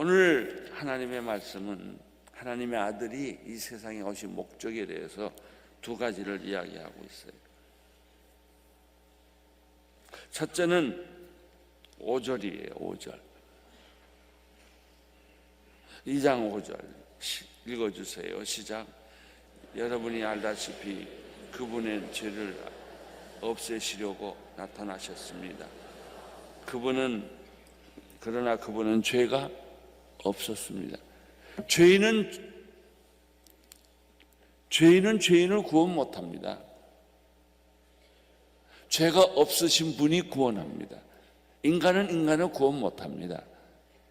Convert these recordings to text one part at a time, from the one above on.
오늘 하나님의 말씀은 하나님의 아들이 이 세상에 오신 목적에 대해서 두 가지를 이야기하고 있어요. 첫째는 5절이에요. 5절. 2장 5절 읽어주세요. 시작. 여러분이 알다시피 그분의 죄를 없애시려고 나타나셨습니다. 그러나 그분은 죄가 없었습니다. 죄인은 죄인을 구원 못합니다. 죄가 없으신 분이 구원합니다. 인간은 인간을 구원 못합니다.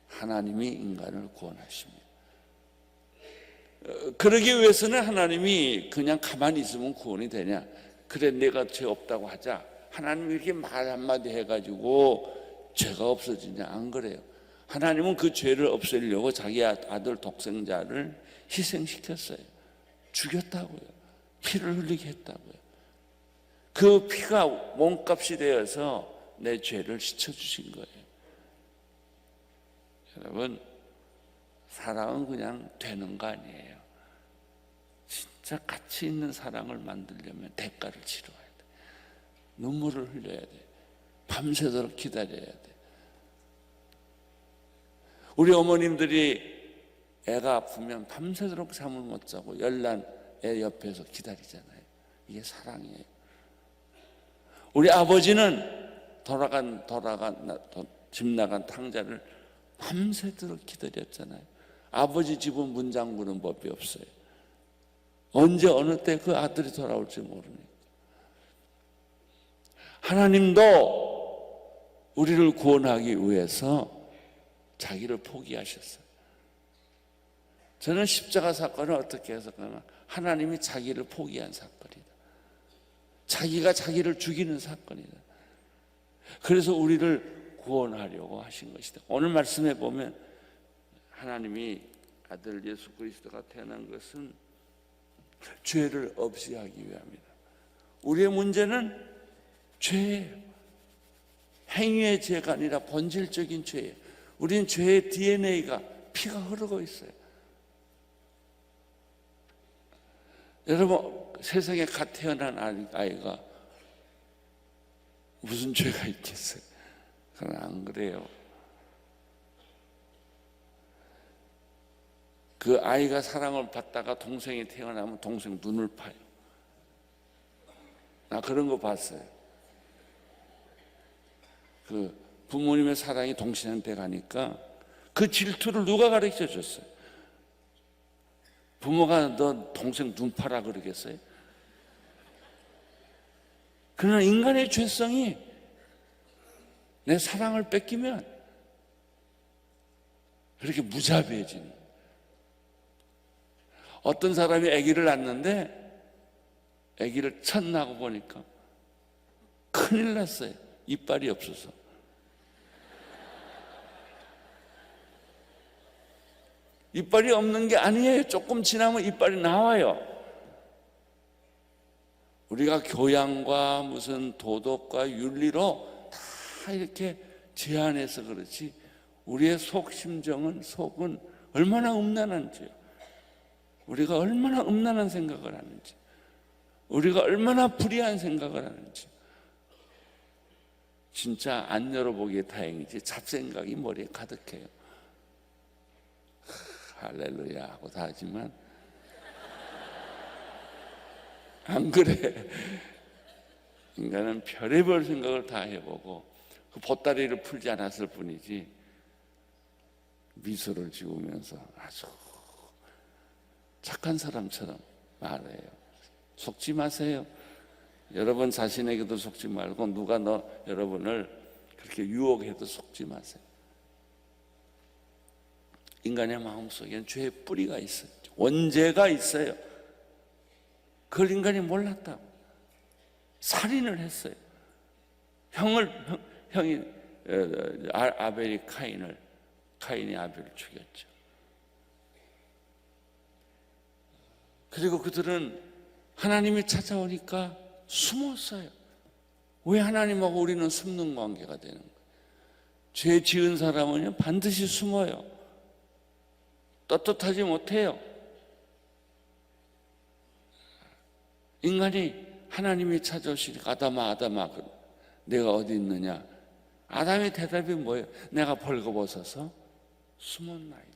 하나님이 인간을 구원하십니다. 그러기 위해서는 하나님이 그냥 가만히 있으면 구원이 되냐? 그래, 내가 죄 없다고 하자. 하나님이 이렇게 말 한마디 해가지고 죄가 없어지냐? 안 그래요. 하나님은 그 죄를 없애려고 자기 아들 독생자를 희생시켰어요. 죽였다고요. 피를 흘리게 했다고요. 그 피가 몸값이 되어서 내 죄를 씻어주신 거예요. 여러분, 사랑은 그냥 되는 거 아니에요. 진짜 가치 있는 사랑을 만들려면 대가를 치러야 돼. 눈물을 흘려야 돼. 밤새도록 기다려야 돼. 우리 어머님들이 애가 아프면 밤새도록 잠을 못 자고 열난 애 옆에서 기다리잖아요. 이게 사랑이에요. 우리 아버지는 집 나간 탕자를 밤새도록 기다렸잖아요. 아버지 집은 문 잠그는 법이 없어요. 언제 어느 때 그 아들이 돌아올지 모르니까. 하나님도 우리를 구원하기 위해서 자기를 포기하셨어요. 저는 십자가 사건을 어떻게 해석하면 하나님이 자기를 포기한 사건이다. 자기가 자기를 죽이는 사건이다. 그래서 우리를 구원하려고 하신 것이다. 오늘 말씀에 보면 하나님이 아들 예수 그리스도가 태어난 것은 죄를 없이 하기 위함이다. 우리의 문제는 죄예요. 행위의 죄가 아니라 본질적인 죄예요. 우리는 죄의 DNA가 피가 흐르고 있어요. 여러분, 세상에 갓 태어난 아이가 무슨 죄가 있겠어요? 그건 안 그래요. 그 아이가 사랑을 받다가 동생이 태어나면 동생 눈을 파요. 나 그런 거 봤어요. 그 부모님의 사랑이 동생한테 가니까 그 질투를 누가 가르쳐 줬어요? 부모가 너 동생 눈 파라 그러겠어요? 그러나 인간의 죄성이 내 사랑을 뺏기면 그렇게 무자비해지는 거예요. 어떤 사람이 아기를 낳는데 아기를 첫 낳고 보니까 큰일 났어요. 이빨이 없어서. 이빨이 없는 게 아니에요. 조금 지나면 이빨이 나와요. 우리가 교양과 무슨 도덕과 윤리로 다 이렇게 제한해서 그렇지 우리의 속은 얼마나 음란한지요. 우리가 얼마나 음란한 생각을 하는지, 우리가 얼마나 불의한 생각을 하는지. 진짜 안 열어보기에 다행이지 잡생각이 머리에 가득해요. 할렐루야 하고 다 하지만 안 그래. 인간은 별의별 생각을 다 해보고 그 보따리를 풀지 않았을 뿐이지 미소를 지으면서 아주 착한 사람처럼 말해요. 속지 마세요. 여러분 자신에게도 속지 말고 누가 여러분을 그렇게 유혹해도 속지 마세요. 인간의 마음속에는 죄의 뿌리가 있어요. 원죄가 있어요. 그걸 인간이 몰랐다고 살인을 했어요. 아벨이 카인이 아벨을 죽였죠. 그리고 그들은 하나님이 찾아오니까 숨었어요. 왜 하나님하고 우리는 숨는 관계가 되는 거예요? 죄 지은 사람은 반드시 숨어요. 떳떳하지 못해요. 인간이 하나님이 찾아오시니까 아담아 아담아 내가 어디 있느냐. 아담의 대답이 뭐예요? 내가 벌거벗어서 숨었나이다.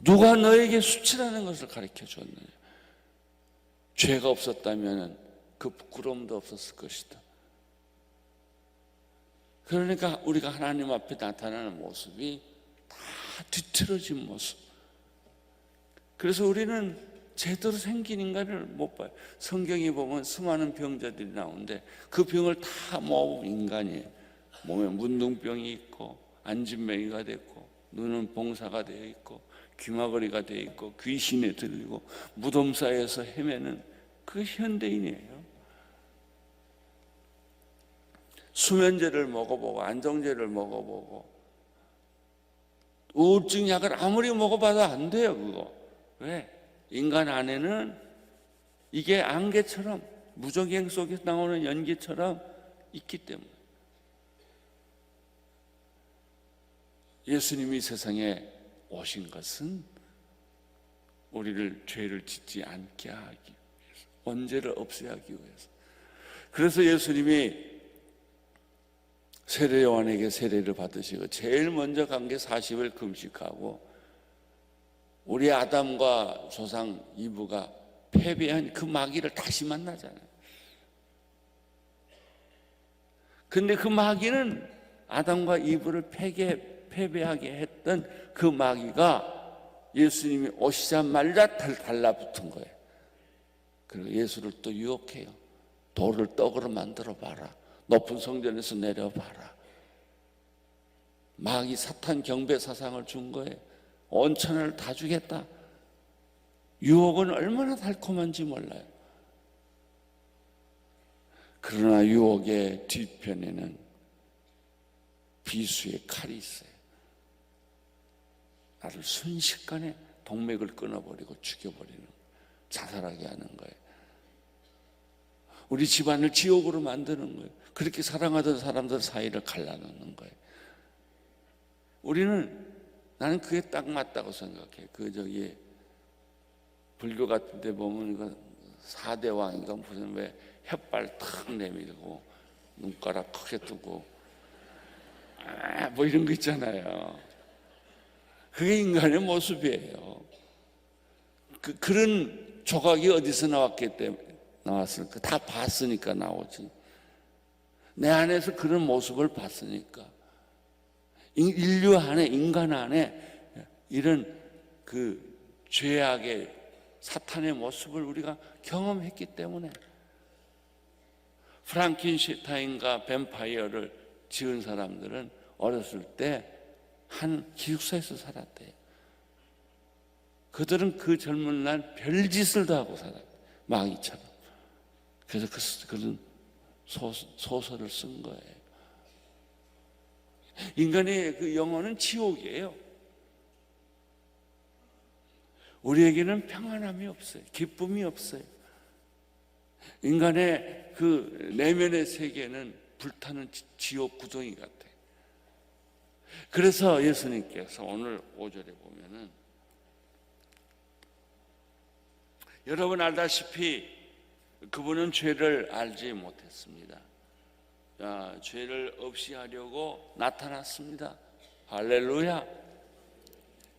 누가 너에게 수치라는 것을 가르쳐 줬느냐. 죄가 없었다면 그 부끄러움도 없었을 것이다. 그러니까 우리가 하나님 앞에 나타나는 모습이 다 뒤틀어진 모습. 그래서 우리는 제대로 생긴 인간을 못 봐요. 성경에 보면 수많은 병자들이 나오는데 그 병을 다 모은 인간이에요. 몸에 문둥병이 있고 안진뱅이가 됐고 눈은 봉사가 되어 있고 귀마거리가 되어 있고 귀신에 들리고 무덤 사이에서 헤매는 그 현대인이에요. 수면제를 먹어보고 안정제를 먹어보고 우울증 약을 아무리 먹어봐도 안 돼요. 그거 왜? 인간 안에는 이게 안개처럼 무적행 속에서 나오는 연기처럼 있기 때문에. 예수님이 세상에 오신 것은 우리를 죄를 짓지 않게 하기 위해서, 원죄를 없애하기 위해서. 그래서 예수님이 세례 요한에게 세례를 받으시고 제일 먼저 간 게 40일 금식하고 우리 아담과 조상 이브가 패배한 그 마귀를 다시 만나잖아요. 근데 그 마귀는 아담과 이브를 패배하게 했던 그 마귀가 예수님이 오시자마자 달라붙은 거예요. 그리고 예수를 또 유혹해요. 돌을 떡으로 만들어 봐라. 높은 성전에서 내려봐라. 마귀 사탄 경배 사상을 준 거예요. 온 천하를 다 주겠다. 유혹은 얼마나 달콤한지 몰라요. 그러나 유혹의 뒤편에는 비수의 칼이 있어요. 나를 순식간에 동맥을 끊어버리고 죽여버리는, 자살하게 하는 거예요. 우리 집안을 지옥으로 만드는 거예요. 그렇게 사랑하던 사람들 사이를 갈라놓는 거예요. 나는 그게 딱 맞다고 생각해. 불교 같은 데 보면 이거 사대왕인가 무슨 왜 햇발 탁 내밀고 눈가락 크게 뜨고 뭐 이런 거 있잖아요. 그게 인간의 모습이에요. 그런 조각이 어디서 나왔을까? 다 봤으니까 나오지. 내 안에서 그런 모습을 봤으니까. 인류 안에, 인간 안에 이런 그 죄악의 사탄의 모습을 우리가 경험했기 때문에. 프랑켄슈타인과 뱀파이어를 지은 사람들은 어렸을 때 한 기숙사에서 살았대요. 그들은 그 젊은 날 별짓을 다 하고 살았대요. 마귀처럼. 그래서 그런 소설을 쓴 거예요. 인간의 그 영혼은 지옥이에요. 우리에게는 평안함이 없어요. 기쁨이 없어요. 인간의 그 내면의 세계는 불타는 지옥 구덩이 같아요. 그래서 예수님께서 오늘 5절에 보면은 여러분 알다시피 그분은 죄를 알지 못했습니다. 죄를 없이 하려고 나타났습니다. 할렐루야.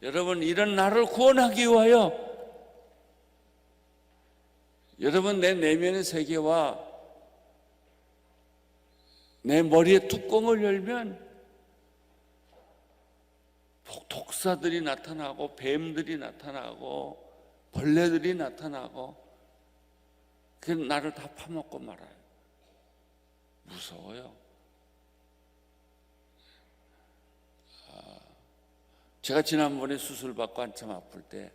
여러분 이런 나를 구원하기 위하여 여러분 내 내면의 세계와 내 머리의 뚜껑을 열면 독사들이 나타나고 뱀들이 나타나고 벌레들이 나타나고 그 나를 다 파먹고 말아요. 무서워요. 제가 지난번에 수술 받고 한참 아플 때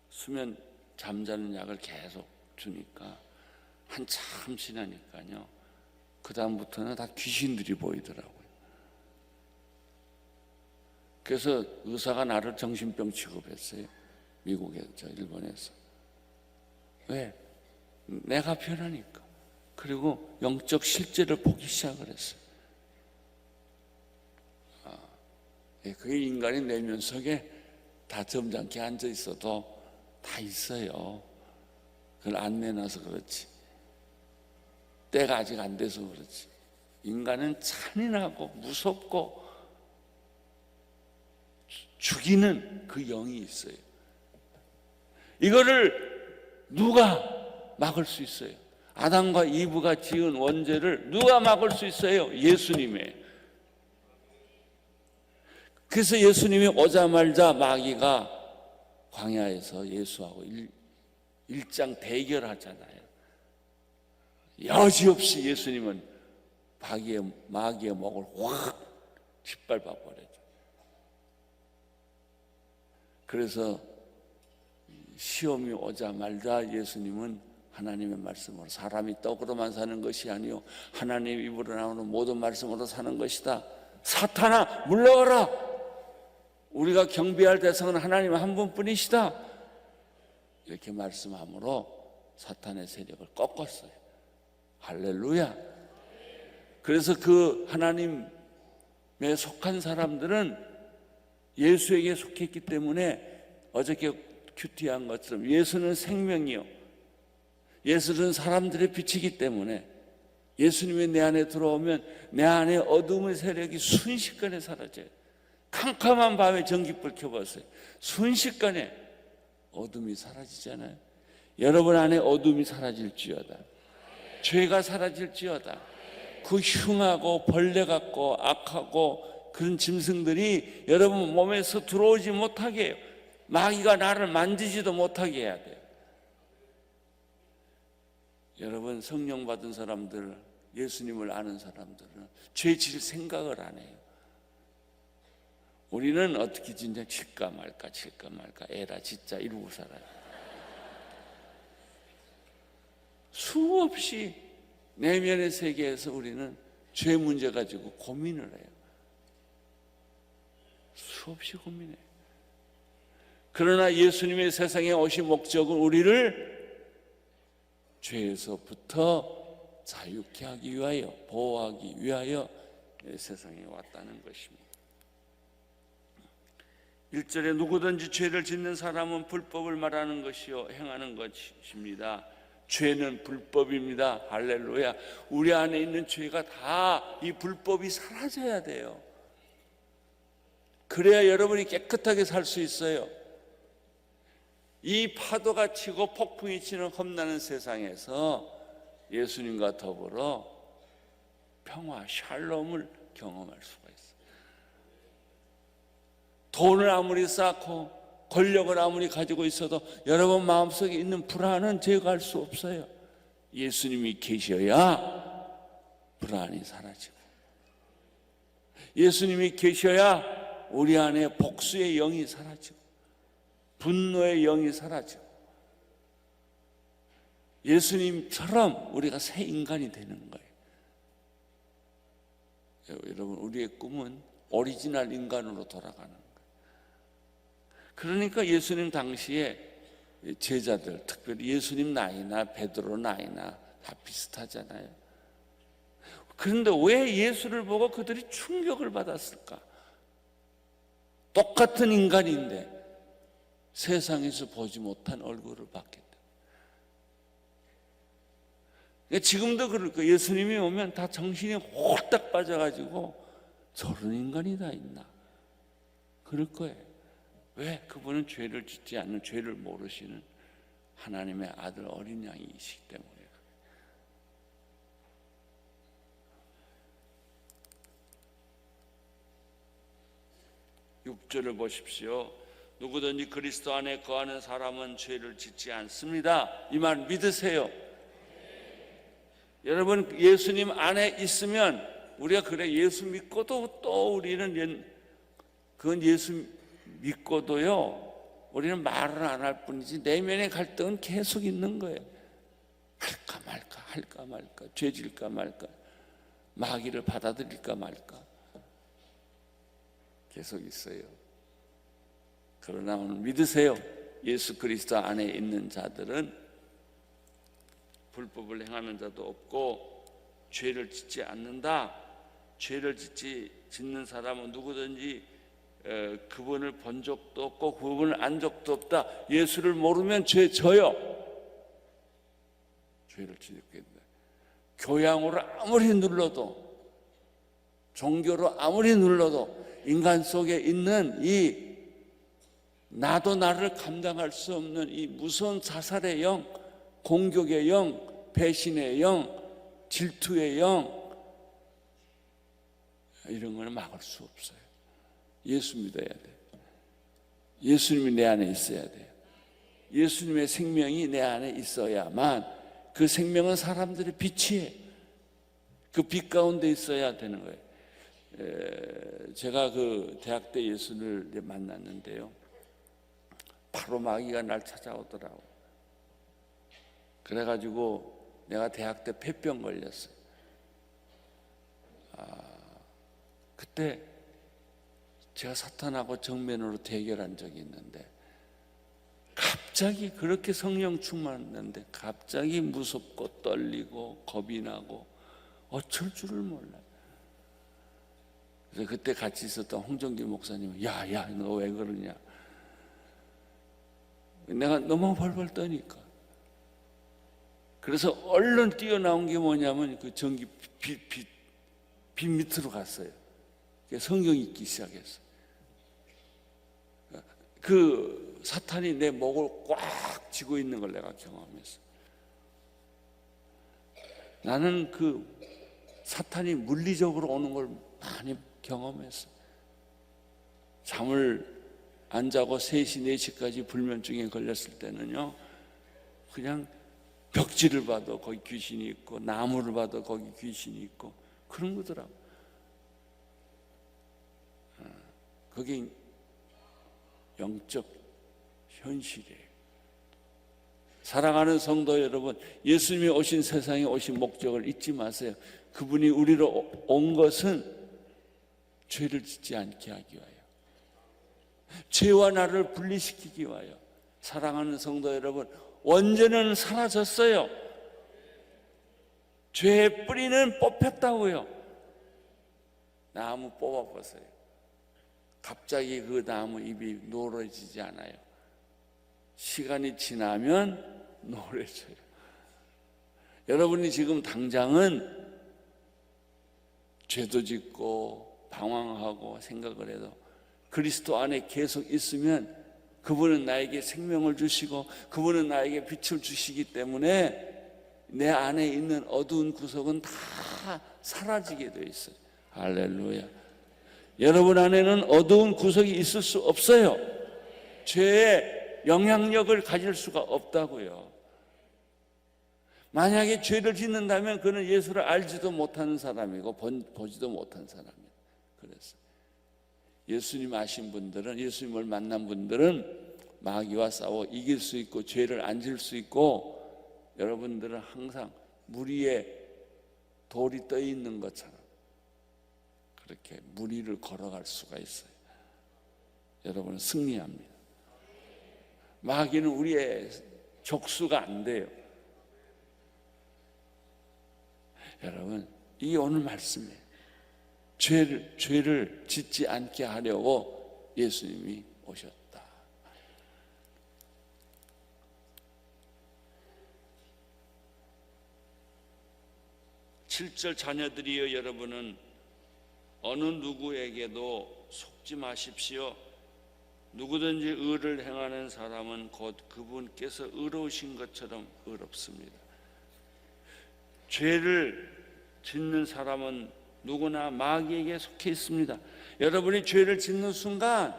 수면 잠자는 약을 계속 주니까 한참 지나니까요. 그 다음부터는 다 귀신들이 보이더라고요. 그래서 의사가 나를 정신병 취급했어요. 미국에서, 일본에서. 왜? 내가 변하니까. 그리고 영적 실제를 보기 시작을 했어요. 그게 인간의 내면 속에 다 점잖게 앉아 있어도 다 있어요. 그걸 안 내놔서 그렇지. 때가 아직 안 돼서 그렇지. 인간은 잔인하고 무섭고 죽이는 그 영이 있어요. 이거를 누가 막을 수 있어요? 아담과 이브가 지은 원죄를 누가 막을 수 있어요? 예수님이에요. 그래서 예수님이 오자마자 마귀가 광야에서 예수하고 일장 대결하잖아요. 여지없이 예수님은 마귀의 목을 확 짓밟아 버렸죠. 그래서 시험이 오자마자 예수님은 하나님의 말씀으로 사람이 떡으로만 사는 것이 아니요 하나님 입으로 나오는 모든 말씀으로 사는 것이다. 사탄아 물러가라. 우리가 경배할 대상은 하나님 한 분뿐이시다. 이렇게 말씀함으로 사탄의 세력을 꺾었어요. 할렐루야. 그래서 그 하나님에 속한 사람들은 예수에게 속했기 때문에 어저께 큐티한 것처럼 예수는 생명이요, 예수는 사람들의 빛이기 때문에 예수님이 내 안에 들어오면 내 안에 어둠의 세력이 순식간에 사라져요. 캄캄한 밤에 전깃불 켜봤어요. 순식간에 어둠이 사라지잖아요. 여러분 안에 어둠이 사라질지어다. 죄가 사라질지어다. 그 흉하고 벌레 같고 악하고 그런 짐승들이 여러분 몸에서 들어오지 못하게 해요. 마귀가 나를 만지지도 못하게 해야 돼요. 여러분 성령 받은 사람들, 예수님을 아는 사람들은 죄 질 생각을 안 해요. 우리는 어떻게 진짜 칠까 말까 에라 진짜 이러고 살아요. 수없이 내면의 세계에서 우리는 죄 문제 가지고 고민을 해요. 수없이 고민해요. 그러나 예수님의 세상에 오신 목적은 우리를 죄에서부터 자유케 하기 위하여, 보호하기 위하여 세상에 왔다는 것입니다. 1절에 누구든지 죄를 짓는 사람은 불법을 말하는 것이요 행하는 것입니다. 죄는 불법입니다. 할렐루야. 우리 안에 있는 죄가 다 이 불법이 사라져야 돼요. 그래야 여러분이 깨끗하게 살 수 있어요. 이 파도가 치고 폭풍이 치는 험난한 세상에서 예수님과 더불어 평화, 샬롬을 경험할 수가 있어요. 돈을 아무리 쌓고 권력을 아무리 가지고 있어도 여러분 마음속에 있는 불안은 제거할 수 없어요. 예수님이 계셔야 불안이 사라지고, 예수님이 계셔야 우리 안에 복수의 영이 사라지고 분노의 영이 사라지고 예수님처럼 우리가 새 인간이 되는 거예요. 여러분 우리의 꿈은 오리지널 인간으로 돌아가는 거예요. 그러니까 예수님 당시에 제자들, 특별히 예수님 나이나 베드로 나이나 다 비슷하잖아요. 그런데 왜 예수를 보고 그들이 충격을 받았을까? 똑같은 인간인데 세상에서 보지 못한 얼굴을 봤기 때문에. 지금도 그럴 거예요. 예수님이 오면 다 정신이 홀딱 빠져가지고 저런 인간이 다 있나? 그럴 거예요. 왜? 그분은 죄를 짓지 않는, 죄를 모르시는 하나님의 아들 어린 양이시기 때문에. 6절을 보십시오. 누구든지 그리스도 안에 거하는 사람은 죄를 짓지 않습니다. 이 말 믿으세요. 여러분 예수님 안에 있으면 우리가 그래 예수 믿고도 또 우리는 그건 예수 믿고도요 우리는 말을 안 할 뿐이지 내면의 갈등은 계속 있는 거예요. 할까 말까 죄 질까 말까 마귀를 받아들일까 말까 계속 있어요. 그러나 오늘 믿으세요. 예수 그리스도 안에 있는 자들은 불법을 행하는 자도 없고 죄를 짓지 않는다. 죄를 짓는 사람은 누구든지 그분을 본 적도 없고 그분을 안 적도 없다. 예수를 모르면 죄 져요. 죄를 짓게 된다. 교양으로 아무리 눌러도, 종교로 아무리 눌러도 인간 속에 있는 이 나도 나를 감당할 수 없는 이 무서운 자살의 영, 공격의 영, 배신의 영, 질투의 영, 이런 걸 막을 수 없어요. 예수 믿어야 돼요. 예수님이 내 안에 있어야 돼요. 예수님의 생명이 내 안에 있어야만, 그 생명은 사람들의 빛이에요. 그 빛 가운데 있어야 되는 거예요. 제가 그 대학 때 예수를 만났는데요, 바로 마귀가 날 찾아오더라고. 그래가지고 내가 대학 때 폐병 걸렸어요. 그때 제가 사탄하고 정면으로 대결한 적이 있는데, 갑자기 그렇게 성령 충만했는데 갑자기 무섭고 떨리고 겁이 나고 어쩔 줄을 몰라요. 그래서 그때 같이 있었던 홍정기 목사님은 야 너 왜 그러냐. 내가 너무 벌벌 떠니까. 그래서 얼른 뛰어나온 게 뭐냐면 그 전기 빛 밑으로 갔어요. 성경 읽기 시작했어요. 그 사탄이 내 목을 꽉 쥐고 있는 걸 내가 경험했어. 나는 그 사탄이 물리적으로 오는 걸 많이 경험했어. 잠을 안 자고 3시, 4시까지 불면증에 걸렸을 때는요, 그냥 벽지를 봐도 거기 귀신이 있고, 나무를 봐도 거기 귀신이 있고, 그런 거더라고. 그게 영적 현실이에요. 사랑하는 성도 여러분, 예수님이 오신 세상에 오신 목적을 잊지 마세요. 그분이 우리로 온 것은 죄를 짓지 않게 하기 위하여, 죄와 나를 분리시키기 위하여. 사랑하는 성도 여러분, 원죄는 사라졌어요. 죄의 뿌리는 뽑혔다고요. 나무 뽑아보세요. 갑자기 그 나무 잎이 노래지지 않아요. 시간이 지나면 노래져요. 여러분이 지금 당장은 죄도 짓고 방황하고 생각을 해도 그리스도 안에 계속 있으면 그분은 나에게 생명을 주시고 그분은 나에게 빛을 주시기 때문에 내 안에 있는 어두운 구석은 다 사라지게 돼 있어요. 할렐루야. 여러분 안에는 어두운 구석이 있을 수 없어요. 죄의 영향력을 가질 수가 없다고요. 만약에 죄를 짓는다면 그는 예수를 알지도 못하는 사람이고 보지도 못한 사람이에요. 그래서 예수님 아신 분들은, 예수님을 만난 분들은 마귀와 싸워 이길 수 있고 죄를 안 질 수 있고, 여러분들은 항상 물 위에 돌이 떠 있는 것처럼 그렇게 물 위를 걸어갈 수가 있어요. 여러분은 승리합니다. 마귀는 우리의 족수가 안 돼요. 여러분, 이게 오늘 말씀이에요. 죄를 짓지 않게 하려고 예수님이 오셨다. 7절 자녀들이여, 여러분은 어느 누구에게도 속지 마십시오. 누구든지 의를 행하는 사람은 곧 그분께서 의로우신 것처럼 의롭습니다. 죄를 짓는 사람은 누구나 마귀에게 속해 있습니다. 여러분이 죄를 짓는 순간,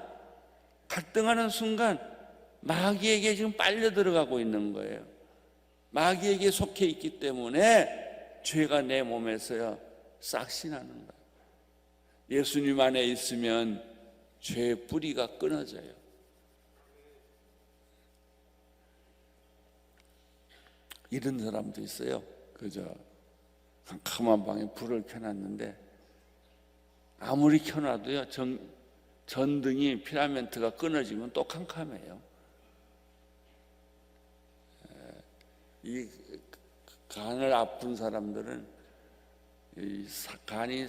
갈등하는 순간 마귀에게 지금 빨려 들어가고 있는 거예요. 마귀에게 속해 있기 때문에 죄가 내 몸에서 싹신하는 거예요. 예수님 안에 있으면 죄의 뿌리가 끊어져요. 이런 사람도 있어요. 그저 캄캄한 방에 불을 켜놨는데 아무리 켜놔도요, 전등이 필라멘트가 끊어지면 또 캄캄해요. 이 간을 아픈 사람들은 이 간이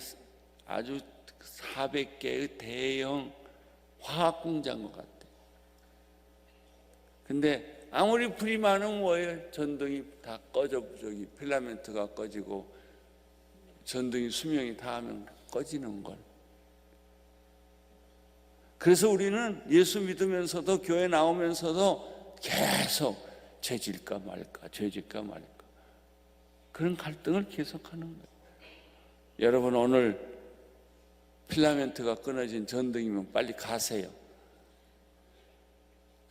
아주 400개의 대형 화학 공장인 것 같아. 근데 아무리 불이 많으면 뭐예요? 전등이 다 꺼져, 필라멘트가 꺼지고 전등이 수명이 다하면 꺼지는 걸. 그래서 우리는 예수 믿으면서도 교회 나오면서도 계속 죄질까 말까, 죄질까 말까 그런 갈등을 계속하는 거예요. 여러분 오늘 필라멘트가 끊어진 전등이면 빨리 가세요.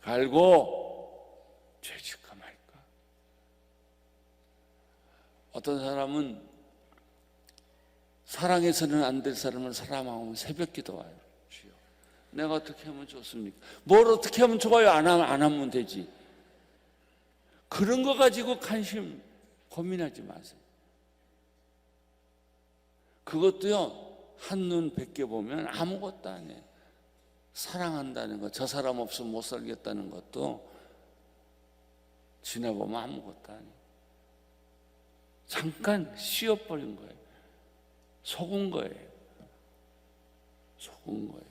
갈고 죄질까 말까. 어떤 사람은 사랑해서는 안 될 사람을 사랑하면 새벽 기도 와요. 주여, 내가 어떻게 하면 좋습니까? 뭘 어떻게 하면 좋아요? 안 하면 되지. 그런 거 가지고 관심 고민하지 마세요. 그것도요, 한눈 뵙게 보면 아무것도 아니에요. 사랑한다는 거, 저 사람 없으면 못 살겠다는 것도 지나보면 아무것도 아니에요. 잠깐 씌어버린 거예요. 속은 거예요. 속은 거예요.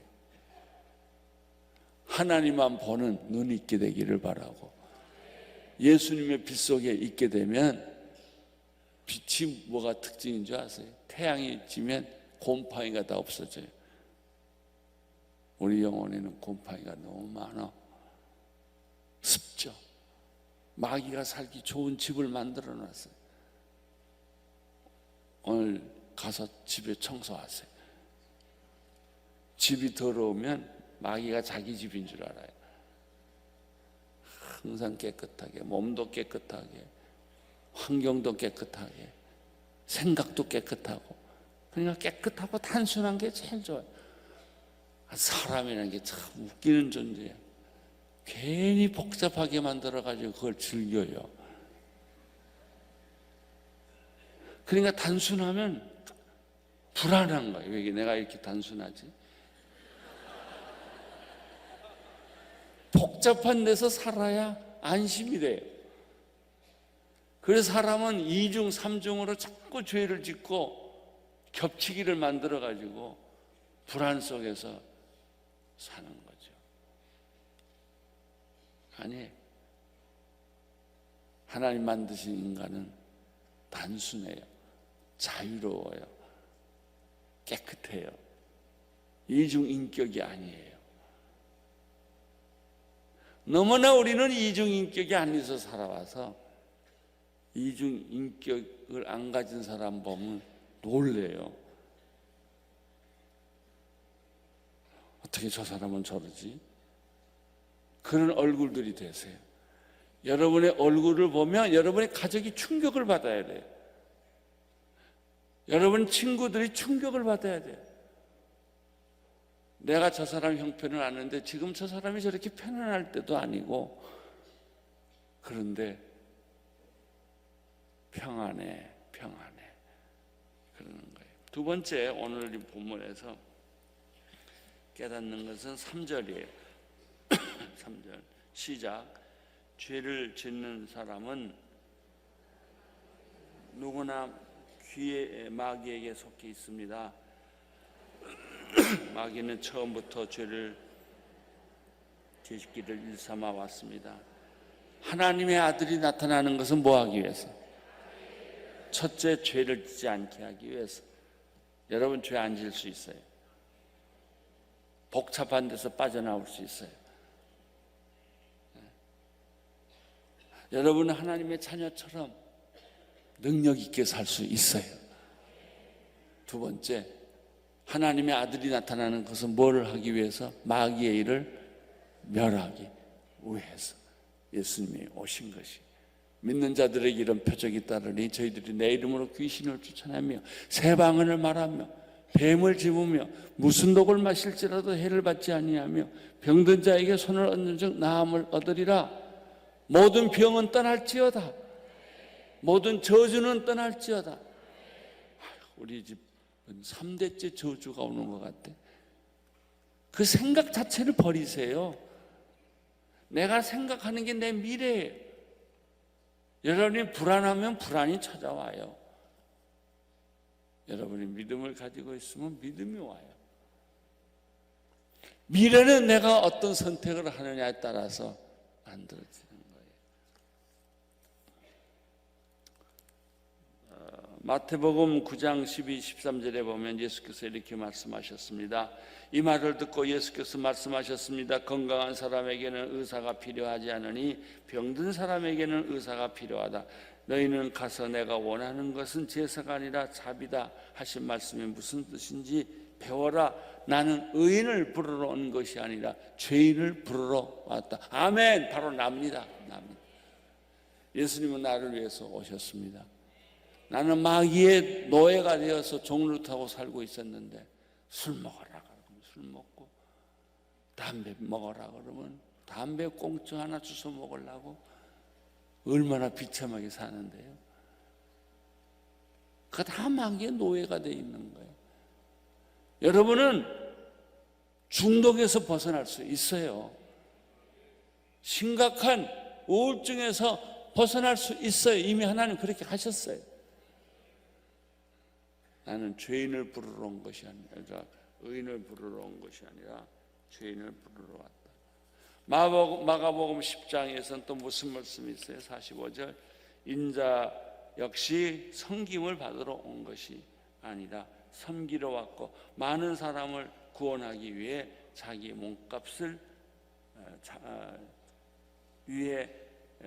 하나님만 보는 눈이 있게 되기를 바라고, 예수님의 빛 속에 있게 되면, 빛이 뭐가 특징인 줄 아세요? 태양이 지면 곰팡이가 다 없어져요. 우리 영혼에는 곰팡이가 너무 많아. 습죠. 마귀가 살기 좋은 집을 만들어 놨어요. 오늘 가서 집에 청소하세요. 집이 더러우면 마귀가 자기 집인 줄 알아요. 항상 깨끗하게, 몸도 깨끗하게, 환경도 깨끗하게, 생각도 깨끗하고. 그러니까 깨끗하고 단순한 게 제일 좋아요. 사람이라는 게 참 웃기는 존재예요. 괜히 복잡하게 만들어가지고 그걸 즐겨요. 그러니까 단순하면 불안한 거예요. 왜 내가 이렇게 단순하지? 복잡한 데서 살아야 안심이 돼요. 그래서 사람은 이중 삼중으로 자꾸 죄를 짓고 겹치기를 만들어가지고 불안 속에서 사는 거죠. 아니, 하나님 만드신 인간은 단순해요. 자유로워요. 깨끗해요. 이중인격이 아니에요. 너무나 우리는 이중인격이 아니어서 살아와서 이중인격을 안 가진 사람 보면 놀래요. 어떻게 저 사람은 저러지? 그런 얼굴들이 되세요. 여러분의 얼굴을 보면 여러분의 가족이 충격을 받아야 돼요. 여러분 친구들이 충격을 받아야 돼요. 내가 저 사람 형편을 아는데 지금 저 사람이 저렇게 편안할 때도 아니고, 그런데 평안해 그러는 거예요. 두 번째, 오늘 이 본문에서 깨닫는 것은 3절이에요 3절 시작. 죄를 짓는 사람은 누구나 귀의 마귀에게 속해 있습니다. 마귀는 처음부터 죄를 짓기를 일삼아 왔습니다. 하나님의 아들이 나타나는 것은 뭐 하기 위해서? 첫째, 죄를 짓지 않게 하기 위해서. 여러분 죄 안 지을 수 있어요. 복잡한 데서 빠져나올 수 있어요. 여러분은 하나님의 자녀처럼 능력 있게 살 수 있어요. 두 번째, 하나님의 아들이 나타나는 것은 뭐를 하기 위해서? 마귀의 일을 멸하기 위해서 예수님이 오신 것이. 믿는 자들에게 이런 표적이 따르니 저희들이 내 이름으로 귀신을 쫓아내며 새 방언을 말하며 뱀을 집으며 무슨 독을 마실지라도 해를 받지 아니하며 병든 자에게 손을 얹는 즉 나음을 얻으리라. 모든 병은 떠날지어다. 모든 저주는 떠날지어다. 우리 집은 3대째 저주가 오는 것 같아. 그 생각 자체를 버리세요. 내가 생각하는 게 내 미래예요. 여러분이 불안하면 불안이 찾아와요. 여러분이 믿음을 가지고 있으면 믿음이 와요. 미래는 내가 어떤 선택을 하느냐에 따라서 만들어지는 거예요. 마태복음 9장 12, 13절에 보면 예수께서 이렇게 말씀하셨습니다. 이 말을 듣고 예수께서 말씀하셨습니다. 건강한 사람에게는 의사가 필요하지 않으니 병든 사람에게는 의사가 필요하다. 너희는 가서 내가 원하는 것은 제사가 아니라 자비다 하신 말씀이 무슨 뜻인지 배워라. 나는 의인을 부르러 온 것이 아니라 죄인을 부르러 왔다. 아멘. 바로 납니다. 예수님은 나를 위해서 오셨습니다. 나는 마귀의 노예가 되어서 종로 타고 살고 있었는데 술 먹어라 그러면 술 먹고, 담배 먹어라 그러면 담배 꽁초 하나 주워 먹으려고 얼마나 비참하게 사는데요. 그거 다 마귀의 노예가 되어 있는 거예요. 여러분은 중독에서 벗어날 수 있어요. 심각한 우울증에서 벗어날 수 있어요. 이미 하나님 그렇게 하셨어요. 나는 죄인을 부르러 온 것이 아니라 의인을 부르러 온 것이 아니라 죄인을 부르러 왔다. 마가복음 10장에서는 또 무슨 말씀이 있어요? 45절 인자 역시 섬김을 받으러 온 것이 아니라 섬기러 왔고 많은 사람을 구원하기 위해 자기 몸값을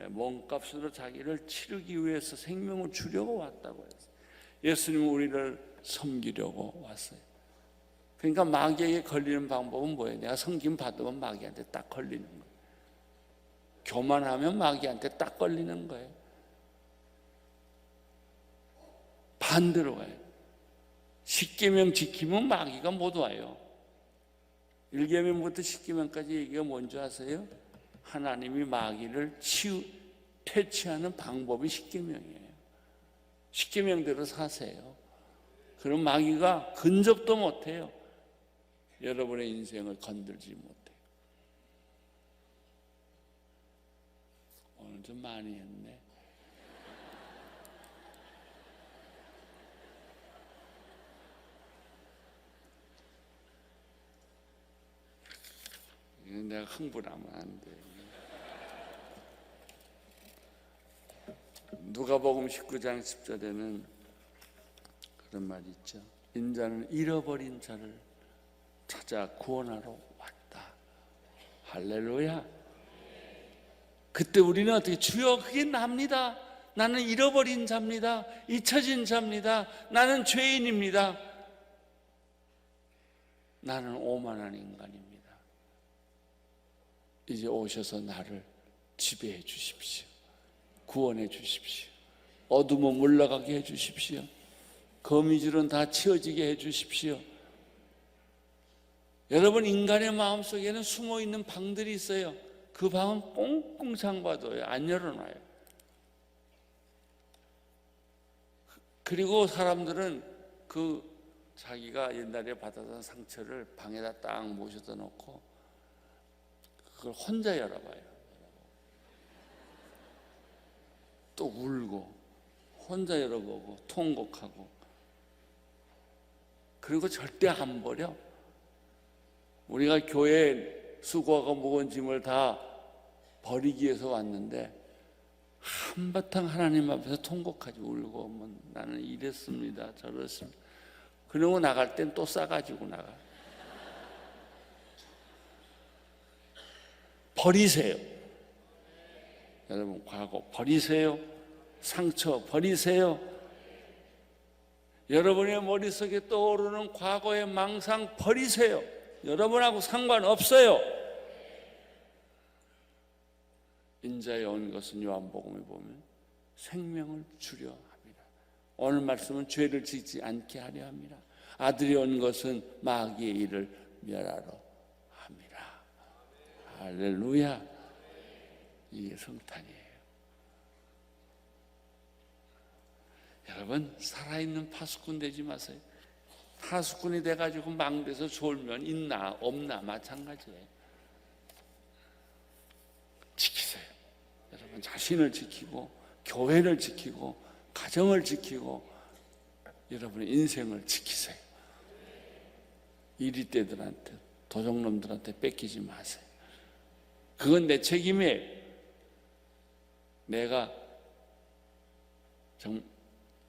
몸값으로 자기를 치르기 위해서 생명을 주려고 왔다고 했어요. 예수님은 우리를 섬기려고 왔어요. 그러니까 마귀에게 걸리는 방법은 뭐예요? 내가 섬김 받으면 마귀한테 딱 걸리는 거예요. 교만하면 마귀한테 딱 걸리는 거예요. 반대로 가요. 십계명 지키면 마귀가 못 와요. 1계명부터 10계명까지 얘기가 뭔지 아세요? 하나님이 마귀를 퇴치하는 방법이 10계명이에요. 10계명대로 사세요. 그럼 마귀가 근접도 못해요. 여러분의 인생을 건들지 못해요. 오늘 좀 많이 했네. 내가 흥분하면 안 돼. 누가복음 19장 10절에는 그런 말이 있죠. 인자는 잃어버린 자를 찾아 구원하러 왔다. 할렐루야. 그때 우리는 어떻게, 주여 그게 납니다. 나는 잃어버린 자입니다. 잊혀진 자입니다. 나는 죄인입니다. 나는 오만한 인간입니다. 이제 오셔서 나를 지배해 주십시오. 구원해 주십시오. 어둠은 물러가게 해 주십시오. 거미줄은 다 치워지게 해 주십시오. 여러분, 인간의 마음속에는 숨어있는 방들이 있어요. 그 방은 꽁꽁 잠가둬요. 안 열어놔요. 그리고 사람들은 그 자기가 옛날에 받았던 상처를 방에다 딱 모셔다 놓고 그걸 혼자 열어봐요. 또 울고 혼자 열어보고 통곡하고, 그리고 절대 안 버려. 우리가 교회에 수고하고 무거운 짐을 다 버리기 위해서 왔는데 한바탕 하나님 앞에서 통곡하지 울고, 뭐 나는 이랬습니다 저랬습니다. 그러고 나갈 땐 또 싸가지고 나가. 버리세요. 여러분, 과거 버리세요. 상처 버리세요. 여러분의 머릿속에 떠오르는 과거의 망상 버리세요. 여러분하고 상관없어요. 인자에 온 것은 요한복음에 보면 생명을 주려 합니다. 오늘 말씀은 죄를 짓지 않게 하려 합니다. 아들이 온 것은 마귀의 일을 멸하러 합니다. 할렐루야. 이게 성탄이에요. 여러분, 살아있는 파수꾼 되지 마세요. 파수꾼이 돼가지고 망대에서 졸면 있나 없나 마찬가지예요. 지키세요. 여러분, 자신을 지키고 교회를 지키고 가정을 지키고 여러분의 인생을 지키세요. 이리떼들한테 도적놈들한테 뺏기지 마세요. 그건 내 책임이에요. 내가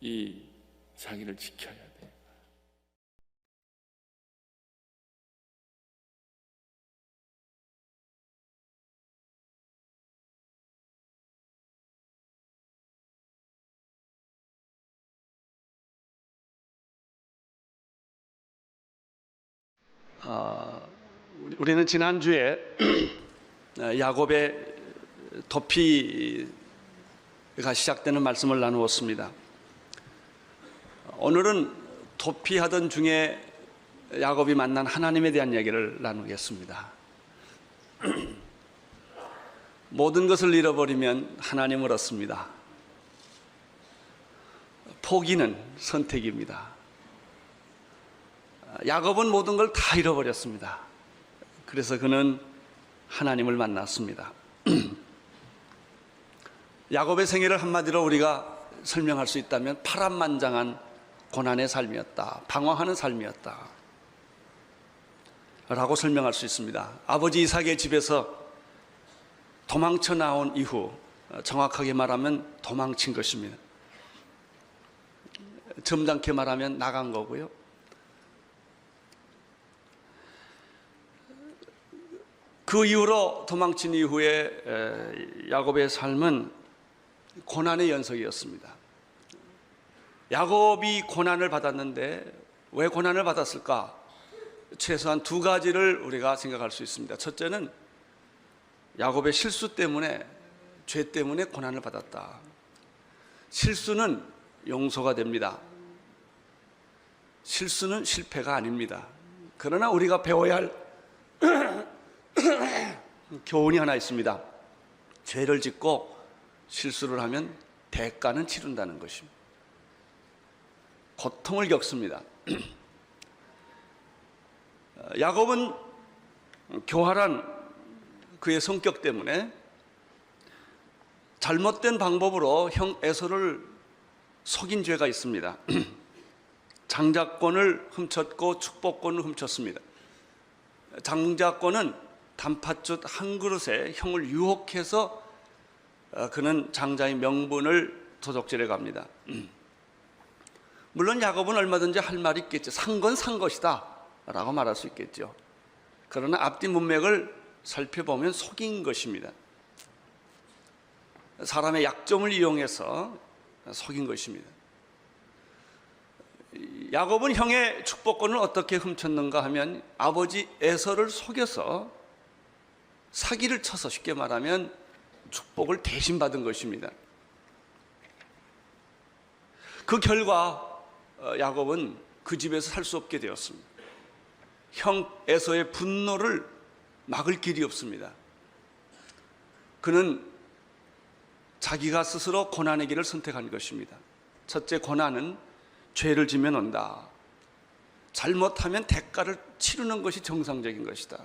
이 자기를 지켜야 돼요. 우리는 지난주에 야곱의 도피가 시작되는 말씀을 나누었습니다. 오늘은 도피하던 중에 야곱이 만난 하나님에 대한 얘기를 나누겠습니다. 모든 것을 잃어버리면 하나님을 얻습니다. 포기는 선택입니다. 야곱은 모든 걸 다 잃어버렸습니다. 그래서 그는 하나님을 만났습니다. 야곱의 생애를 한마디로 우리가 설명할 수 있다면 파란만장한 고난의 삶이었다, 방황하는 삶이었다 라고 설명할 수 있습니다. 아버지 이삭의 집에서 도망쳐 나온 이후, 정확하게 말하면 도망친 것입니다. 점잖게 말하면 나간 거고요. 그 이후로 도망친 이후에 야곱의 삶은 고난의 연속이었습니다. 야곱이 고난을 받았는데 왜 고난을 받았을까? 최소한 두 가지를 우리가 생각할 수 있습니다. 첫째는 야곱의 실수 때문에, 죄 때문에 고난을 받았다. 실수는 용서가 됩니다. 실수는 실패가 아닙니다. 그러나 우리가 배워야 할 교훈이 하나 있습니다. 죄를 짓고 실수를 하면 대가는 치른다는 것입니다. 고통을 겪습니다. 야곱은 교활한 그의 성격 때문에 잘못된 방법으로 형 에서를 속인 죄가 있습니다. 장자권을 훔쳤고 축복권을 훔쳤습니다. 장자권은 단팥죽 한 그릇에 형을 유혹해서 그는 장자의 명분을 도적질해 갑니다. 물론 야곱은 얼마든지 할 말이 있겠죠. 산 건 산 것이다 라고 말할 수 있겠죠. 그러나 앞뒤 문맥을 살펴보면 속인 것입니다. 사람의 약점을 이용해서 속인 것입니다. 야곱은 형의 축복권을 어떻게 훔쳤는가 하면 아버지 에서를 속여서 사기를 쳐서, 쉽게 말하면 축복을 대신 받은 것입니다. 그 결과 야곱은 그 집에서 살 수 없게 되었습니다. 형 에서의 분노를 막을 길이 없습니다. 그는 자기가 스스로 고난의 길을 선택한 것입니다. 첫째, 고난은 죄를 지면 온다. 잘못하면 대가를 치르는 것이 정상적인 것이다.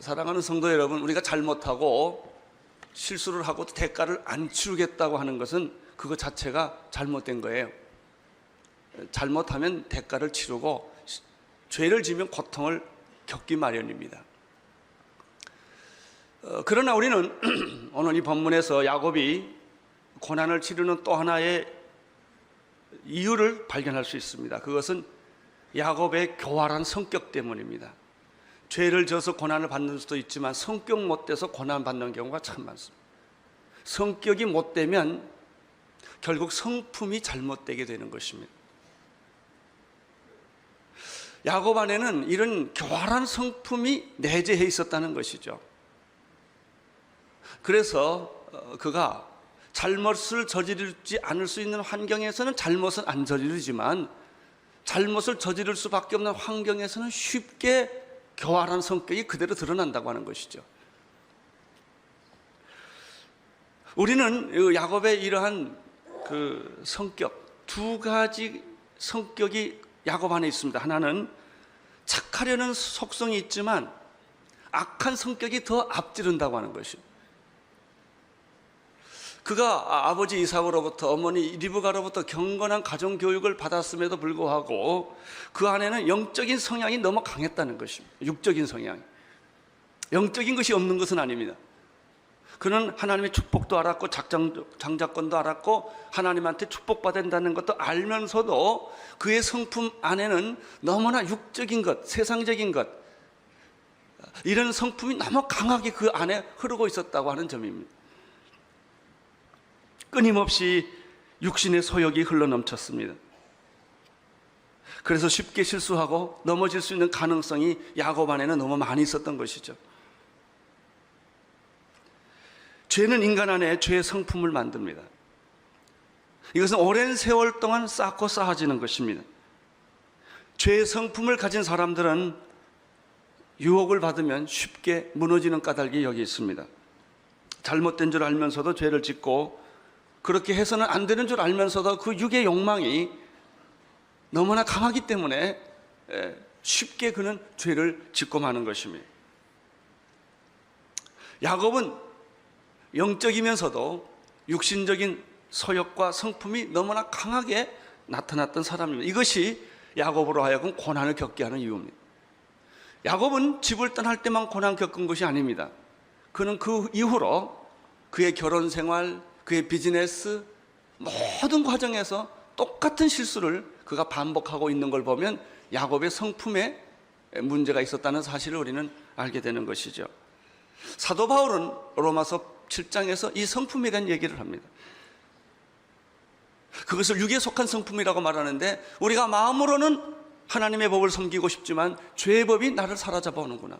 사랑하는 성도 여러분, 우리가 잘못하고 실수를 하고 대가를 안 치르겠다고 하는 것은 그것 자체가 잘못된 거예요. 잘못하면 대가를 치르고 죄를 지면 고통을 겪기 마련입니다. 그러나 우리는 오늘 이 본문에서 야곱이 고난을 치르는 또 하나의 이유를 발견할 수 있습니다. 그것은 야곱의 교활한 성격 때문입니다. 죄를 져서 고난을 받는 수도 있지만 성격 못돼서 고난받는 경우가 참 많습니다. 성격이 못되면 결국 성품이 잘못되게 되는 것입니다. 야곱 안에는 이런 교활한 성품이 내재해 있었다는 것이죠. 그래서 그가 잘못을 저지르지 않을 수 있는 환경에서는 잘못은 안 저지르지만 잘못을 저지를 수밖에 없는 환경에서는 쉽게 교활한 성격이 그대로 드러난다고 하는 것이죠. 우리는 야곱의 이러한 그 성격, 두 가지 성격이 야곱 안에 있습니다. 하나는 착하려는 속성이 있지만 악한 성격이 더 앞지른다고 하는 것이죠. 그가 아버지 이삭으로부터 어머니 리브가로부터 경건한 가정 교육을 받았음에도 불구하고 그 안에는 영적인 성향이 너무 강했다는 것입니다. 육적인 성향, 영적인 것이 없는 것은 아닙니다. 그는 하나님의 축복도 알았고 장자권도 알았고 하나님한테 축복받는다는 것도 알면서도 그의 성품 안에는 너무나 육적인 것, 세상적인 것, 이런 성품이 너무 강하게 그 안에 흐르고 있었다고 하는 점입니다. 끊임없이 육신의 소욕이 흘러넘쳤습니다. 그래서 쉽게 실수하고 넘어질 수 있는 가능성이 야곱 안에는 너무 많이 있었던 것이죠. 죄는 인간 안에 죄의 성품을 만듭니다. 이것은 오랜 세월 동안 쌓고 쌓아지는 것입니다. 죄의 성품을 가진 사람들은 유혹을 받으면 쉽게 무너지는 까닭이 여기 있습니다. 잘못된 줄 알면서도 죄를 짓고 그렇게 해서는 안 되는 줄 알면서도 그 육의 욕망이 너무나 강하기 때문에 쉽게 그는 죄를 짓고 마는 것입니다. 야곱은 영적이면서도 육신적인 소욕과 성품이 너무나 강하게 나타났던 사람입니다. 이것이 야곱으로 하여금 고난을 겪게 하는 이유입니다. 야곱은 집을 떠날 때만 고난 겪은 것이 아닙니다. 그는 그 이후로 그의 결혼 생활, 그의 비즈니스 모든 과정에서 똑같은 실수를 그가 반복하고 있는 걸 보면 야곱의 성품에 문제가 있었다는 사실을 우리는 알게 되는 것이죠. 사도 바울은 로마서 7장에서 이 성품에 대한 얘기를 합니다. 그것을 육에 속한 성품이라고 말하는데 우리가 마음으로는 하나님의 법을 섬기고 싶지만 죄의 법이 나를 사로잡아 오는구나.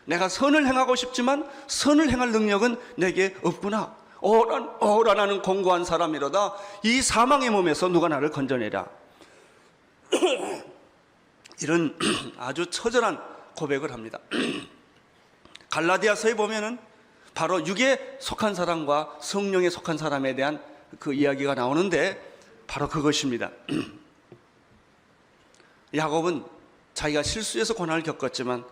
내가 선을 행하고 싶지만 선을 행할 능력은 내게 없구나. 오라나는 공고한 사람이로다. 이 사망의 몸에서 누가 나를 건져내랴. 이런 아주 처절한 고백을 합니다. 갈라디아서에 보면은 바로 육에 속한 사람과 성령에 속한 사람에 대한 그 이야기가 나오는데 바로 그것입니다. 야곱은 자기가 실수해서 고난을 겪었지만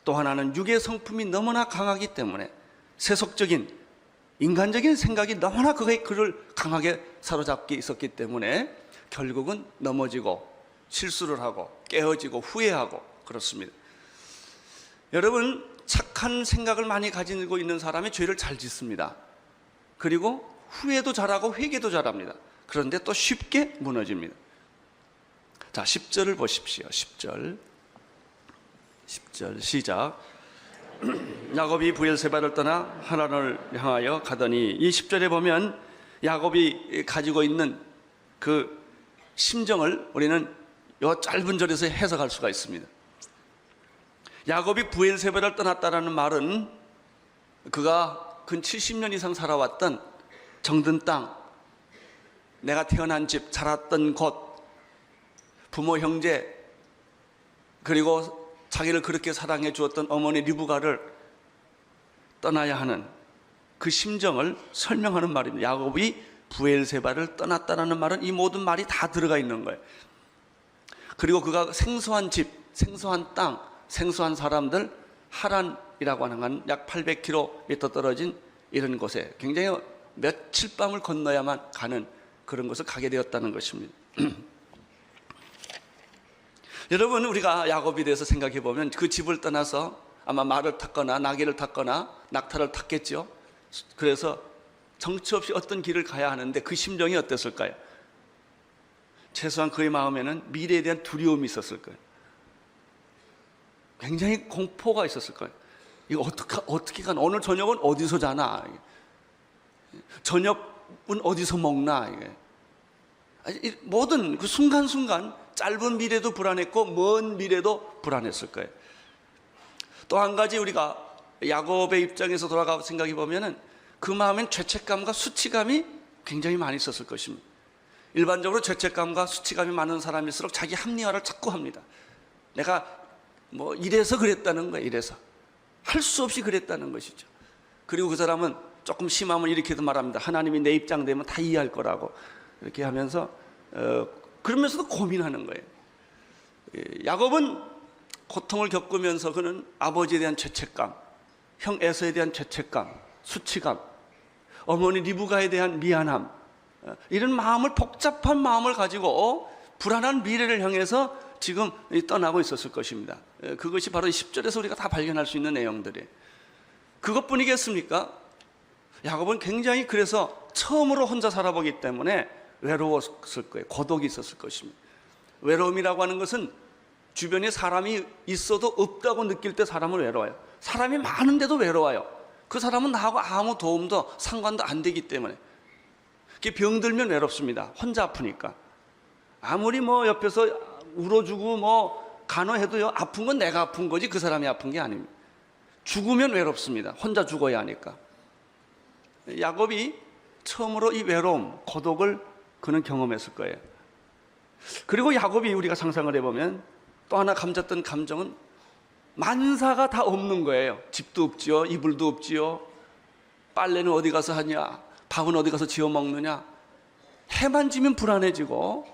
또 하나는 육의 성품이 너무나 강하기 때문에 세속적인 인간적인 생각이 너무나 그를 강하게 사로잡게 있었기 때문에 결국은 넘어지고 실수를 하고 깨어지고 후회하고 그렇습니다. 여러분, 착한 생각을 많이 가지고 있는 사람이 죄를 잘 짓습니다. 그리고 후회도 잘하고 회개도 잘합니다. 그런데 또 쉽게 무너집니다. 자, 10절을 보십시오. 10절 시작. 야곱이 부엘세바를 떠나 하란을 향하여 가더니, 이 10절에 보면 야곱이 가지고 있는 그 심정을 우리는 이 짧은 절에서 해석할 수가 있습니다. 야곱이 부엘세바를 떠났다라는 말은 그가 근 70년 이상 살아왔던 정든 땅, 내가 태어난 집, 자랐던 곳, 부모 형제, 그리고 자기를 그렇게 사랑해 주었던 어머니 리브가를 떠나야 하는 그 심정을 설명하는 말입니다. 야곱이 부엘세바를 떠났다라는 말은 이 모든 말이 다 들어가 있는 거예요. 그리고 그가 생소한 집, 생소한 땅, 생소한 사람들, 하란이라고 하는 약 800km 떨어진 이런 곳에 굉장히 며칠 밤을 건너야만 가는 그런 곳을 가게 되었다는 것입니다. 여러분, 우리가 야곱에 대해서 생각해 보면 그 집을 떠나서 아마 말을 탔거나 나귀를 탔거나 낙타를 탔겠죠. 그래서 정처 없이 어떤 길을 가야 하는데 그 심정이 어땠을까요? 최소한 그의 마음에는 미래에 대한 두려움이 있었을 거예요. 굉장히 공포가 있었을 거예요. 이거 어떻게 가나? 오늘 저녁은 어디서 자나? 저녁은 어디서 먹나? 이게. 모든 그 순간순간 짧은 미래도 불안했고 먼 미래도 불안했을 거예요. 또 한 가지 우리가 야곱의 입장에서 돌아가 생각해 보면은 그 마음엔 죄책감과 수치감이 굉장히 많이 있었을 것입니다. 일반적으로 죄책감과 수치감이 많은 사람일수록 자기 합리화를 자꾸 합니다. 내가 뭐 이래서 그랬다는 거예요. 이래서 할 수 없이 그랬다는 것이죠. 그리고 그 사람은 조금 심하면 이렇게도 말합니다. 하나님이 내 입장 되면 다 이해할 거라고 이렇게 하면서 그러면서도 고민하는 거예요. 야곱은 고통을 겪으면서 그는 아버지에 대한 죄책감, 형 에서에 대한 죄책감, 수치감, 어머니 리브가에 대한 미안함, 이런 마음을, 복잡한 마음을 가지고 불안한 미래를 향해서 지금 떠나고 있었을 것입니다. 그것이 바로 10절에서 우리가 다 발견할 수 있는 내용들이에요. 그것뿐이겠습니까? 야곱은 굉장히, 그래서 처음으로 혼자 살아보기 때문에 외로웠을 거예요. 고독이 있었을 것입니다. 외로움이라고 하는 것은 주변에 사람이 있어도 없다고 느낄 때 사람은 외로워요. 사람이 많은데도 외로워요. 그 사람은 나하고 아무 도움도 상관도 안 되기 때문에. 병들면 외롭습니다. 혼자 아프니까. 아무리 뭐 옆에서 울어주고 뭐 간호해도요, 아픈 건 내가 아픈 거지 그 사람이 아픈 게 아닙니다. 죽으면 외롭습니다. 혼자 죽어야 하니까. 야곱이 처음으로 이 외로움, 고독을 그는 경험했을 거예요. 그리고 야곱이, 우리가 상상을 해보면 또 하나 감졌던 감정은 만사가 다 없는 거예요. 집도 없지요, 이불도 없지요, 빨래는 어디 가서 하냐, 밥은 어디 가서 지어 먹느냐. 해만 지면 불안해지고,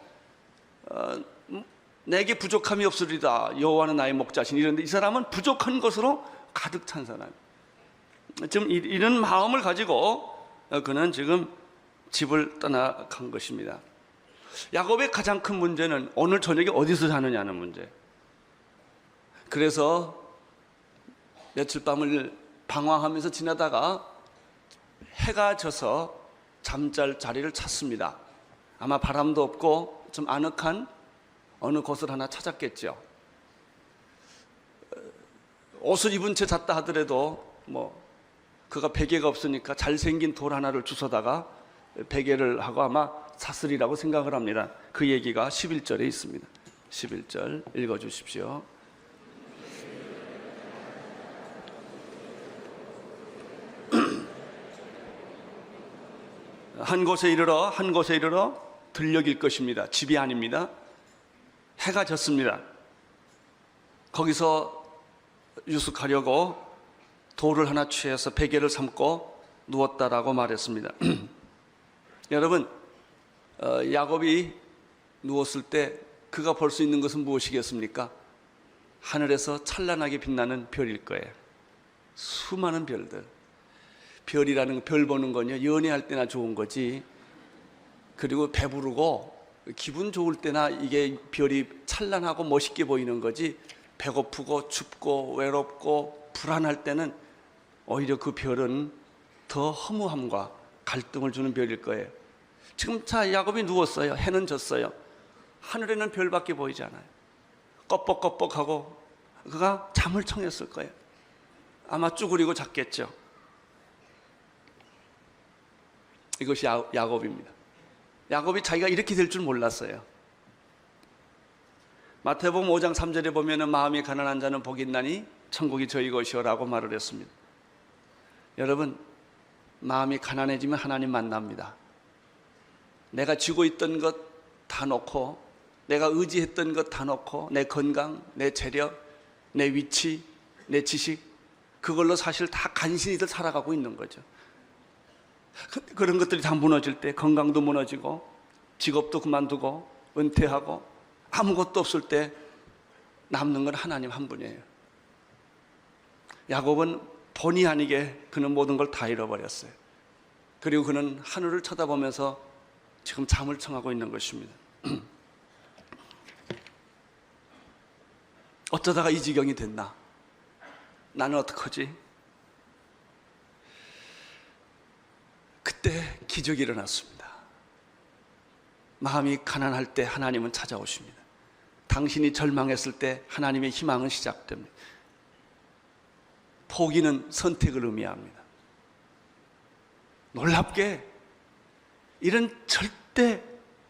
내게 부족함이 없으리다, 여호와는 나의 목자신. 이런데 이 사람은 부족한 것으로 가득 찬 사람. 지금 이런 마음을 가지고 그는 지금 집을 떠나간 것입니다. 야곱의 가장 큰 문제는 오늘 저녁에 어디서 자느냐는 문제. 그래서 며칠 밤을 방황하면서 지나다가 해가 져서 잠잘 자리를 찾습니다. 아마 바람도 없고 좀 아늑한 어느 곳을 하나 찾았겠죠. 옷을 입은 채 잤다 하더라도 뭐 그가 베개가 없으니까 잘생긴 돌 하나를 주워다가 베개를 하고 아마 잤으리라고 생각을 합니다. 그 얘기가 11절에 있습니다. 11절 읽어주십시오. 한 곳에 이르러 들녘일 것입니다. 집이 아닙니다. 해가 졌습니다. 거기서 유숙하려고 돌을 하나 취해서 베개를 삼고 누웠다라고 말했습니다. 여러분, 야곱이 누웠을 때 그가 볼 수 있는 것은 무엇이겠습니까? 하늘에서 찬란하게 빛나는 별일 거예요. 수많은 별들. 별이라는, 별 보는 건요, 연애할 때나 좋은 거지, 그리고 배부르고 기분 좋을 때나 이게 별이 찬란하고 멋있게 보이는 거지, 배고프고 춥고 외롭고 불안할 때는 오히려 그 별은 더 허무함과 갈등을 주는 별일 거예요. 지금 야곱이 누웠어요. 해는 졌어요. 하늘에는 별밖에 보이지 않아요. 껍벅껍벅하고 그가 잠을 청했을 거예요. 아마 쭈그리고 잤겠죠. 이것이 야곱입니다. 야곱이 자기가 이렇게 될 줄 몰랐어요. 마태복음 5장 3절에 보면은 마음이 가난한 자는 복이 있나니 천국이 저희 것이요라고 말을 했습니다. 여러분, 마음이 가난해지면 하나님 만납니다. 내가 쥐고 있던 것 다 놓고, 내가 의지했던 것 다 놓고, 내 건강, 내 재력, 내 위치, 내 지식, 그걸로 사실 다 간신히들 살아가고 있는 거죠. 그런 것들이 다 무너질 때, 건강도 무너지고 직업도 그만두고 은퇴하고 아무것도 없을 때 남는 건 하나님 한 분이에요. 야곱은 본의 아니게 그는 모든 걸 다 잃어버렸어요. 그리고 그는 하늘을 쳐다보면서 지금 잠을 청하고 있는 것입니다. 어쩌다가 이 지경이 됐나? 나는 어떡하지? 그때 기적이 일어났습니다. 마음이 가난할 때 하나님은 찾아오십니다. 당신이 절망했을 때 하나님의 희망은 시작됩니다. 포기는 선택을 의미합니다. 놀랍게 이런 절대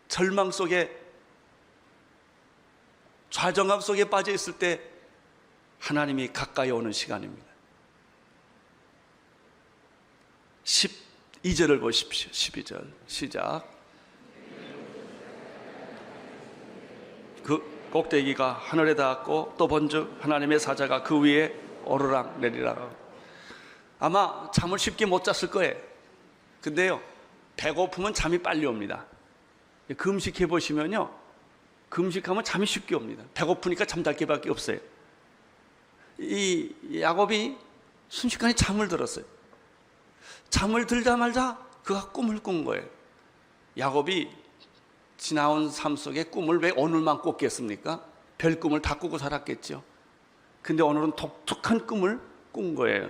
절망 속에, 좌정함 속에 빠져 있을 때 하나님이 가까이 오는 시간입니다. 12절을 보십시오. 12절 시작. 그 꼭대기가 하늘에 닿았고 또 본즉 하나님의 사자가 그 위에 오르락 내리락. 아마 잠을 쉽게 못 잤을 거예요. 근데요, 배고프면 잠이 빨리 옵니다. 금식해 보시면요, 금식하면 잠이 쉽게 옵니다. 배고프니까 잠잘 게밖에 없어요. 이 야곱이 순식간에 잠을 들었어요. 잠을 들자마자 그가 꿈을 꾼 거예요. 야곱이 지나온 삶 속에 꿈을 왜 오늘만 꿨겠습니까? 별 꿈을 다 꾸고 살았겠죠. 근데 오늘은 독특한 꿈을 꾼 거예요.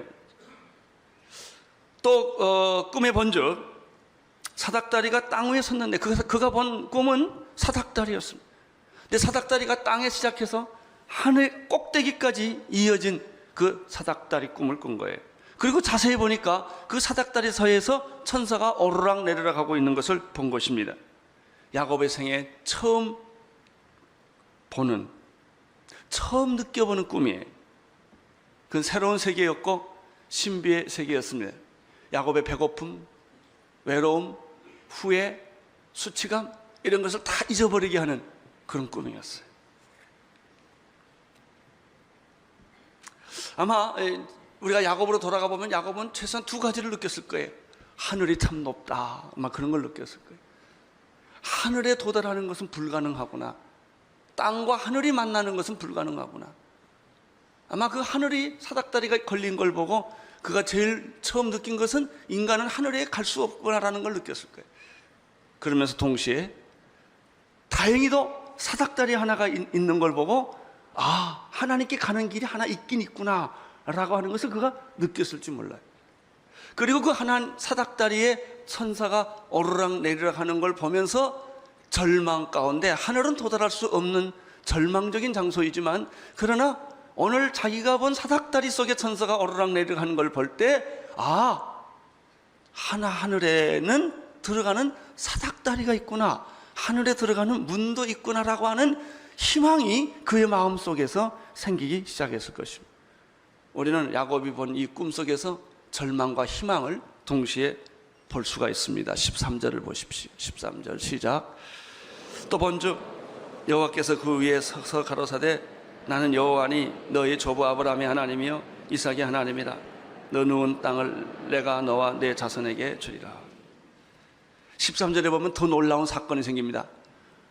또 꿈에 본즉 사닥다리가 땅 위에 섰는데 그가 본 꿈은 사닥다리였습니다. 근데 사닥다리가 땅에 시작해서 하늘 꼭대기까지 이어진 그 사닥다리 꿈을 꾼 거예요. 그리고 자세히 보니까 그 사닥다리 사이에서 천사가 오르락 내리락 하고 있는 것을 본 것입니다. 야곱의 생에 처음 느껴보는 꿈이에요. 그건 새로운 세계였고 신비의 세계였습니다. 야곱의 배고픔, 외로움, 후회, 수치감 이런 것을 다 잊어버리게 하는 그런 꿈이었어요. 아마 우리가 야곱으로 돌아가 보면 야곱은 최소한 두 가지를 느꼈을 거예요. 하늘이 참 높다, 아마 그런 걸 느꼈을 거예요. 하늘에 도달하는 것은 불가능하구나. 땅과 하늘이 만나는 것은 불가능하구나. 아마 그 하늘이 사닥다리가 걸린 걸 보고 그가 제일 처음 느낀 것은 인간은 하늘에 갈 수 없구나라는 걸 느꼈을 거예요. 그러면서 동시에 다행히도 사닥다리 하나가 있는 걸 보고 아, 하나님께 가는 길이 하나 있긴 있구나 라고 하는 것을 그가 느꼈을지 몰라요. 그리고 그 사닥다리에 천사가 오르락 내리락 하는 걸 보면서 절망 가운데, 하늘은 도달할 수 없는 절망적인 장소이지만 그러나 오늘 자기가 본 사닥다리 속에 천사가 오르락 내리락 하는 걸 볼 때 아, 하늘에는 들어가는 사닥다리가 있구나, 하늘에 들어가는 문도 있구나라고 하는 희망이 그의 마음속에서 생기기 시작했을 것입니다. 우리는 야곱이 본 이 꿈속에서 절망과 희망을 동시에 볼 수가 있습니다. 13절을 보십시오. 13절 시작. 또 본즉 여호와께서 그 위에 서서 가로사대 나는 여호와니 너의 조부 아브라함의 하나님이요 이삭의 하나님이라. 너 누운 땅을 내가 너와 내 자손에게 주리라. 13절에 보면 더 놀라운 사건이 생깁니다.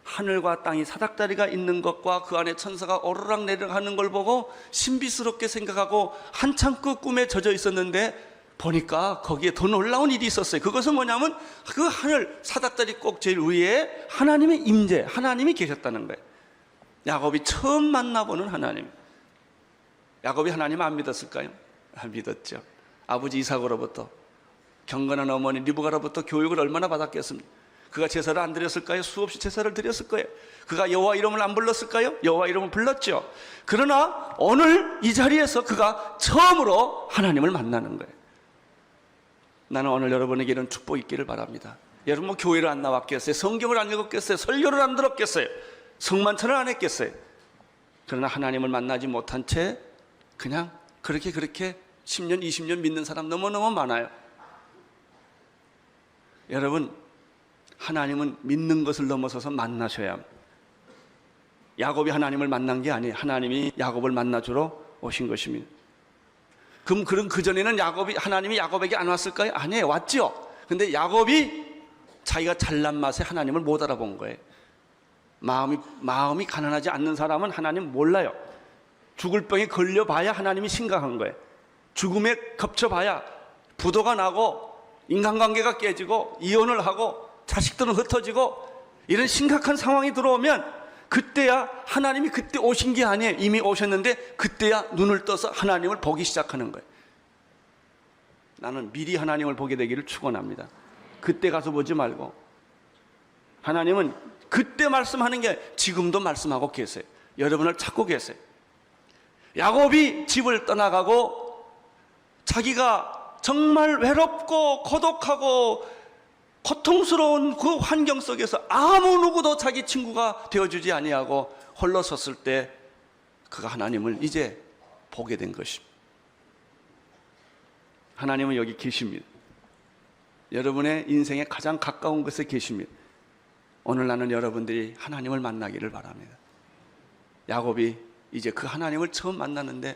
하늘과 땅이 사닥다리가 있는 것과 그 안에 천사가 오르락 내리락 하는 걸 보고 신비스럽게 생각하고 한참 그 꿈에 젖어 있었는데 보니까 거기에 더 놀라운 일이 있었어요. 그것은 뭐냐면 그 하늘 사닥다리 꼭 제일 위에 하나님의 임재, 하나님이 계셨다는 거예요. 야곱이 처음 만나보는 하나님. 야곱이 하나님 안 믿었을까요? 믿었죠. 아버지 이삭으로부터, 경건한 어머니 리브가로부터 교육을 얼마나 받았겠습니까? 그가 제사를 안 드렸을까요? 수없이 제사를 드렸을 거예요. 그가 여호와 이름을 안 불렀을까요? 여호와 이름을 불렀죠. 그러나 오늘 이 자리에서 그가 처음으로 하나님을 만나는 거예요. 나는 오늘 여러분에게 이런 축복이 있기를 바랍니다. 여러분 뭐 교회를 안 나왔겠어요? 성경을 안 읽었겠어요? 설교를 안 들었겠어요? 성만찬을 안 했겠어요? 그러나 하나님을 만나지 못한 채 그냥 그렇게 10년 20년 믿는 사람 너무너무 많아요. 여러분, 하나님은 믿는 것을 넘어서서 만나셔야 합니다. 야곱이 하나님을 만난 게 아니에요. 하나님이 야곱을 만나주러 오신 것입니다. 그럼 그전에는 하나님이 야곱에게 안 왔을까요? 아니에요. 왔죠. 근데 야곱이 자기가 잘난 맛에 하나님을 못 알아본 거예요. 마음이 가난하지 않는 사람은 하나님 몰라요. 죽을 병에 걸려봐야 하나님이 심각한 거예요. 죽음에 겹쳐봐야 부도가 나고 인간관계가 깨지고 이혼을 하고 자식들은 흩어지고 이런 심각한 상황이 들어오면 그때야 하나님이 그때 오신 게 아니에요. 이미 오셨는데 그때야 눈을 떠서 하나님을 보기 시작하는 거예요. 나는 미리 하나님을 보게 되기를 축원합니다. 그때 가서 보지 말고 하나님은 그때 말씀하는 게 지금도 말씀하고 계세요. 여러분을 찾고 계세요. 야곱이 집을 떠나가고 자기가 정말 외롭고 고독하고 고통스러운 그 환경 속에서 아무 누구도 자기 친구가 되어주지 아니하고 홀로 섰을 때 그가 하나님을 이제 보게 된 것입니다. 하나님은 여기 계십니다. 여러분의 인생에 가장 가까운 곳에 계십니다. 오늘 나는 여러분들이 하나님을 만나기를 바랍니다. 야곱이 이제 그 하나님을 처음 만났는데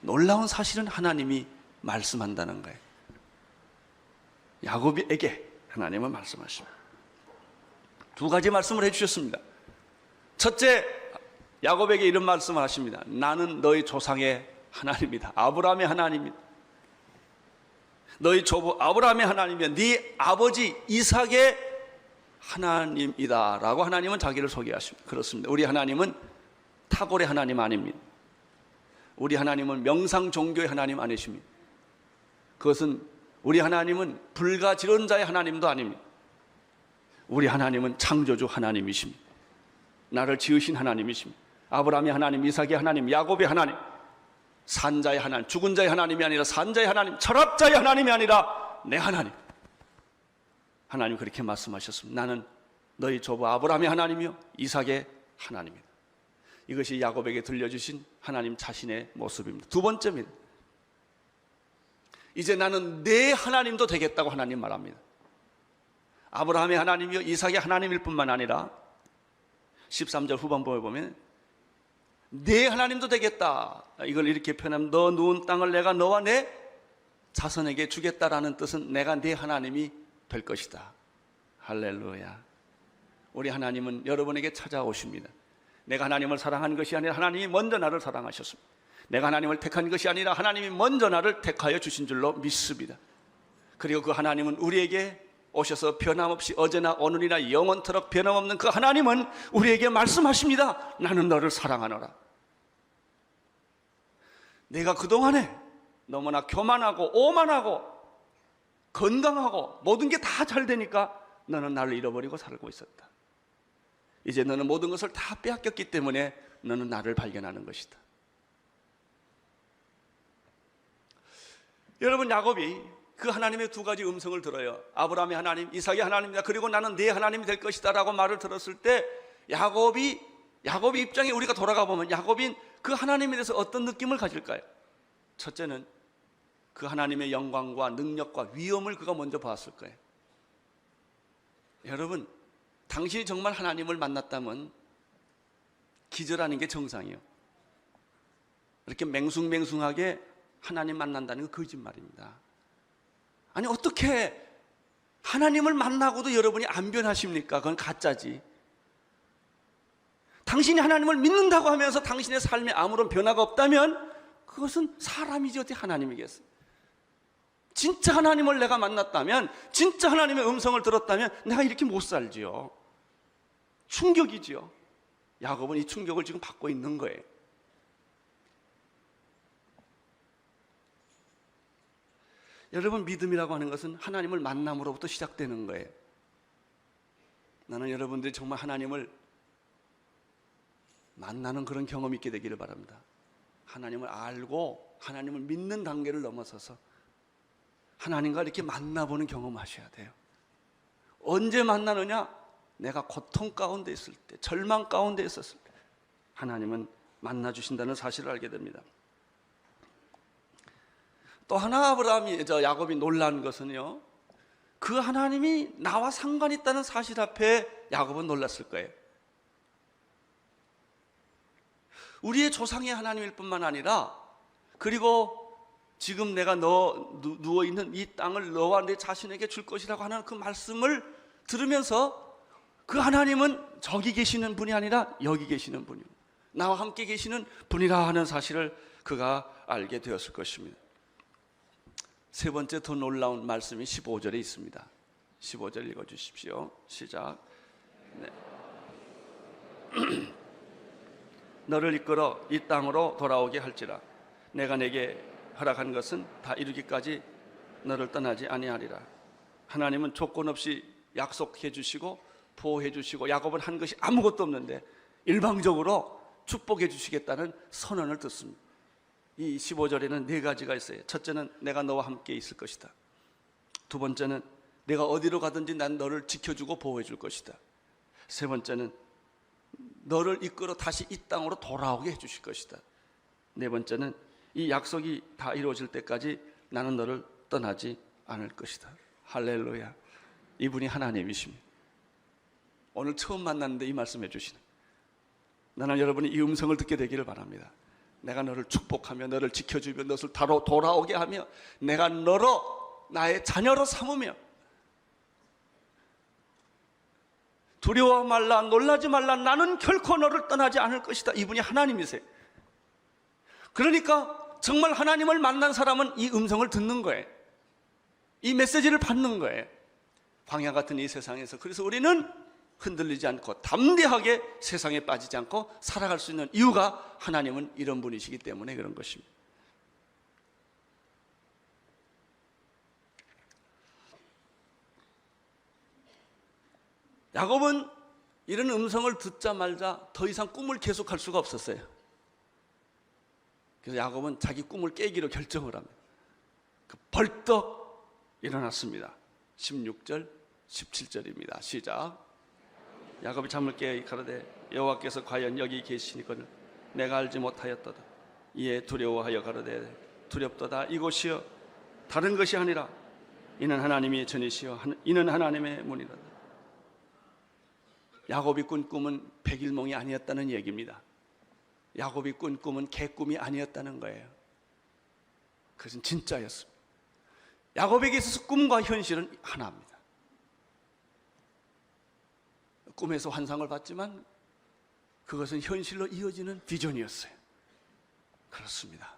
놀라운 사실은 하나님이 말씀한다는 거예요. 야곱에게 하나님은 말씀하십니다. 두 가지 말씀을 해주셨습니다. 첫째, 야곱에게 이런 말씀을 하십니다. 나는 너희 조상의 하나님이다. 아브라함의 하나님이다. 너희 조부 아브라함의 하나님이여 네 아버지 이삭의 하나님이다 라고 하나님은 자기를 소개하십니다. 그렇습니다. 우리 하나님은 탁월의 하나님 아닙니다. 우리 하나님은 명상 종교의 하나님 아니십니다. 그것은 우리 하나님은 불가지론자의 하나님도 아닙니다. 우리 하나님은 창조주 하나님이십니다. 나를 지으신 하나님이십니다. 아브라함의 하나님, 이삭의 하나님, 야곱의 하나님, 산자의 하나님, 죽은 자의 하나님이 아니라 산자의 하나님, 철학자의 하나님이 아니라 내 하나님. 하나님 그렇게 말씀하셨습니다. 나는 너희 조부 아브라함의 하나님이요 이삭의 하나님이다. 이것이 야곱에게 들려주신 하나님 자신의 모습입니다. 두 번째입니다. 이제 나는 내 하나님도 되겠다고 하나님 말합니다. 아브라함의 하나님이요 이삭의 하나님일 뿐만 아니라 13절 후반부에 보면 내 하나님도 되겠다. 이걸 이렇게 표현하면 너 누운 땅을 내가 너와 내 자손에게 주겠다라는 뜻은 내가 내 하나님이 될 것이다. 할렐루야. 우리 하나님은 여러분에게 찾아오십니다. 내가 하나님을 사랑한 것이 아니라 하나님이 먼저 나를 사랑하셨습니다. 내가 하나님을 택한 것이 아니라 하나님이 먼저 나를 택하여 주신 줄로 믿습니다. 그리고 그 하나님은 우리에게 오셔서 변함없이 어제나 오늘이나 영원토록 변함없는 그 하나님은 우리에게 말씀하십니다. 나는 너를 사랑하노라. 내가 그동안에 너무나 교만하고 오만하고 건강하고 모든 게 다 잘 되니까 너는 나를 잃어버리고 살고 있었다. 이제 너는 모든 것을 다 빼앗겼기 때문에 너는 나를 발견하는 것이다. 여러분, 야곱이 그 하나님의 두 가지 음성을 들어요. 아브라함의 하나님, 이삭의 하나님이다. 그리고 나는 네 하나님이 될 것이다 라고 말을 들었을 때 야곱의 입장에 우리가 돌아가 보면 야곱인 그 하나님에 대해서 어떤 느낌을 가질까요? 첫째는 그 하나님의 영광과 능력과 위엄을 그가 먼저 봤을 거예요. 여러분, 당신이 정말 하나님을 만났다면 기절하는 게 정상이에요. 이렇게 맹숭맹숭하게 하나님 만난다는 건 거짓말입니다. 아니, 어떻게 하나님을 만나고도 여러분이 안 변하십니까? 그건 가짜지. 당신이 하나님을 믿는다고 하면서 당신의 삶에 아무런 변화가 없다면 그것은 사람이지 어떻게 하나님이겠어요? 진짜 하나님을 내가 만났다면, 진짜 하나님의 음성을 들었다면 내가 이렇게 못 살지요. 충격이지요. 야곱은 이 충격을 지금 받고 있는 거예요. 여러분, 믿음이라고 하는 것은 하나님을 만남으로부터 시작되는 거예요. 나는 여러분들이 정말 하나님을 만나는 그런 경험이 있게 되기를 바랍니다. 하나님을 알고 하나님을 믿는 단계를 넘어서서 하나님과 이렇게 만나보는 경험을 하셔야 돼요. 언제 만나느냐? 내가 고통 가운데 있을 때, 절망 가운데 있었을 때 하나님은 만나주신다는 사실을 알게 됩니다. 또 하나 야곱이 놀란 것은요, 그 하나님이 나와 상관이 있다는 사실 앞에 야곱은 놀랐을 거예요. 우리의 조상의 하나님일 뿐만 아니라, 그리고 지금 내가 누워있는 이 땅을 너와 내 자신에게 줄 것이라고 하는 그 말씀을 들으면서 그 하나님은 저기 계시는 분이 아니라 여기 계시는 분이요, 나와 함께 계시는 분이라 하는 사실을 그가 알게 되었을 것입니다. 세 번째 더 놀라운 말씀이 15절에 있습니다. 15절 읽어주십시오. 시작. 네. 너를 이끌어 이 땅으로 돌아오게 할지라 내가 내게 허락한 것은 다 이루기까지 너를 떠나지 아니하리라. 하나님은 조건 없이 약속해 주시고 보호해 주시고, 야곱은 한 것이 아무것도 없는데 일방적으로 축복해 주시겠다는 선언을 듣습니다. 이 15절에는 네 가지가 있어요. 첫째는 내가 너와 함께 있을 것이다. 두 번째는 내가 어디로 가든지 난 너를 지켜주고 보호해 줄 것이다. 세 번째는 너를 이끌어 다시 이 땅으로 돌아오게 해 주실 것이다. 네 번째는 이 약속이 다 이루어질 때까지 나는 너를 떠나지 않을 것이다. 할렐루야. 이분이 하나님이십니다. 오늘 처음 만났는데 이 말씀해 주시는, 나는 여러분이 이 음성을 듣게 되기를 바랍니다. 내가 너를 축복하며 너를 지켜주며 너를 다로 돌아오게 하며 내가 너로 나의 자녀로 삼으며 두려워 말라, 놀라지 말라, 나는 결코 너를 떠나지 않을 것이다. 이분이 하나님이세요. 그러니까 정말 하나님을 만난 사람은 이 음성을 듣는 거예요. 이 메시지를 받는 거예요. 광야 같은 이 세상에서. 그래서 우리는 흔들리지 않고 담대하게 세상에 빠지지 않고 살아갈 수 있는 이유가 하나님은 이런 분이시기 때문에 그런 것입니다. 야곱은 이런 음성을 듣자마자 더 이상 꿈을 계속할 수가 없었어요. 그래서 야곱은 자기 꿈을 깨기로 결정을 합니다. 벌떡 일어났습니다. 16절, 17절입니다. 시작. 야곱이 잠을 깨 가로되 여호와께서 과연 여기 계시니거늘 내가 알지 못하였도다. 이에 두려워하여 가로되 두렵도다. 이곳이여 다른 것이 아니라 이는 하나님의 전이시여 이는 하나님의 문이로다. 야곱이 꾼 꿈은 백일몽이 아니었다는 얘기입니다. 야곱이 꾼 꿈은 개꿈이 아니었다는 거예요. 그것은 진짜였습니다. 야곱에게 있어서 꿈과 현실은 하나입니다. 꿈에서 환상을 봤지만 그것은 현실로 이어지는 비전이었어요. 그렇습니다.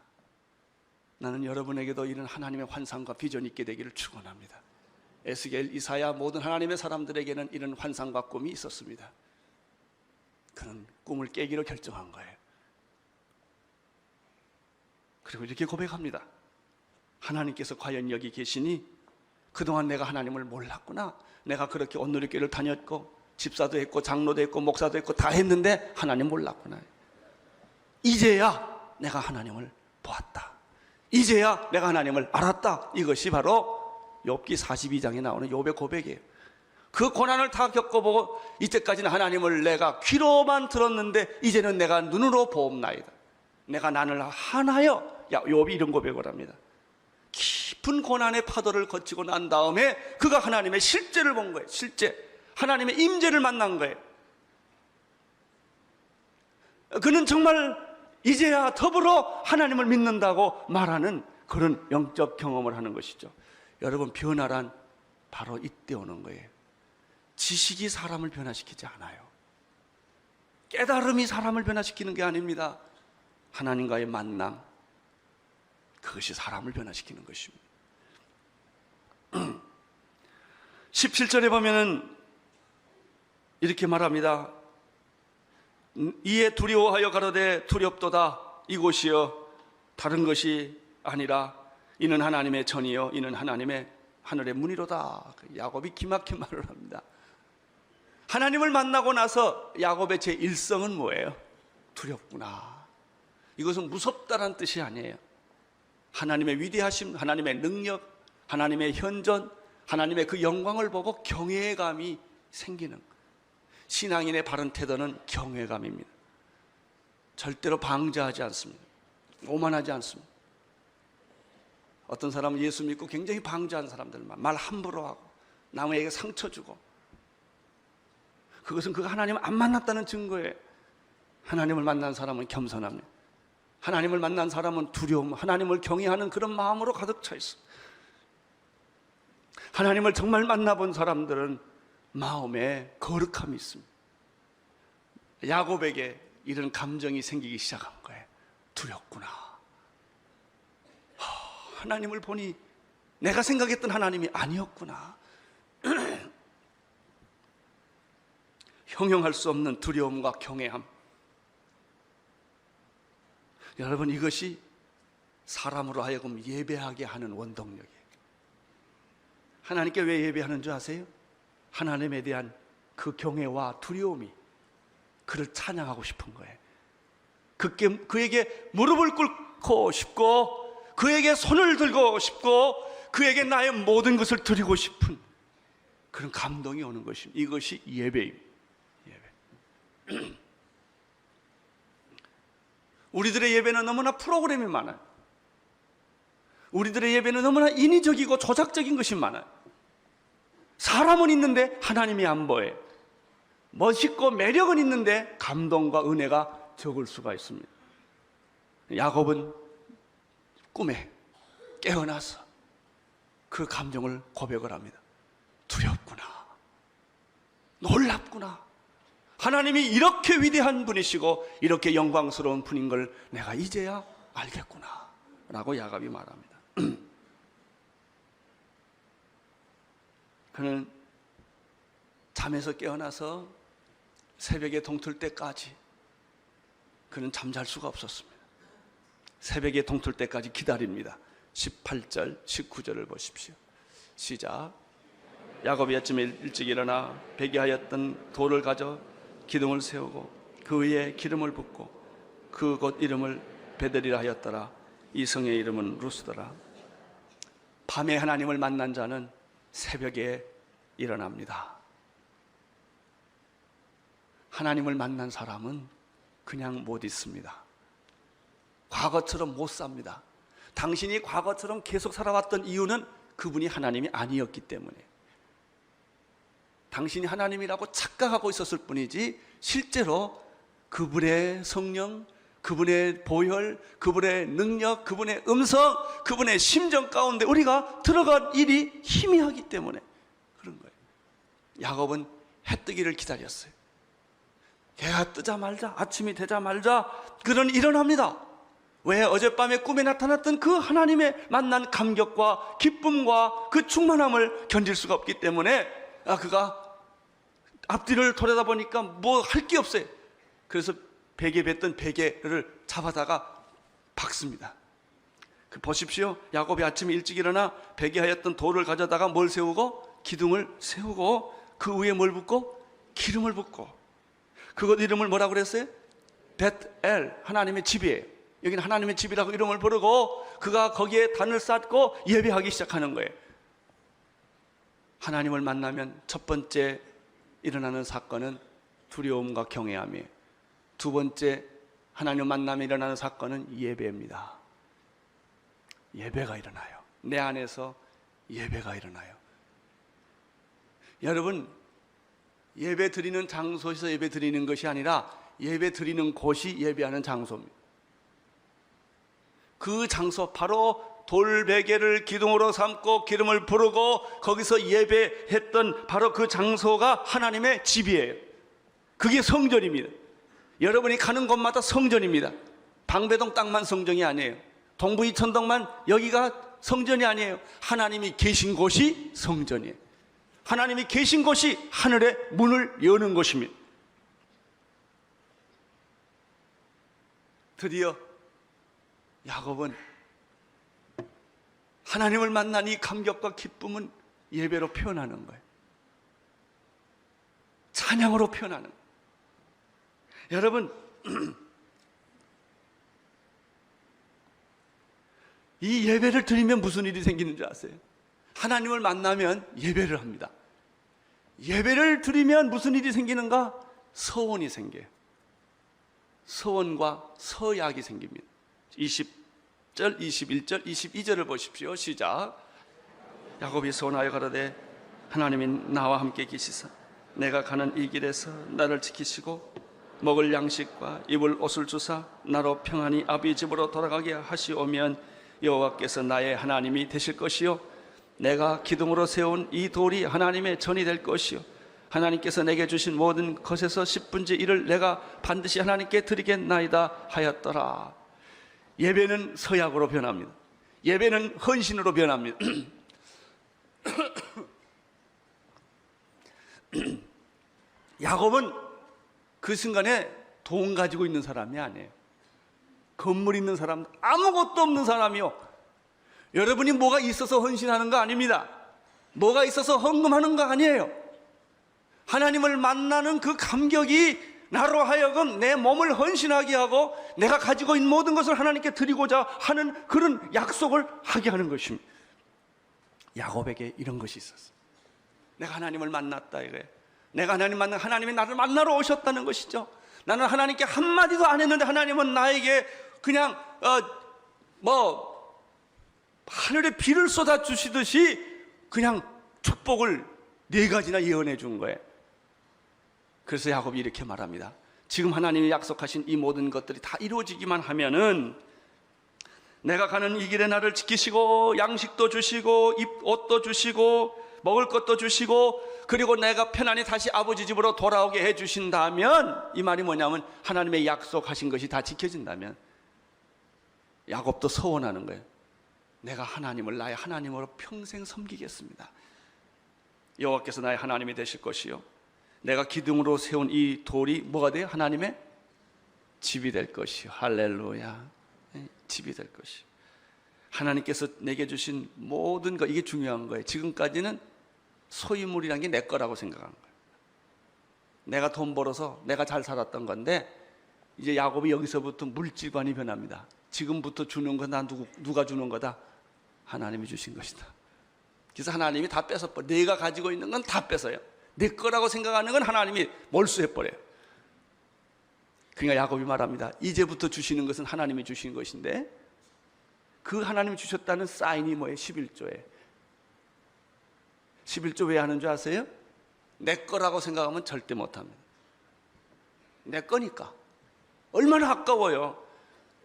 나는 여러분에게도 이런 하나님의 환상과 비전이 있게 되기를 축원합니다. 에스겔, 이사야 모든 하나님의 사람들에게는 이런 환상과 꿈이 있었습니다. 그는 꿈을 깨기로 결정한 거예요. 그리고 이렇게 고백합니다. 하나님께서 과연 여기 계시니 그동안 내가 하나님을 몰랐구나. 내가 그렇게 온누리교회를 다녔고 집사도 했고 장로도 했고 목사도 했고 다 했는데 하나님 몰랐구나. 이제야 내가 하나님을 보았다. 이제야 내가 하나님을 알았다. 이것이 바로 욥기 42장에 나오는 욥의 고백이에요. 그 고난을 다 겪어보고 이때까지는 하나님을 내가 귀로만 들었는데 이제는 내가 눈으로 보옵나이다. 내가 나를 하나여. 욥이 이런 고백을 합니다. 깊은 고난의 파도를 거치고 난 다음에 그가 하나님의 실제를 본 거예요. 실제 하나님의 임재를 만난 거예요. 그는 정말 이제야 더불어 하나님을 믿는다고 말하는 그런 영적 경험을 하는 것이죠. 여러분, 변화란 바로 이때 오는 거예요. 지식이 사람을 변화시키지 않아요. 깨달음이 사람을 변화시키는 게 아닙니다. 하나님과의 만남, 그것이 사람을 변화시키는 것입니다. 17절에 보면은 이렇게 말합니다. 이에 두려워하여 가로되 두렵도다. 이곳이여 다른 것이 아니라 이는 하나님의 전이요 이는 하나님의 하늘의 문이로다. 야곱이 기막힌 말을 합니다. 하나님을 만나고 나서 야곱의 제1성은 뭐예요? 두렵구나. 이것은 무섭다란 뜻이 아니에요. 하나님의 위대하심, 하나님의 능력, 하나님의 현존, 하나님의 그 영광을 보고 경외감이 생기는, 신앙인의 바른 태도는 경외감입니다. 절대로 방자하지 않습니다. 오만하지 않습니다. 어떤 사람은 예수 믿고 굉장히 방자한 사람들만 말 함부로 하고 남에게 상처 주고, 그것은 그가 하나님을 안 만났다는 증거예요. 하나님을 만난 사람은 겸손합니다. 하나님을 만난 사람은 두려움, 하나님을 경외하는 그런 마음으로 가득 차 있어. 하나님을 정말 만나본 사람들은 마음에 거룩함이 있습니다. 야곱에게 이런 감정이 생기기 시작한 거예요. 두렵구나. 하나님을 보니 내가 생각했던 하나님이 아니었구나. 형용할 수 없는 두려움과 경외함. 여러분, 이것이 사람으로 하여금 예배하게 하는 원동력이에요. 하나님께 왜 예배하는 줄 아세요? 하나님에 대한 그 경외와 두려움이 그를 찬양하고 싶은 거예요. 그에게 무릎을 꿇고 싶고, 그에게 손을 들고 싶고, 그에게 나의 모든 것을 드리고 싶은 그런 감동이 오는 것입니다. 이것이 예배입니다. 예배. 우리들의 예배는 너무나 프로그램이 많아요. 우리들의 예배는 너무나 인위적이고 조작적인 것이 많아요. 사람은 있는데 하나님이 안 보여요. 멋있고 매력은 있는데 감동과 은혜가 적을 수가 있습니다. 야곱은 꿈에 깨어나서 그 감정을 고백을 합니다. 두렵구나. 놀랍구나. 하나님이 이렇게 위대한 분이시고 이렇게 영광스러운 분인 걸 내가 이제야 알겠구나 라고 야곱이 말합니다. 그는 잠에서 깨어나서 새벽에 동틀 때까지 그는 잠잘 수가 없었습니다. 새벽에 동틀 때까지 기다립니다. 18절, 19절을 보십시오. 시작. 야곱이 아침에 일찍 일어나 배기하였던 돌을 가져 기둥을 세우고 그 위에 기름을 붓고 그 곳 이름을 베델이라 하였더라. 이 성의 이름은 루스더라. 밤에 하나님을 만난 자는 새벽에 일어납니다. 하나님을 만난 사람은 그냥 못 있습니다. 과거처럼 못 삽니다. 당신이 과거처럼 계속 살아왔던 이유는 그분이 하나님이 아니었기 때문에, 당신이 하나님이라고 착각하고 있었을 뿐이지 실제로 그분의 성령, 그분의 보혈, 그분의 능력, 그분의 음성, 그분의 심정 가운데 우리가 들어간 일이 희미하기 때문에 그런 거예요. 야곱은 해 뜨기를 기다렸어요. 해가 뜨자마자, 아침이 되자마자 그는 일어납니다. 왜? 어젯밤에 꿈에 나타났던 그 하나님의 만난 감격과 기쁨과 그 충만함을 견딜 수가 없기 때문에 그가 앞뒤를 돌아다 보니까 뭐 할 게 없어요. 그래서 베개 뱉던 베개를 잡아다가 박습니다. 보십시오. 야곱이 아침에 일찍 일어나 베개하였던 돌을 가져다가 뭘 세우고? 기둥을 세우고 그 위에 뭘 붓고? 기름을 붓고. 그것 이름을 뭐라고 그랬어요? 벳엘, 하나님의 집이에요. 여기는 하나님의 집이라고 이름을 부르고 그가 거기에 단을 쌓고 예배하기 시작하는 거예요. 하나님을 만나면 첫 번째 일어나는 사건은 두려움과 경외함이에요. 두 번째 하나님 만남에 일어나는 사건은 예배입니다. 예배가 일어나요. 내 안에서 예배가 일어나요. 여러분, 예배 드리는 장소에서 예배 드리는 것이 아니라 예배 드리는 곳이 예배하는 장소입니다. 그 장소, 바로 돌베개를 기둥으로 삼고 기름을 부르고 거기서 예배했던 바로 그 장소가 하나님의 집이에요. 그게 성전입니다. 여러분이 가는 곳마다 성전입니다. 방배동 땅만 성전이 아니에요. 동부 이천동만 여기가 성전이 아니에요. 하나님이 계신 곳이 성전이에요. 하나님이 계신 곳이 하늘의 문을 여는 곳입니다. 드디어 야곱은 하나님을 만난 이 감격과 기쁨은 예배로 표현하는 거예요. 찬양으로 표현하는 거예요. 여러분, 이 예배를 드리면 무슨 일이 생기는지 아세요? 하나님을 만나면 예배를 합니다. 예배를 드리면 무슨 일이 생기는가? 서원이 생겨요. 서원과 서약이 생깁니다. 20절, 21절, 22절을 보십시오. 시작. 야곱이 서원하여 가로되 하나님이 나와 함께 계시사 내가 가는 이 길에서 나를 지키시고 먹을 양식과 입을 옷을 주사 나로 평안히 아비 집으로 돌아가게 하시오면 여호와께서 나의 하나님이 되실 것이요 내가 기둥으로 세운 이 돌이 하나님의 전이 될 것이요 하나님께서 내게 주신 모든 것에서 10분의 1을 내가 반드시 하나님께 드리겠나이다 하였더라. 예배는 서약으로 변합니다. 예배는 헌신으로 변합니다. 야곱은 그 순간에 돈 가지고 있는 사람이 아니에요. 건물 있는 사람, 아무것도 없는 사람이요. 여러분이 뭐가 있어서 헌신하는 거 아닙니다. 뭐가 있어서 헌금하는 거 아니에요. 하나님을 만나는 그 감격이 나로 하여금 내 몸을 헌신하게 하고 내가 가지고 있는 모든 것을 하나님께 드리고자 하는 그런 약속을 하게 하는 것입니다. 야곱에게 이런 것이 있었어요. 내가 하나님을 만났다 이거예요. 내가 하나님이 나를 만나러 오셨다는 것이죠. 나는 하나님께 한마디도 안 했는데 하나님은 나에게 그냥 하늘에 비를 쏟아 주시듯이 그냥 축복을 4가지나 예언해 준 거예요. 그래서 야곱이 이렇게 말합니다. 지금 하나님이 약속하신 이 모든 것들이 다 이루어지기만 하면은 내가 가는 이 길에 나를 지키시고 양식도 주시고 옷도 주시고 먹을 것도 주시고 그리고 내가 편안히 다시 아버지 집으로 돌아오게 해주신다면, 이 말이 뭐냐면 하나님의 약속하신 것이 다 지켜진다면 야곱도 서원하는 거예요. 내가 하나님을 나의 하나님으로 평생 섬기겠습니다. 여호와께서 나의 하나님이 되실 것이요 내가 기둥으로 세운 이 돌이 뭐가 돼요? 하나님의 집이 될 것이요. 할렐루야. 집이 될 것이요. 하나님께서 내게 주신 모든 것, 이게 중요한 거예요. 지금까지는 소유물이란 게 내 거라고 생각한 거예요. 내가 돈 벌어서 내가 잘 살았던 건데, 이제 야곱이 여기서부터 물질관이 변합니다. 지금부터 주는 건 난 누가 주는 거다? 하나님이 주신 것이다. 그래서 하나님이 다 뺏어버려. 내가 가지고 있는 건 다 뺏어요. 내 거라고 생각하는 건 하나님이 몰수해버려요. 그러니까 야곱이 말합니다. 이제부터 주시는 것은 하나님이 주신 것인데, 그 하나님이 주셨다는 사인이 뭐예요? 11조에. 11조 왜 하는 줄 아세요? 내 거라고 생각하면 절대 못합니다. 내 거니까. 얼마나 아까워요.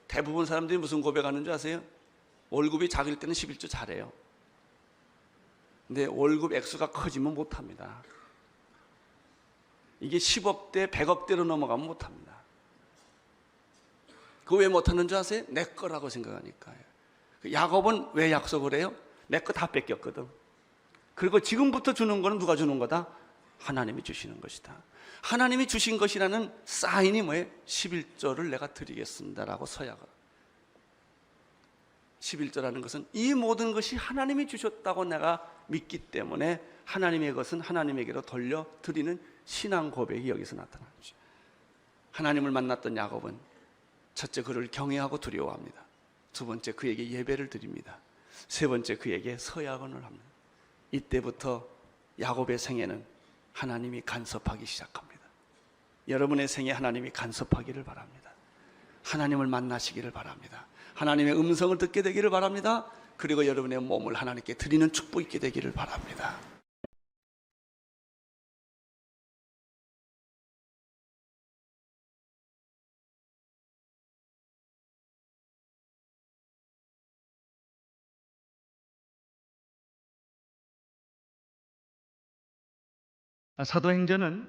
대부분 사람들이 무슨 고백하는 줄 아세요? 월급이 작을 때는 11조 잘해요. 근데 월급 액수가 커지면 못합니다. 이게 10억대, 100억대로 넘어가면 못합니다. 그거 왜 못하는 줄 아세요? 내 거라고 생각하니까요. 야곱은 왜 약속을 해요? 내 거 다 뺏겼거든. 그리고 지금부터 주는 거는 누가 주는 거다? 하나님이 주시는 것이다. 하나님이 주신 것이라는 사인이 뭐예요? 11조를 내가 드리겠습니다라고 서약을. 11조라는 것은 이 모든 것이 하나님이 주셨다고 내가 믿기 때문에 하나님의 것은 하나님에게로 돌려드리는 신앙 고백이 여기서 나타나죠. 하나님을 만났던 야곱은 첫째 그를 경외하고 두려워합니다. 두 번째 그에게 예배를 드립니다. 세 번째 그에게 서약언을 합니다. 이때부터 야곱의 생애는 하나님이 간섭하기 시작합니다. 여러분의 생에 하나님이 간섭하기를 바랍니다. 하나님을 만나시기를 바랍니다. 하나님의 음성을 듣게 되기를 바랍니다. 그리고 여러분의 몸을 하나님께 드리는 축복이 있게 되기를 바랍니다. 사도행전은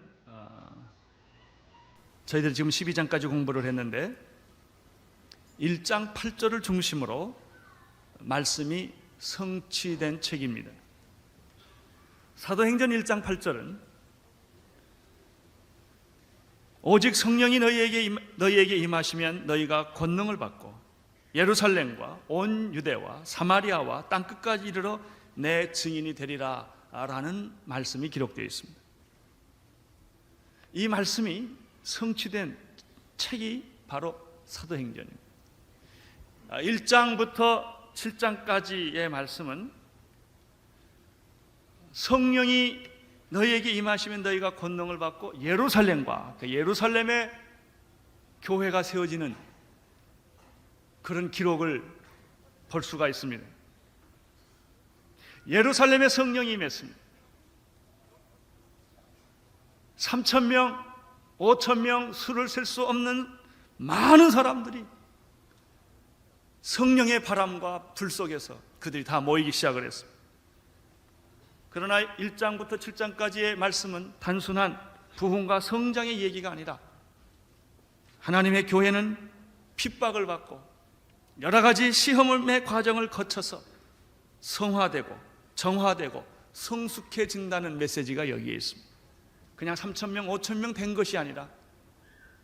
저희들이 지금 12장까지 공부를 했는데 1장 8절을 중심으로 말씀이 성취된 책입니다. 사도행전 1장 8절은 오직 성령이 너희에게 임하시면 너희가 권능을 받고 예루살렘과 온 유대와 사마리아와 땅끝까지 이르러 내 증인이 되리라 라는 말씀이 기록되어 있습니다. 이 말씀이 성취된 책이 바로 사도행전입니다. 1장부터 7장까지의 말씀은 성령이 너희에게 임하시면 너희가 권능을 받고 예루살렘과 그 예루살렘의 교회가 세워지는 그런 기록을 볼 수가 있습니다. 예루살렘에 성령이 임했습니다. 3,000명, 5,000명 수를 셀 수 없는 많은 사람들이 성령의 바람과 불 속에서 그들이 다 모이기 시작을 했습니다. 그러나 1장부터 7장까지의 말씀은 단순한 부흥과 성장의 얘기가 아니라 하나님의 교회는 핍박을 받고 여러 가지 시험의 과정을 거쳐서 성화되고 정화되고 성숙해진다는 메시지가 여기에 있습니다. 그냥 3,000명, 5,000명 된 것이 아니라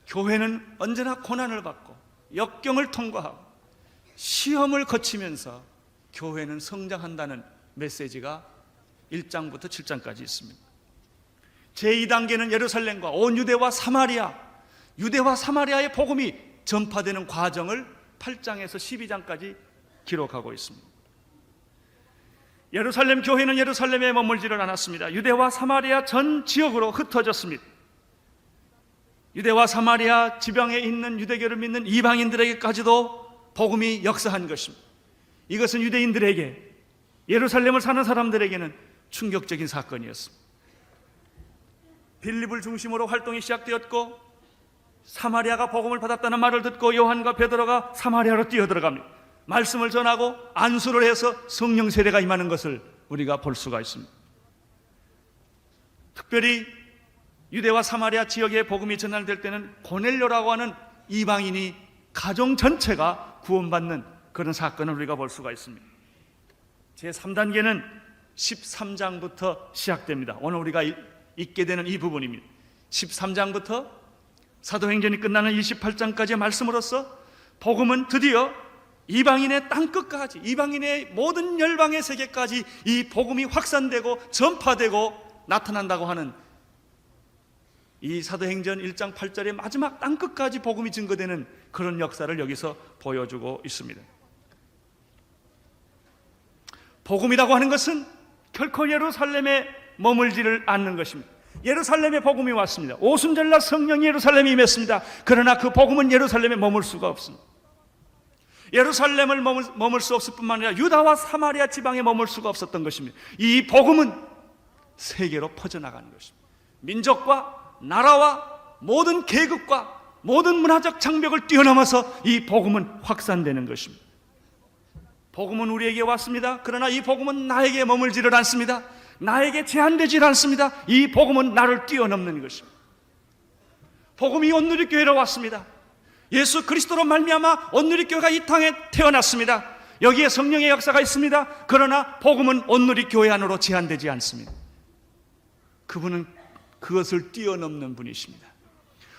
교회는 언제나 고난을 받고 역경을 통과하고 시험을 거치면서 교회는 성장한다는 메시지가 1장부터 7장까지 있습니다. 제2단계는 예루살렘과 온 유대와 사마리아, 유대와 사마리아의 복음이 전파되는 과정을 8장에서 12장까지 기록하고 있습니다. 예루살렘 교회는 예루살렘에 머물지를 않았습니다. 유대와 사마리아 전 지역으로 흩어졌습니다. 유대와 사마리아 지방에 있는 유대교를 믿는 이방인들에게까지도 복음이 역사한 것입니다. 이것은 유대인들에게, 예루살렘을 사는 사람들에게는 충격적인 사건이었습니다. 빌립을 중심으로 활동이 시작되었고 사마리아가 복음을 받았다는 말을 듣고 요한과 베드로가 사마리아로 뛰어들어갑니다. 말씀을 전하고 안수를 해서 성령 세례가 임하는 것을 우리가 볼 수가 있습니다. 특별히 유대와 사마리아 지역에 복음이 전달될 때는 고넬료라고 하는 이방인이 가정 전체가 구원받는 그런 사건을 우리가 볼 수가 있습니다. 제3단계는 13장부터 시작됩니다. 오늘 우리가 읽게 되는 이 부분입니다. 13장부터 사도행전이 끝나는 28장까지의 말씀으로서 복음은 드디어 이방인의 땅끝까지, 이방인의 모든 열방의 세계까지 이 복음이 확산되고 전파되고 나타난다고 하는 이 사도행전 1장 8절의 마지막 땅끝까지 복음이 증거되는 그런 역사를 여기서 보여주고 있습니다. 복음이라고 하는 것은 결코 예루살렘에 머물지를 않는 것입니다. 예루살렘에 복음이 왔습니다. 오순절날 성령이 예루살렘에 임했습니다. 그러나 그 복음은 예루살렘에 머물 수가 없습니다. 예루살렘을 머물 수 없을 뿐만 아니라 유다와 사마리아 지방에 머물 수가 없었던 것입니다. 이 복음은 세계로 퍼져나가는 것입니다. 민족과 나라와 모든 계급과 모든 문화적 장벽을 뛰어넘어서 이 복음은 확산되는 것입니다. 복음은 우리에게 왔습니다. 그러나 이 복음은 나에게 머물지를 않습니다. 나에게 제한되질 않습니다. 이 복음은 나를 뛰어넘는 것입니다. 복음이 온누리교회로 왔습니다. 예수 그리스도로 말미암아 온누리교회가 이 땅에 태어났습니다. 여기에 성령의 역사가 있습니다. 그러나 복음은 온누리교회 안으로 제한되지 않습니다. 그분은 그것을 뛰어넘는 분이십니다.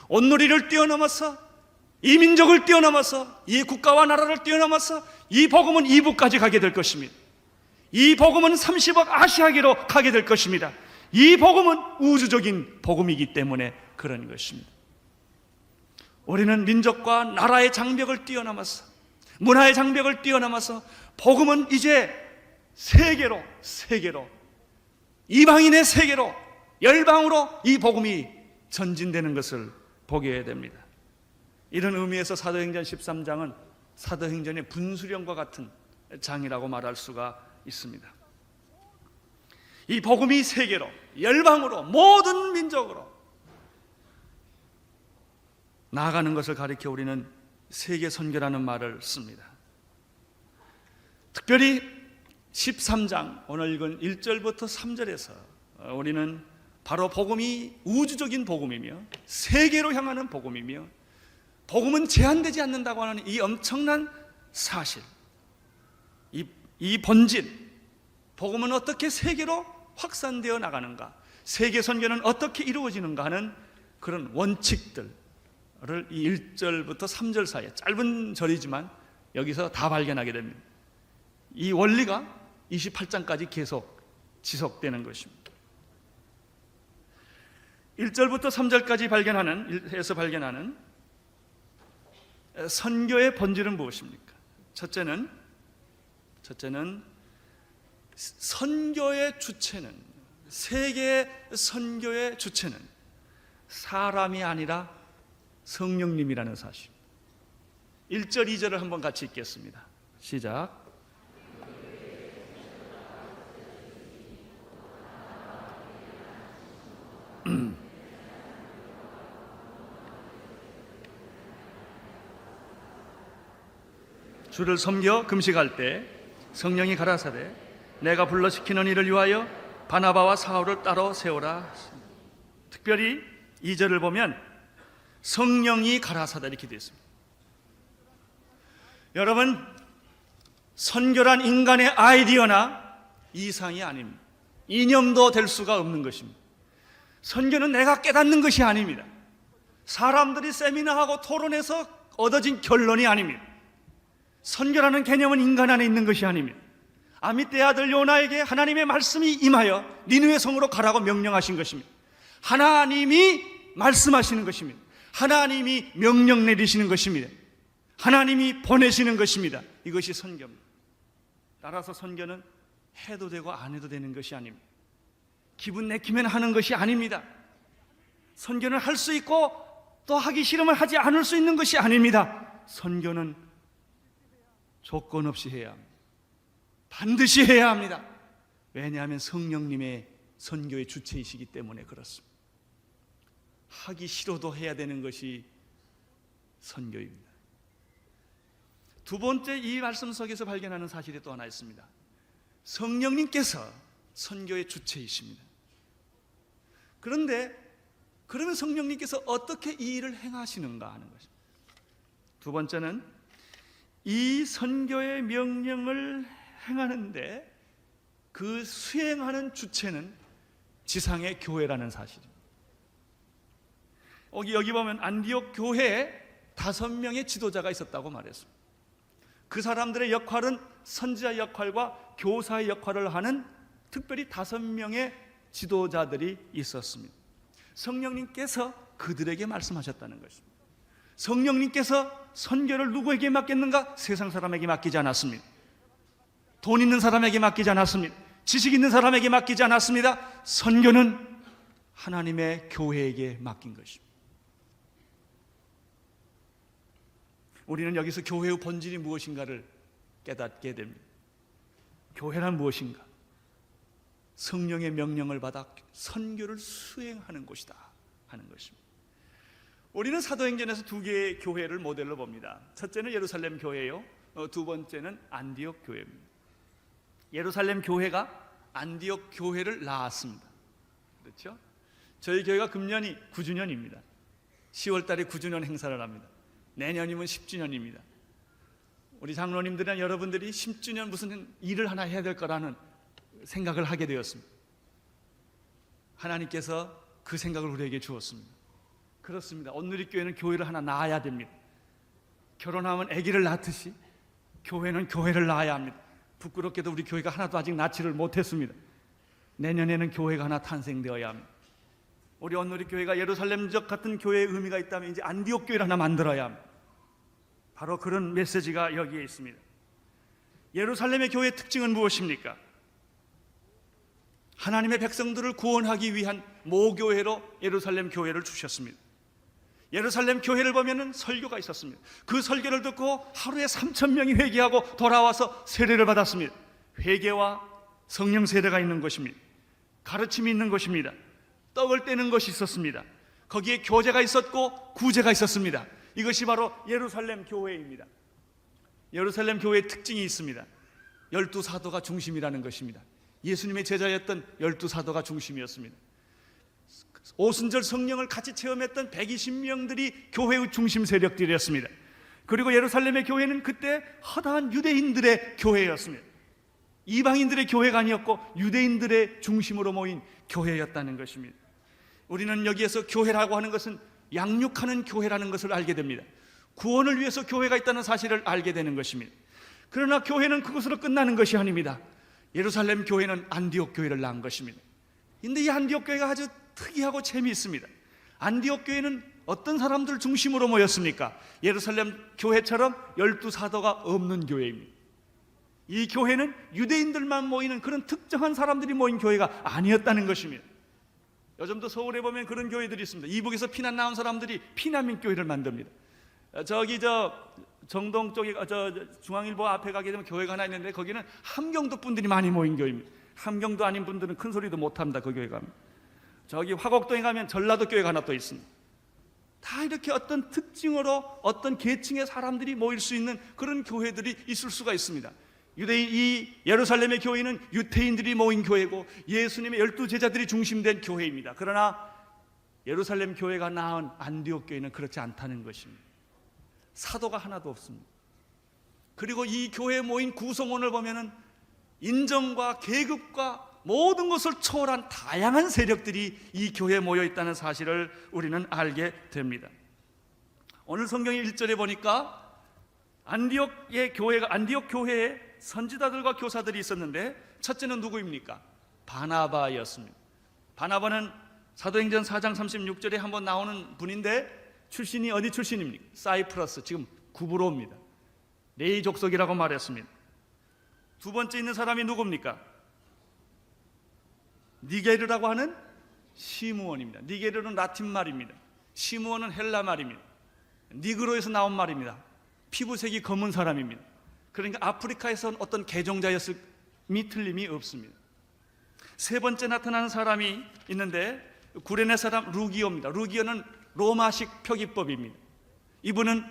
온누리를 뛰어넘어서, 이 민족을 뛰어넘어서, 이 국가와 나라를 뛰어넘어서 이 복음은 이북까지 가게 될 것입니다. 이 복음은 30억 아시아계로 가게 될 것입니다. 이 복음은 우주적인 복음이기 때문에 그런 것입니다. 우리는 민족과 나라의 장벽을 뛰어넘어서, 문화의 장벽을 뛰어넘어서 복음은 이제 세계로, 이방인의 세계로, 열방으로 이 복음이 전진되는 것을 보게 됩니다. 이런 의미에서 사도행전 13장은 사도행전의 분수령과 같은 장이라고 말할 수가 있습니다. 이 복음이 세계로, 열방으로, 모든 민족으로 나아가는 것을 가리켜 우리는 세계 선교라는 말을 씁니다. 특별히 13장 오늘 읽은 1절부터 3절에서 우리는 바로 복음이 우주적인 복음이며 세계로 향하는 복음이며 복음은 제한되지 않는다고 하는 이 엄청난 사실, 이 본질, 복음은 어떻게 세계로 확산되어 나가는가, 세계 선교는 어떻게 이루어지는가 하는 그런 원칙들을 이 1절부터 3절 사이에, 짧은 절이지만 여기서 다 발견하게 됩니다. 이 원리가 28장까지 계속 지속되는 것입니다. 1절부터 3절까지 발견하는 선교의 본질은 무엇입니까? 첫째는 선교의 주체는, 세계 선교의 주체는 사람이 아니라 성령님이라는 사실. 1절, 2절을 한번 같이 읽겠습니다. 시작. 주를 섬겨 금식할 때 성령이 가라사대 내가 불러 시키는 이를 위하여 바나바와 사울을 따로 세우라. 특별히 2절을 보면 성령이 가라사대 이렇게 되어 있습니다. 여러분, 선교란 인간의 아이디어나 이상이 아닙니다. 이념도 될 수가 없는 것입니다. 선교는 내가 깨닫는 것이 아닙니다. 사람들이 세미나하고 토론해서 얻어진 결론이 아닙니다. 선교라는 개념은 인간 안에 있는 것이 아닙니다. 아미떼의 아들 요나에게 하나님의 말씀이 임하여 니느웨 성으로 가라고 명령하신 것입니다. 하나님이 말씀하시는 것입니다. 하나님이 명령 내리시는 것입니다. 하나님이 보내시는 것입니다. 이것이 선교입니다. 따라서 선교는 해도 되고 안 해도 되는 것이 아닙니다. 기분 내키면 하는 것이 아닙니다. 선교는 할 수 있고 또 하기 싫으면 하지 않을 수 있는 것이 아닙니다. 선교는 조건 없이 해야 합니다. 반드시 해야 합니다. 왜냐하면 성령님의 선교의 주체이시기 때문에 그렇습니다. 하기 싫어도 해야 되는 것이 선교입니다. 두 번째, 이 말씀 속에서 발견하는 사실이 또 하나 있습니다. 성령님께서 선교의 주체이십니다. 그런데 그러면 성령님께서 어떻게 이 일을 행하시는가 하는 것입니다. 두 번째는 이 선교의 명령을 행하는데 그 수행하는 주체는 지상의 교회라는 사실입니다. 여기 보면 안디옥 교회에 5명의 지도자가 있었다고 말했습니다. 그 사람들의 역할은 선지자 역할과 교사의 역할을 하는 특별히 5명의 지도자들이 있었습니다. 성령님께서 그들에게 말씀하셨다는 것입니다. 성령님께서 선교를 누구에게 맡겼는가? 세상 사람에게 맡기지 않았습니다. 돈 있는 사람에게 맡기지 않았습니다. 지식 있는 사람에게 맡기지 않았습니다. 선교는 하나님의 교회에게 맡긴 것입니다. 우리는 여기서 교회의 본질이 무엇인가를 깨닫게 됩니다. 교회란 무엇인가? 성령의 명령을 받아 선교를 수행하는 곳이다 하는 것입니다. 우리는 사도행전에서 2개의 교회를 모델로 봅니다. 첫째는 예루살렘 교회요, 두 번째는 안디옥 교회입니다. 예루살렘 교회가 안디옥 교회를 낳았습니다. 그렇죠? 저희 교회가 금년이 9주년입니다. 10월 달에 9주년 행사를 합니다. 내년이면 10주년입니다. 우리 장로님들이나 여러분들이 10주년 무슨 일을 하나 해야 될 거라는 생각을 하게 되었습니다. 하나님께서 그 생각을 우리에게 주었습니다. 그렇습니다. 온누리교회는 교회를 하나 낳아야 됩니다. 결혼하면 아기를 낳듯이 교회는 교회를 낳아야 합니다. 부끄럽게도 우리 교회가 하나도 아직 낳지를 못했습니다. 내년에는 교회가 하나 탄생되어야 합니다. 우리 온누리교회가 예루살렘적 같은 교회의 의미가 있다면 이제 안디옥 교회를 하나 만들어야 합니다. 바로 그런 메시지가 여기에 있습니다. 예루살렘의 교회의 특징은 무엇입니까? 하나님의 백성들을 구원하기 위한 모교회로 예루살렘 교회를 주셨습니다. 예루살렘 교회를 보면은 설교가 있었습니다. 그 설교를 듣고 하루에 3,000명이 회개하고 돌아와서 세례를 받았습니다. 회개와 성령 세례가 있는 것입니다. 가르침이 있는 것입니다. 떡을 떼는 것이 있었습니다. 거기에 교제가 있었고 구제가 있었습니다. 이것이 바로 예루살렘 교회입니다. 예루살렘 교회의 특징이 있습니다. 12사도가 중심이라는 것입니다. 예수님의 제자였던 12사도가 중심이었습니다. 오순절 성령을 같이 체험했던 120명들이 교회의 중심 세력들이었습니다. 그리고 예루살렘의 교회는 그때 허다한 유대인들의 교회였습니다. 이방인들의 교회가 아니었고 유대인들의 중심으로 모인 교회였다는 것입니다. 우리는 여기에서 교회라고 하는 것은 양육하는 교회라는 것을 알게 됩니다. 구원을 위해서 교회가 있다는 사실을 알게 되는 것입니다. 그러나 교회는 그것으로 끝나는 것이 아닙니다. 예루살렘 교회는 안디옥 교회를 낳은 것입니다. 그런데 이 안디옥 교회가 아주 특이하고 재미있습니다. 안디옥 교회는 어떤 사람들 중심으로 모였습니까? 예루살렘 교회처럼 12사도가 없는 교회입니다. 이 교회는 유대인들만 모이는 그런 특정한 사람들이 모인 교회가 아니었다는 것입니다. 요즘도 서울에 보면 그런 교회들이 있습니다. 이북에서 피난 나온 사람들이 피난민 교회를 만듭니다. 저기 정동 쪽에 중앙일보 앞에 가게 되면 교회가 하나 있는데 거기는 함경도 분들이 많이 모인 교회입니다. 함경도 아닌 분들은 큰 소리도 못합니다. 그 교회 가면. 저기 화곡동에 가면 전라도 교회가 하나 또 있습니다. 다 이렇게 어떤 특징으로 어떤 계층의 사람들이 모일 수 있는 그런 교회들이 있을 수가 있습니다. 이 예루살렘의 교회는 유태인들이 모인 교회고 예수님의 12제자들이 중심된 교회입니다. 그러나 예루살렘 교회가 낳은 안디옥 교회는 그렇지 않다는 것입니다. 사도가 하나도 없습니다. 그리고 이 교회에 모인 구성원을 보면은 인정과 계급과 모든 것을 초월한 다양한 세력들이 이 교회에 모여 있다는 사실을 우리는 알게 됩니다. 오늘 성경의 1절에 보니까 안디옥 교회에 선지자들과 교사들이 있었는데 첫째는 누구입니까? 바나바였습니다. 바나바는 사도행전 4장 36절에 한번 나오는 분인데 출신이 어디 출신입니까? 사이프러스, 지금 구브로입니다. 레이 족속이라고 말했습니다. 두 번째 있는 사람이 누굽니까? 니게르라고 하는 시므온입니다. 니게르는 라틴 말입니다. 시므온은 헬라 말입니다. 니그로에서 나온 말입니다. 피부색이 검은 사람입니다. 그러니까 아프리카에서 어떤 개종자였음이 틀림이 없습니다. 세 번째 나타나는 사람이 있는데 구레네 사람 루기오입니다. 루기오는 로마식 표기법입니다. 이분은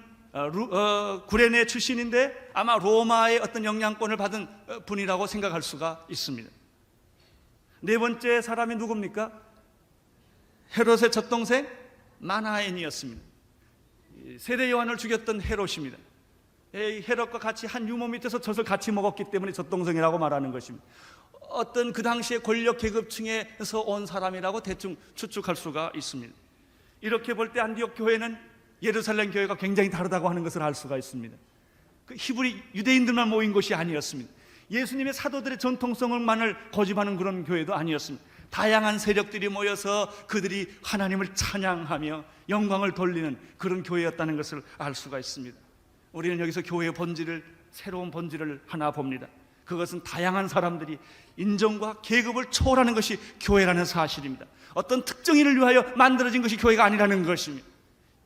구레네 출신인데 아마 로마의 어떤 영향권을 받은 분이라고 생각할 수가 있습니다. 네 번째 사람이 누굽니까? 헤롯의 젖동생 마나엔이었습니다. 세례 요한을 죽였던 헤롯입니다. 헤롯과 같이 한 유모 밑에서 젖을 같이 먹었기 때문에 젖동생이라고 말하는 것입니다. 어떤 그 당시의 권력 계급층에서 온 사람이라고 대충 추측할 수가 있습니다. 이렇게 볼 때 안디옥 교회는 예루살렘 교회가 굉장히 다르다고 하는 것을 알 수가 있습니다. 그 히브리 유대인들만 모인 곳이 아니었습니다. 예수님의 사도들의 전통성만을 고집하는 그런 교회도 아니었습니다. 다양한 세력들이 모여서 그들이 하나님을 찬양하며 영광을 돌리는 그런 교회였다는 것을 알 수가 있습니다. 우리는 여기서 교회의 본질을, 새로운 본질을 하나 봅니다. 그것은 다양한 사람들이 인종과 계급을 초월하는 것이 교회라는 사실입니다. 어떤 특정인을 위하여 만들어진 것이 교회가 아니라는 것입니다.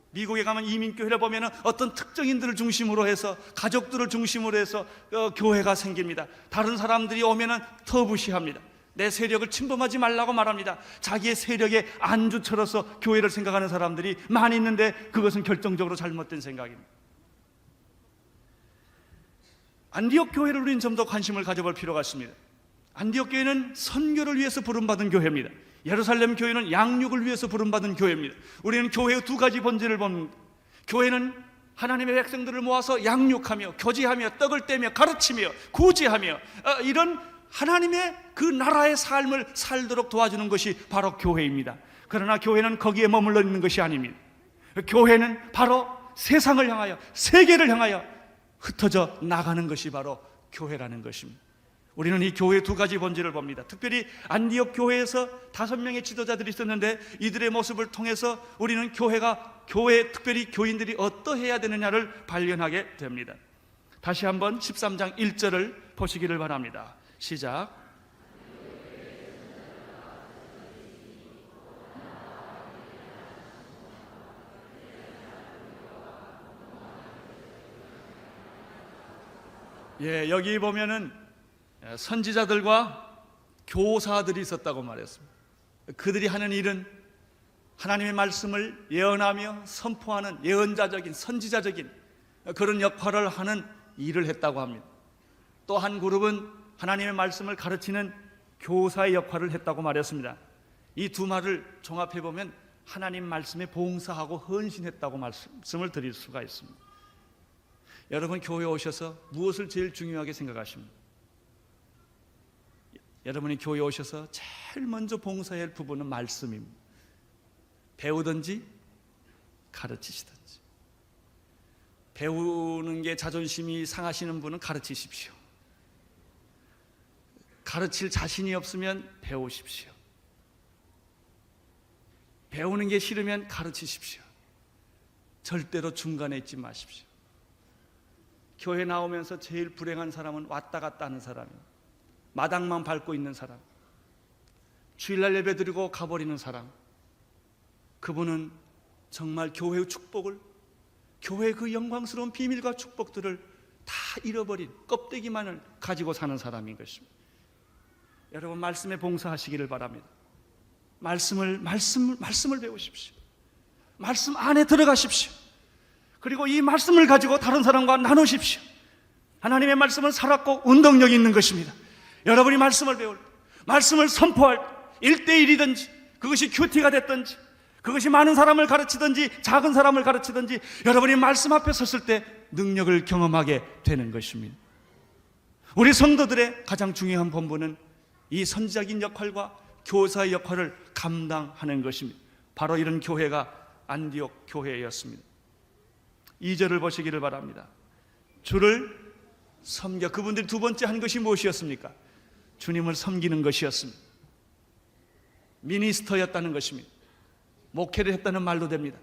미국에 가면 이민교회를 보면 어떤 특정인들을 중심으로 해서, 가족들을 중심으로 해서 교회가 생깁니다. 다른 사람들이 오면 터부시합니다. 내 세력을 침범하지 말라고 말합니다. 자기의 세력의 안주처로서 교회를 생각하는 사람들이 많이 있는데 그것은 결정적으로 잘못된 생각입니다. 안디옥 교회를 우리는 좀 더 관심을 가져볼 필요가 있습니다. 안디옥 교회는 선교를 위해서 부름받은 교회입니다. 예루살렘 교회는 양육을 위해서 부름받은 교회입니다. 우리는 교회의 두 가지 본질을 봅니다. 교회는 하나님의 백성들을 모아서 양육하며 교제하며 떡을 떼며 가르치며 구제하며 이런 하나님의 그 나라의 삶을 살도록 도와주는 것이 바로 교회입니다. 그러나 교회는 거기에 머물러 있는 것이 아닙니다. 교회는 바로 세상을 향하여, 세계를 향하여 흩어져 나가는 것이 바로 교회라는 것입니다. 우리는 이 교회의 두 가지 본질을 봅니다. 특별히 안디옥 교회에서 5명의 지도자들이 있었는데 이들의 모습을 통해서 우리는 교회, 특별히 교인들이 어떠해야 되느냐를 발견하게 됩니다. 다시 한번 13장 1절을 보시기를 바랍니다. 시작. 여기 보면은 선지자들과 교사들이 있었다고 말했습니다. 그들이 하는 일은 하나님의 말씀을 예언하며 선포하는 예언자적인, 선지자적인 그런 역할을 하는 일을 했다고 합니다. 또 한 그룹은 하나님의 말씀을 가르치는 교사의 역할을 했다고 말했습니다. 이 두 말을 종합해 보면 하나님 말씀에 봉사하고 헌신했다고 말씀을 드릴 수가 있습니다. 여러분, 교회에 오셔서 무엇을 제일 중요하게 생각하십니까? 여러분이 교회에 오셔서 제일 먼저 봉사해야 할 부분은 말씀입니다. 배우든지 가르치시든지. 배우는 게 자존심이 상하시는 분은 가르치십시오. 가르칠 자신이 없으면 배우십시오. 배우는 게 싫으면 가르치십시오. 절대로 중간에 있지 마십시오. 교회 나오면서 제일 불행한 사람은 왔다 갔다 하는 사람입니다. 마당만 밟고 있는 사람, 주일날 예배 드리고 가버리는 사람, 그분은 정말 교회의 축복을, 교회의 그 영광스러운 비밀과 축복들을 다 잃어버린 껍데기만을 가지고 사는 사람인 것입니다. 여러분, 말씀에 봉사하시기를 바랍니다. 말씀을 배우십시오. 말씀 안에 들어가십시오. 그리고 이 말씀을 가지고 다른 사람과 나누십시오. 하나님의 말씀은 살았고 운동력이 있는 것입니다. 여러분이 말씀을 배울 때, 말씀을 선포할 때 1대1이든지 그것이 큐티가 됐든지 그것이 많은 사람을 가르치든지 작은 사람을 가르치든지 여러분이 말씀 앞에 섰을 때 능력을 경험하게 되는 것입니다. 우리 성도들의 가장 중요한 본분은 이 선지자적인 역할과 교사의 역할을 감당하는 것입니다. 바로 이런 교회가 안디옥 교회였습니다. 2절을 보시기를 바랍니다. 주를 섬겨. 그분들이 두 번째 한 것이 무엇이었습니까? 주님을 섬기는 것이었습니다. 미니스터였다는 것입니다. 목회를 했다는 말도 됩니다.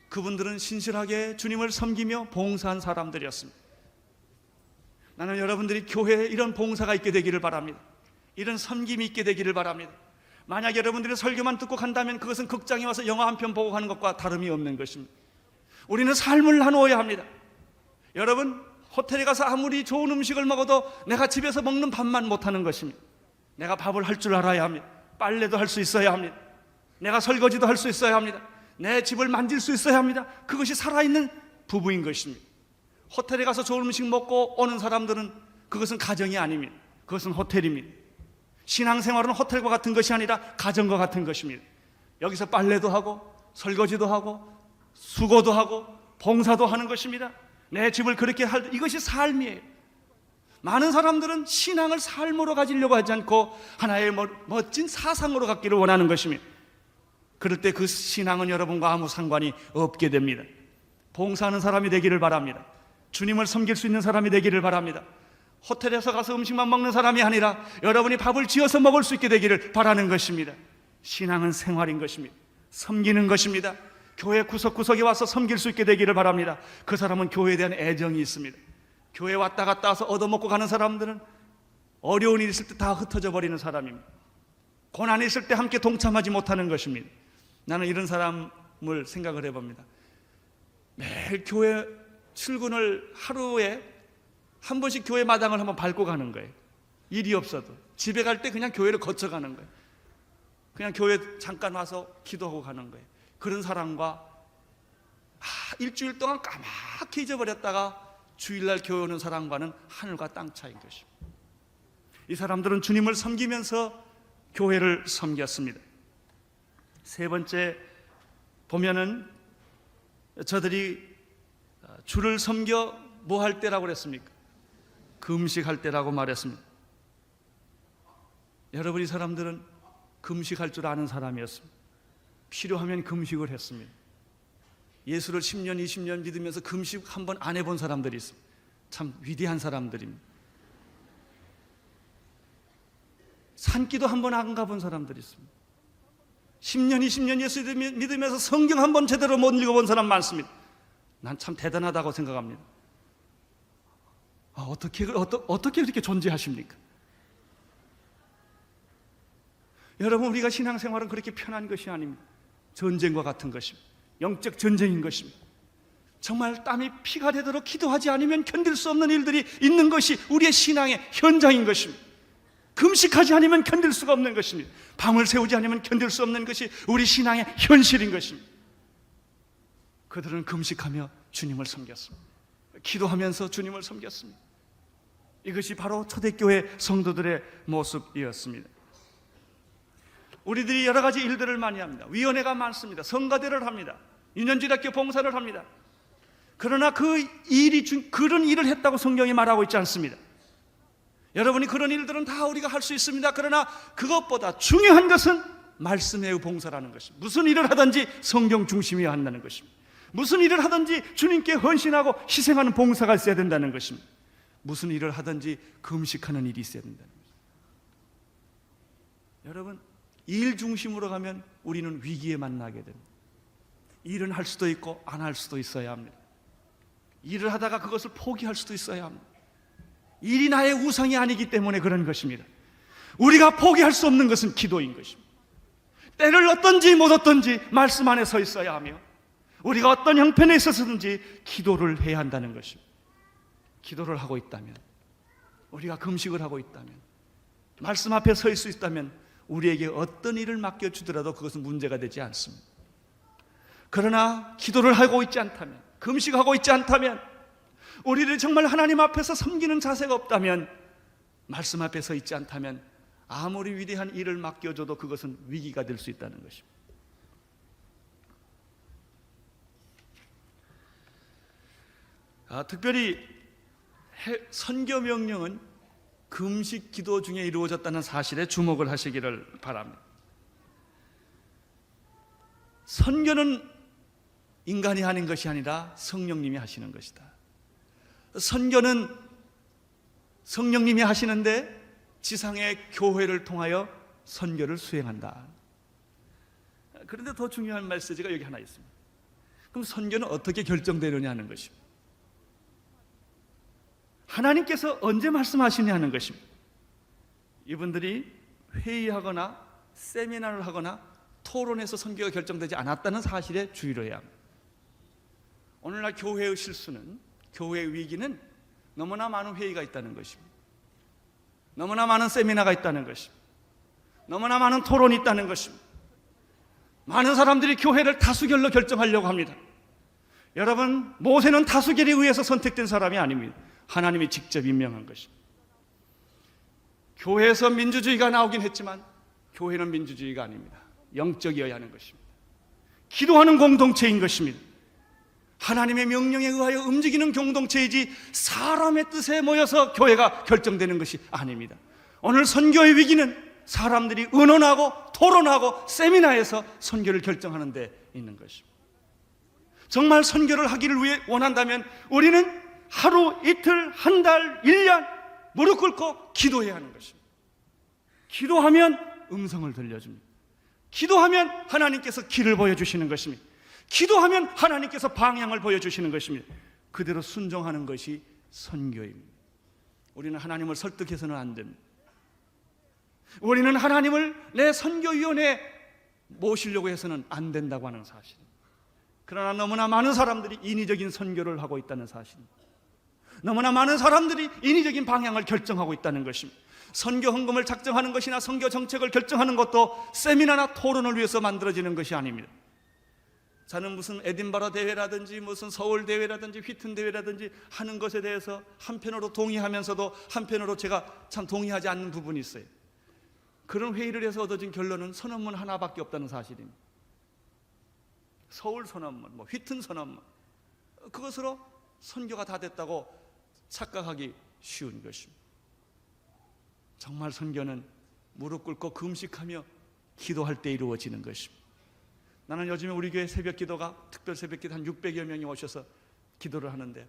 그분들은 신실하게 주님을 섬기며 봉사한 사람들이었습니다. 나는 여러분들이 교회에 이런 봉사가 있게 되기를 바랍니다. 이런 섬김이 있게 되기를 바랍니다. 만약 여러분들이 설교만 듣고 간다면 그것은 극장에 와서 영화 한 편 보고 가는 것과 다름이 없는 것입니다. 우리는 삶을 나누어야 합니다. 여러분, 호텔에 가서 아무리 좋은 음식을 먹어도 내가 집에서 먹는 밥만 못하는 것입니다. 내가 밥을 할 줄 알아야 합니다. 빨래도 할 수 있어야 합니다. 내가 설거지도 할 수 있어야 합니다. 내 집을 만질 수 있어야 합니다. 그것이 살아있는 부부인 것입니다. 호텔에 가서 좋은 음식 먹고 오는 사람들은 그것은 가정이 아닙니다. 그것은 호텔입니다. 신앙생활은 호텔과 같은 것이 아니라 가정과 같은 것입니다. 여기서 빨래도 하고 설거지도 하고 수고도 하고 봉사도 하는 것입니다. 내 집을 그렇게 할 때 이것이 삶이에요. 많은 사람들은 신앙을 삶으로 가지려고 하지 않고 하나의 멋진 사상으로 갖기를 원하는 것입니다. 그럴 때 그 신앙은 여러분과 아무 상관이 없게 됩니다. 봉사하는 사람이 되기를 바랍니다. 주님을 섬길 수 있는 사람이 되기를 바랍니다. 호텔에서 가서 음식만 먹는 사람이 아니라 여러분이 밥을 지어서 먹을 수 있게 되기를 바라는 것입니다. 신앙은 생활인 것입니다. 섬기는 것입니다. 교회 구석구석에 와서 섬길 수 있게 되기를 바랍니다. 그 사람은 교회에 대한 애정이 있습니다. 교회 왔다 갔다 와서 얻어먹고 가는 사람들은 어려운 일 있을 때 다 흩어져 버리는 사람입니다. 고난이 있을 때 함께 동참하지 못하는 것입니다. 나는 이런 사람을 생각을 해봅니다. 매일 교회 출근을 하루에 한 번씩 교회 마당을 한번 밟고 가는 거예요. 일이 없어도 집에 갈 때 그냥 교회를 거쳐가는 거예요. 그냥 교회 잠깐 와서 기도하고 가는 거예요. 그런 사람과 일주일 동안 까맣게 잊어버렸다가 주일날 교회 오는 사람과는 하늘과 땅 차이인 것입니다. 이 사람들은 주님을 섬기면서 교회를 섬겼습니다. 세 번째 보면은 저들이 주를 섬겨 뭐 할 때라고 그랬습니까? 금식할 때라고 말했습니다. 여러분, 이 사람들은 금식할 줄 아는 사람이었습니다. 필요하면 금식을 했습니다. 예수를 10년, 20년 믿으면서 금식 한 번 안 해본 사람들이 있습니다. 참 위대한 사람들입니다. 산기도 한 번 안 가본 사람들이 있습니다. 10년, 20년 예수 믿으면서 성경 한 번 제대로 못 읽어본 사람 많습니다. 난 참 대단하다고 생각합니다. 어떻게 이렇게 존재하십니까? 여러분, 우리가 신앙생활은 그렇게 편한 것이 아닙니다. 전쟁과 같은 것입니다. 영적 전쟁인 것입니다. 정말 땀이 피가 되도록 기도하지 않으면 견딜 수 없는 일들이 있는 것이 우리의 신앙의 현장인 것입니다. 금식하지 않으면 견딜 수가 없는 것입니다. 밤을 새우지 않으면 견딜 수 없는 것이 우리 신앙의 현실인 것입니다. 그들은 금식하며 주님을 섬겼습니다. 기도하면서 주님을 섬겼습니다. 이것이 바로 초대교회 성도들의 모습이었습니다. 우리들이 여러 가지 일들을 많이 합니다. 위원회가 많습니다. 성가대를 합니다. 유년주일학교 봉사를 합니다. 그러나 그런 일을 했다고 성경이 말하고 있지 않습니다. 여러분이 그런 일들은 다 우리가 할 수 있습니다. 그러나 그것보다 중요한 것은 말씀의 봉사라는 것입니다. 무슨 일을 하든지 성경 중심이어야 한다는 것입니다. 무슨 일을 하든지 주님께 헌신하고 희생하는 봉사가 있어야 된다는 것입니다. 무슨 일을 하든지 금식하는 일이 있어야 된다는 것입니다. 여러분, 일 중심으로 가면 우리는 위기에 만나게 됩니다. 일은 할 수도 있고 안 할 수도 있어야 합니다. 일을 하다가 그것을 포기할 수도 있어야 합니다. 일이 나의 우상이 아니기 때문에 그런 것입니다. 우리가 포기할 수 없는 것은 기도인 것입니다. 때를 얻든지 못 얻든지 말씀 안에 서 있어야 하며 우리가 어떤 형편에 있어서든지 기도를 해야 한다는 것입니다. 기도를 하고 있다면, 우리가 금식을 하고 있다면, 말씀 앞에 서 있을 수 있다면 우리에게 어떤 일을 맡겨주더라도 그것은 문제가 되지 않습니다. 그러나 기도를 하고 있지 않다면, 금식하고 있지 않다면, 우리를 정말 하나님 앞에서 섬기는 자세가 없다면, 말씀 앞에 서 있지 않다면 아무리 위대한 일을 맡겨줘도 그것은 위기가 될 수 있다는 것입니다. 특별히 선교 명령은 금식 기도 중에 이루어졌다는 사실에 주목을 하시기를 바랍니다. 선교는 인간이 하는 것이 아니라 성령님이 하시는 것이다. 선교는 성령님이 하시는데 지상의 교회를 통하여 선교를 수행한다. 그런데 더 중요한 메시지가 여기 하나 있습니다. 그럼 선교는 어떻게 결정되느냐 하는 것입니다. 하나님께서 언제 말씀하시냐 하는 것입니다. 이분들이 회의하거나 세미나를 하거나 토론해서 선교가 결정되지 않았다는 사실에 주의를 해야 합니다. 오늘날 교회의 실수는, 교회의 위기는 너무나 많은 회의가 있다는 것입니다. 너무나 많은 세미나가 있다는 것입니다. 너무나 많은 토론이 있다는 것입니다. 많은 사람들이 교회를 다수결로 결정하려고 합니다. 여러분, 모세는 다수결에 의해서 선택된 사람이 아닙니다. 하나님이 직접 임명한 것입니다. 교회에서 민주주의가 나오긴 했지만 교회는 민주주의가 아닙니다. 영적이어야 하는 것입니다. 기도하는 공동체인 것입니다. 하나님의 명령에 의하여 움직이는 공동체이지 사람의 뜻에 모여서 교회가 결정되는 것이 아닙니다. 오늘 선교의 위기는 사람들이 의논하고 토론하고 세미나에서 선교를 결정하는 데 있는 것입니다. 정말 선교를 하기를 위해 원한다면 우리는 하루, 이틀, 한 달, 1년 무릎 꿇고 기도해야 하는 것입니다. 기도하면 음성을 들려줍니다. 기도하면 하나님께서 길을 보여주시는 것입니다. 기도하면 하나님께서 방향을 보여주시는 것입니다. 그대로 순종하는 것이 선교입니다. 우리는 하나님을 설득해서는 안 됩니다. 우리는 하나님을 내 선교위원회에 모시려고 해서는 안 된다고 하는 사실입니다. 그러나 너무나 많은 사람들이 인위적인 선교를 하고 있다는 사실입니다. 너무나 많은 사람들이 인위적인 방향을 결정하고 있다는 것입니다. 선교 헌금을 작정하는 것이나 선교 정책을 결정하는 것도 세미나나 토론을 위해서 만들어지는 것이 아닙니다. 저는 무슨 에딘버러 대회라든지 무슨 서울 대회라든지 휘튼 대회라든지 하는 것에 대해서 한편으로 동의하면서도 한편으로 제가 참 동의하지 않는 부분이 있어요. 그런 회의를 해서 얻어진 결론은 선언문 하나밖에 없다는 사실입니다. 서울 선언문, 휘튼 선언문, 그것으로 선교가 다 됐다고 착각하기 쉬운 것입니다. 정말 선교는 무릎 꿇고 금식하며 기도할 때 이루어지는 것입니다. 나는 요즘에 우리 교회 새벽 기도가 특별 새벽 기도 한 600여 명이 오셔서 기도를 하는데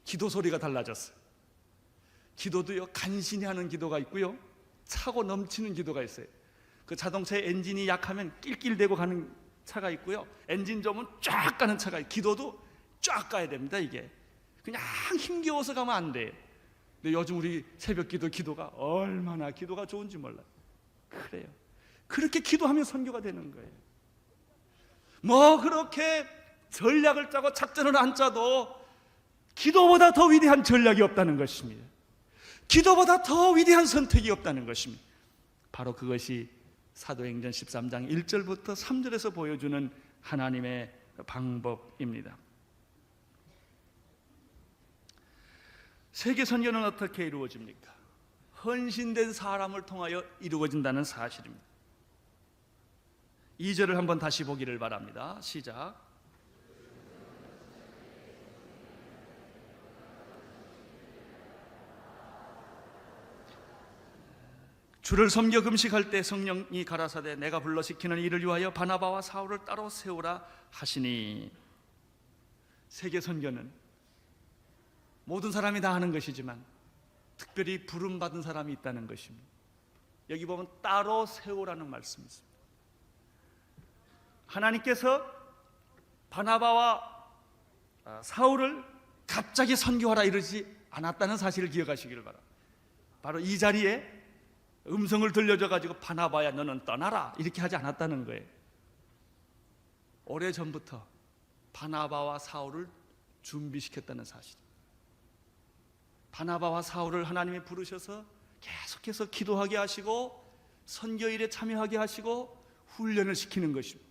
기도 소리가 달라졌어요. 기도도요, 간신히 하는 기도가 있고요, 차고 넘치는 기도가 있어요. 그 자동차의 엔진이 약하면 낄낄대고 가는 차가 있고요, 엔진 좋으면 쫙 가는 차가 있고, 기도도 쫙 가야 됩니다. 이게 그냥 힘겨워서 가면 안 돼요. 근데 요즘 우리 새벽 기도가 얼마나 기도가 좋은지 몰라요. 그래요. 그렇게 기도하면 선교가 되는 거예요. 그렇게 전략을 짜고 작전을 안 짜도 기도보다 더 위대한 전략이 없다는 것입니다. 기도보다 더 위대한 선택이 없다는 것입니다. 바로 그것이 사도행전 13장 1절부터 3절에서 보여주는 하나님의 방법입니다. 세계 선교는 어떻게 이루어집니까? 헌신된 사람을 통하여 이루어진다는 사실입니다. 2절을 한번 다시 보기를 바랍니다. 시작. 주를 섬겨 금식할 때 성령이 가라사대 내가 불러 시키는 일을 위하여 바나바와 사울을 따로 세우라 하시니. 세계 선교는 모든 사람이 다 하는 것이지만 특별히 부름받은 사람이 있다는 것입니다. 여기 보면 따로 세우라는 말씀이 있습니다. 하나님께서 바나바와 사울을 갑자기 선교하라 이러지 않았다는 사실을 기억하시기를 바랍니다. 바로 이 자리에 음성을 들려줘가지고 바나바야 너는 떠나라 이렇게 하지 않았다는 거예요. 오래전부터 바나바와 사울을 준비시켰다는 사실입니다. 바나바와 사울을 하나님이 부르셔서 계속해서 기도하게 하시고 선교일에 참여하게 하시고 훈련을 시키는 것입니다.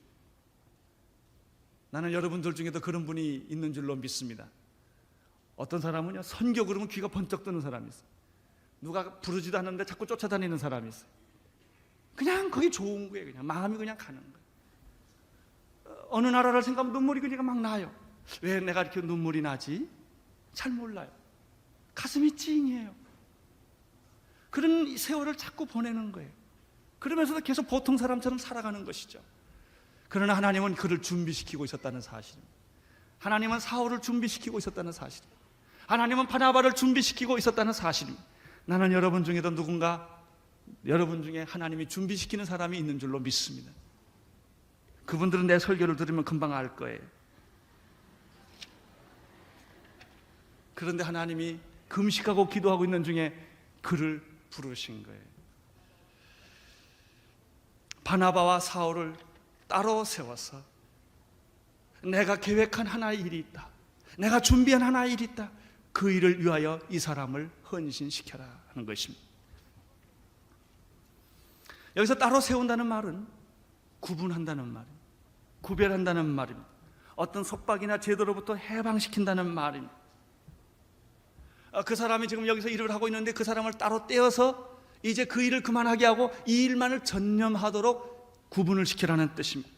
나는 여러분들 중에도 그런 분이 있는 줄로 믿습니다. 어떤 사람은요, 선교 그러면 귀가 번쩍 뜨는 사람이 있어요. 누가 부르지도 않는데 자꾸 쫓아다니는 사람이 있어요. 그냥 그게 좋은 거예요. 그냥 마음이 그냥 가는 거예요. 어느 나라를 생각하면 눈물이 그냥 막 나요. 왜 내가 이렇게 눈물이 나지? 잘 몰라요. 가슴이 찡해요. 그런 세월을 자꾸 보내는 거예요. 그러면서도 계속 보통 사람처럼 살아가는 것이죠. 그러나 하나님은 그를 준비시키고 있었다는 사실입니다. 하나님은 사울을 준비시키고 있었다는 사실입니다. 하나님은 바나바를 준비시키고 있었다는 사실입니다. 나는 여러분 중에도 누군가 여러분 중에 하나님이 준비시키는 사람이 있는 줄로 믿습니다. 그분들은 내 설교를 들으면 금방 알 거예요. 그런데 하나님이 금식하고 기도하고 있는 중에 그를 부르신 거예요. 바나바와 사울을 따로 세워서 내가 계획한 하나의 일이 있다, 내가 준비한 하나의 일이 있다, 그 일을 위하여 이 사람을 헌신시켜라 하는 것입니다. 여기서 따로 세운다는 말은 구분한다는 말입니다. 구별한다는 말입니다. 어떤 속박이나 제도로부터 해방시킨다는 말입니다. 그 사람이 지금 여기서 일을 하고 있는데 그 사람을 따로 떼어서 이제 그 일을 그만하게 하고 이 일만을 전념하도록 구분을 시키라는 뜻입니다.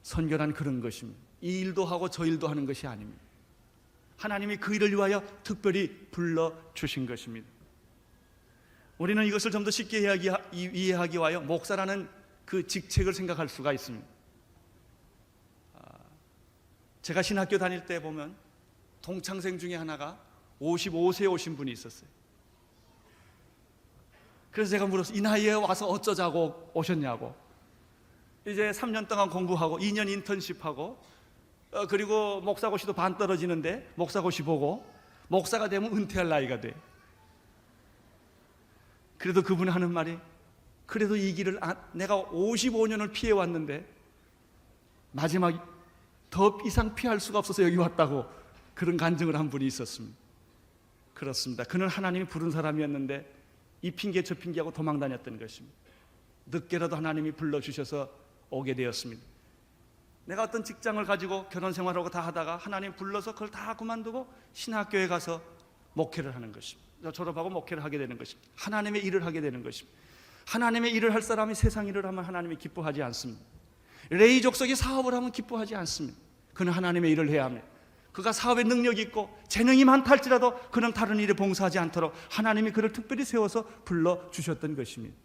선교란 그런 것입니다. 이 일도 하고 저 일도 하는 것이 아닙니다. 하나님이 그 일을 위하여 특별히 불러주신 것입니다. 우리는 이것을 좀 더 쉽게 이해하기 위하여 목사라는 그 직책을 생각할 수가 있습니다. 제가 신학교 다닐 때 보면 동창생 중에 하나가 55세에 오신 분이 있었어요. 그래서 제가 물었어요. 이 나이에 와서 어쩌자고 오셨냐고. 이제 3년 동안 공부하고 2년 인턴십하고 그리고 목사고시도 반 떨어지는데 목사고시 보고 목사가 되면 은퇴할 나이가 돼. 그래도 그분이 하는 말이, 그래도 이 길을 내가 55년을 피해왔는데 마지막 더 이상 피할 수가 없어서 여기 왔다고 그런 간증을 한 분이 있었습니다. 그렇습니다. 그는 하나님이 부른 사람이었는데 이 핑계 저 핑계하고 도망 다녔던 것입니다. 늦게라도 하나님이 불러주셔서 오게 되었습니다. 내가 어떤 직장을 가지고 결혼 생활하고 다 하다가 하나님 불러서 그걸 다 그만두고 신학교에 가서 목회를 하는 것입니다. 졸업하고 목회를 하게 되는 것입니다. 하나님의 일을 하게 되는 것입니다. 하나님의 일을 할 사람이 세상 일을 하면 하나님이 기뻐하지 않습니다. 레위 족속이 사업을 하면 기뻐하지 않습니다. 그는 하나님의 일을 해야 합니다. 그가 사업에 능력이 있고 재능이 많다 할지라도 그는 다른 일에 봉사하지 않도록 하나님이 그를 특별히 세워서 불러주셨던 것입니다.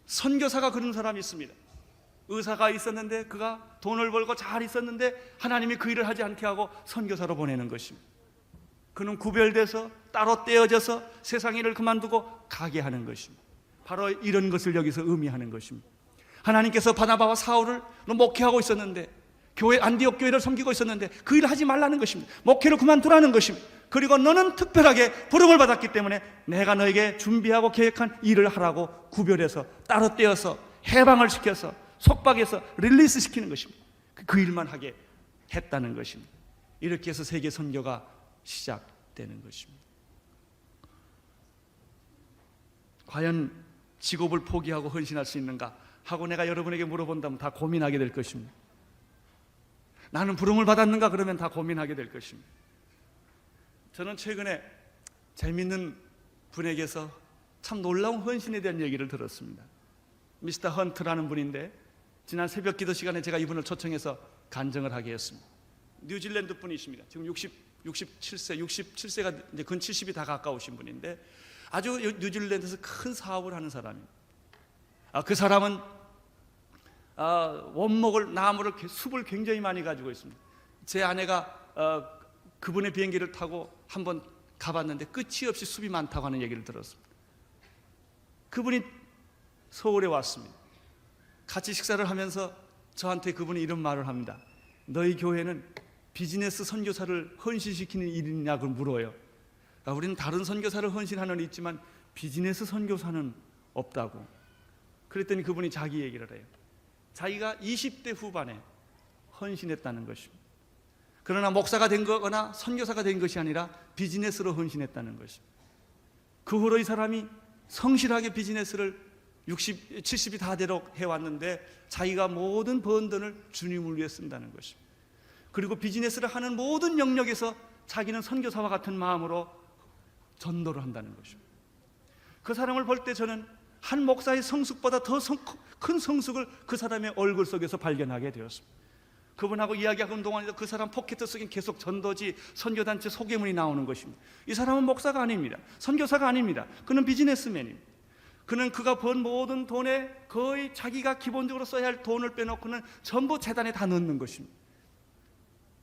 선교사가 그런 사람이 있습니다. 의사가 있었는데 그가 돈을 벌고 잘 있었는데 하나님이 그 일을 하지 않게 하고 선교사로 보내는 것입니다. 그는 구별돼서 따로 떼어져서 세상 일을 그만두고 가게 하는 것입니다. 바로 이런 것을 여기서 의미하는 것입니다. 하나님께서 바나바와 사울을 목회하고 있었는데 교회 안디옥 교회를 섬기고 있었는데 그 일을 하지 말라는 것입니다. 목회를 그만두라는 것입니다. 그리고 너는 특별하게 부름을 받았기 때문에 내가 너에게 준비하고 계획한 일을 하라고 구별해서 따로 떼어서 해방을 시켜서 속박해서 릴리스 시키는 것입니다. 그 일만 하게 했다는 것입니다. 이렇게 해서 세계 선교가 시작되는 것입니다. 과연 직업을 포기하고 헌신할 수 있는가 하고 내가 여러분에게 물어본다면 다 고민하게 될 것입니다. 나는 부름을 받았는가 그러면 다 고민하게 될 것입니다. 저는 최근에 재밌는 분에게서 참 놀라운 헌신에 대한 얘기를 들었습니다. 미스터 헌트라는 분인데 지난 새벽 기도 시간에 제가 이분을 초청해서 간증을 하게 했습니다. 뉴질랜드 분이십니다. 지금 67세가 이제 근 70이 다 가까우신 분인데 아주 뉴질랜드에서 큰 사업을 하는 사람입니다. 그 사람은 원목을, 나무를, 숲을 굉장히 많이 가지고 있습니다. 제 아내가 그분의 비행기를 타고 한번 가봤는데 끝이 없이 숲이 많다고 하는 얘기를 들었습니다. 그분이 서울에 왔습니다. 같이 식사를 하면서 저한테 그분이 이런 말을 합니다. 너희 교회는 비즈니스 선교사를 헌신시키는 일이냐고 물어요. 우리는 다른 선교사를 헌신하는 일 있지만 비즈니스 선교사는 없다고. 그랬더니 그분이 자기 얘기를 해요. 자기가 20대 후반에 헌신했다는 것입니다. 그러나 목사가 된 거거나 선교사가 된 것이 아니라 비즈니스로 헌신했다는 것입니다. 그 후로 이 사람이 성실하게 비즈니스를 60, 70이 다 되도록 해왔는데 자기가 모든 번 돈을 주님을 위해 쓴다는 것입니다. 그리고 비즈니스를 하는 모든 영역에서 자기는 선교사와 같은 마음으로 전도를 한다는 것입니다. 그 사람을 볼 때 저는 한 목사의 성숙보다 더 큰 성숙을 그 사람의 얼굴 속에서 발견하게 되었습니다. 그분하고 이야기하는 동안에도 그 사람 포켓 속엔 계속 전도지, 선교단체 소개문이 나오는 것입니다. 이 사람은 목사가 아닙니다. 선교사가 아닙니다. 그는 비즈니스맨입니다. 그는 그가 번 모든 돈에 거의 자기가 기본적으로 써야 할 돈을 빼놓고는 전부 재단에 다 넣는 것입니다.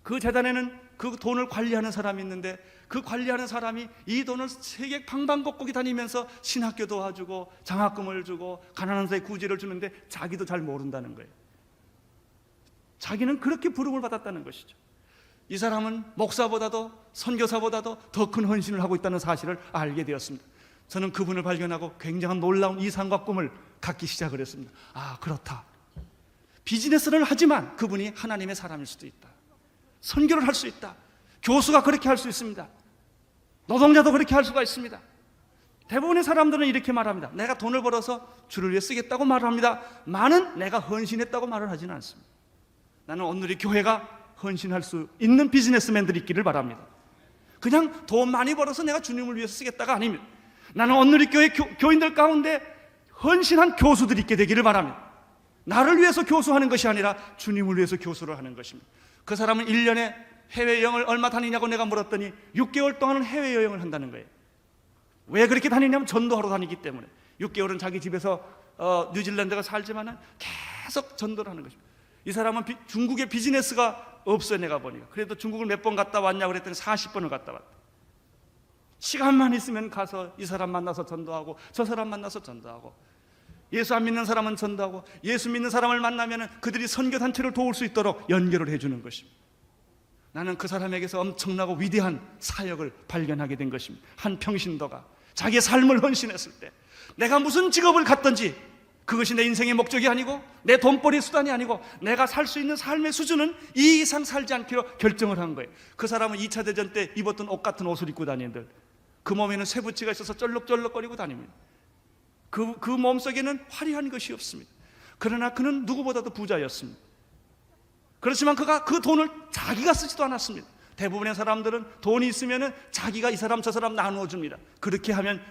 그 재단에는 그 돈을 관리하는 사람이 있는데 그 관리하는 사람이 이 돈을 세계 방방곡곡이 다니면서 신학교 도와주고 장학금을 주고 가난한 자의 구제를 주는데 자기도 잘 모른다는 거예요. 자기는 그렇게 부름을 받았다는 것이죠. 이 사람은 목사보다도 선교사보다도 더 큰 헌신을 하고 있다는 사실을 알게 되었습니다. 저는 그분을 발견하고 굉장한 놀라운 이상과 꿈을 갖기 시작을 했습니다. 아, 그렇다. 비즈니스를 하지만 그분이 하나님의 사람일 수도 있다. 선교를 할 수 있다. 교수가 그렇게 할 수 있습니다. 노동자도 그렇게 할 수가 있습니다. 대부분의 사람들은 이렇게 말합니다. 내가 돈을 벌어서 주를 위해 쓰겠다고 말을 합니다. 많은 내가 헌신했다고 말을 하지는 않습니다. 나는 오늘 이 교회가 헌신할 수 있는 비즈니스맨들이 있기를 바랍니다. 그냥 돈 많이 벌어서 내가 주님을 위해서 쓰겠다가 아닙니다. 나는 오늘 이 교회 교인들 가운데 헌신한 교수들이 있게 되기를 바랍니다. 나를 위해서 교수하는 것이 아니라 주님을 위해서 교수를 하는 것입니다. 그 사람은 1년에 해외여행을 얼마 다니냐고 내가 물었더니 6개월 동안은 해외여행을 한다는 거예요. 왜 그렇게 다니냐면 전도하러 다니기 때문에. 6개월은 자기 집에서 뉴질랜드가 살지만 계속 전도를 하는 것입니다. 이 사람은 중국에 비즈니스가 없어요. 내가 보니까. 그래도 중국을 몇 번 갔다 왔냐고 그랬더니 40번을 갔다 왔다. 시간만 있으면 가서 이 사람 만나서 전도하고 저 사람 만나서 전도하고, 예수 안 믿는 사람은 전도하고, 예수 믿는 사람을 만나면 그들이 선교단체를 도울 수 있도록 연결을 해주는 것입니다. 나는 그 사람에게서 엄청나고 위대한 사역을 발견하게 된 것입니다. 한 평신도가 자기의 삶을 헌신했을 때, 내가 무슨 직업을 갖든지 그것이 내 인생의 목적이 아니고 내 돈벌이 수단이 아니고 내가 살 수 있는 삶의 수준은 이 이상 살지 않기로 결정을 한 거예요. 그 사람은 2차 대전 때 입었던 옷 같은 옷을 입고 다니는들 그 몸에는 쇠붙이가 있어서 쩔럭쩔럭거리고 다닙니다. 그 몸속에는 화려한 것이 없습니다. 그러나 그는 누구보다도 부자였습니다. 그렇지만 그가 그 돈을 자기가 쓰지도 않았습니다. 대부분의 사람들은 돈이 있으면 자기가 이 사람 저 사람 나누어 줍니다. 그렇게 하면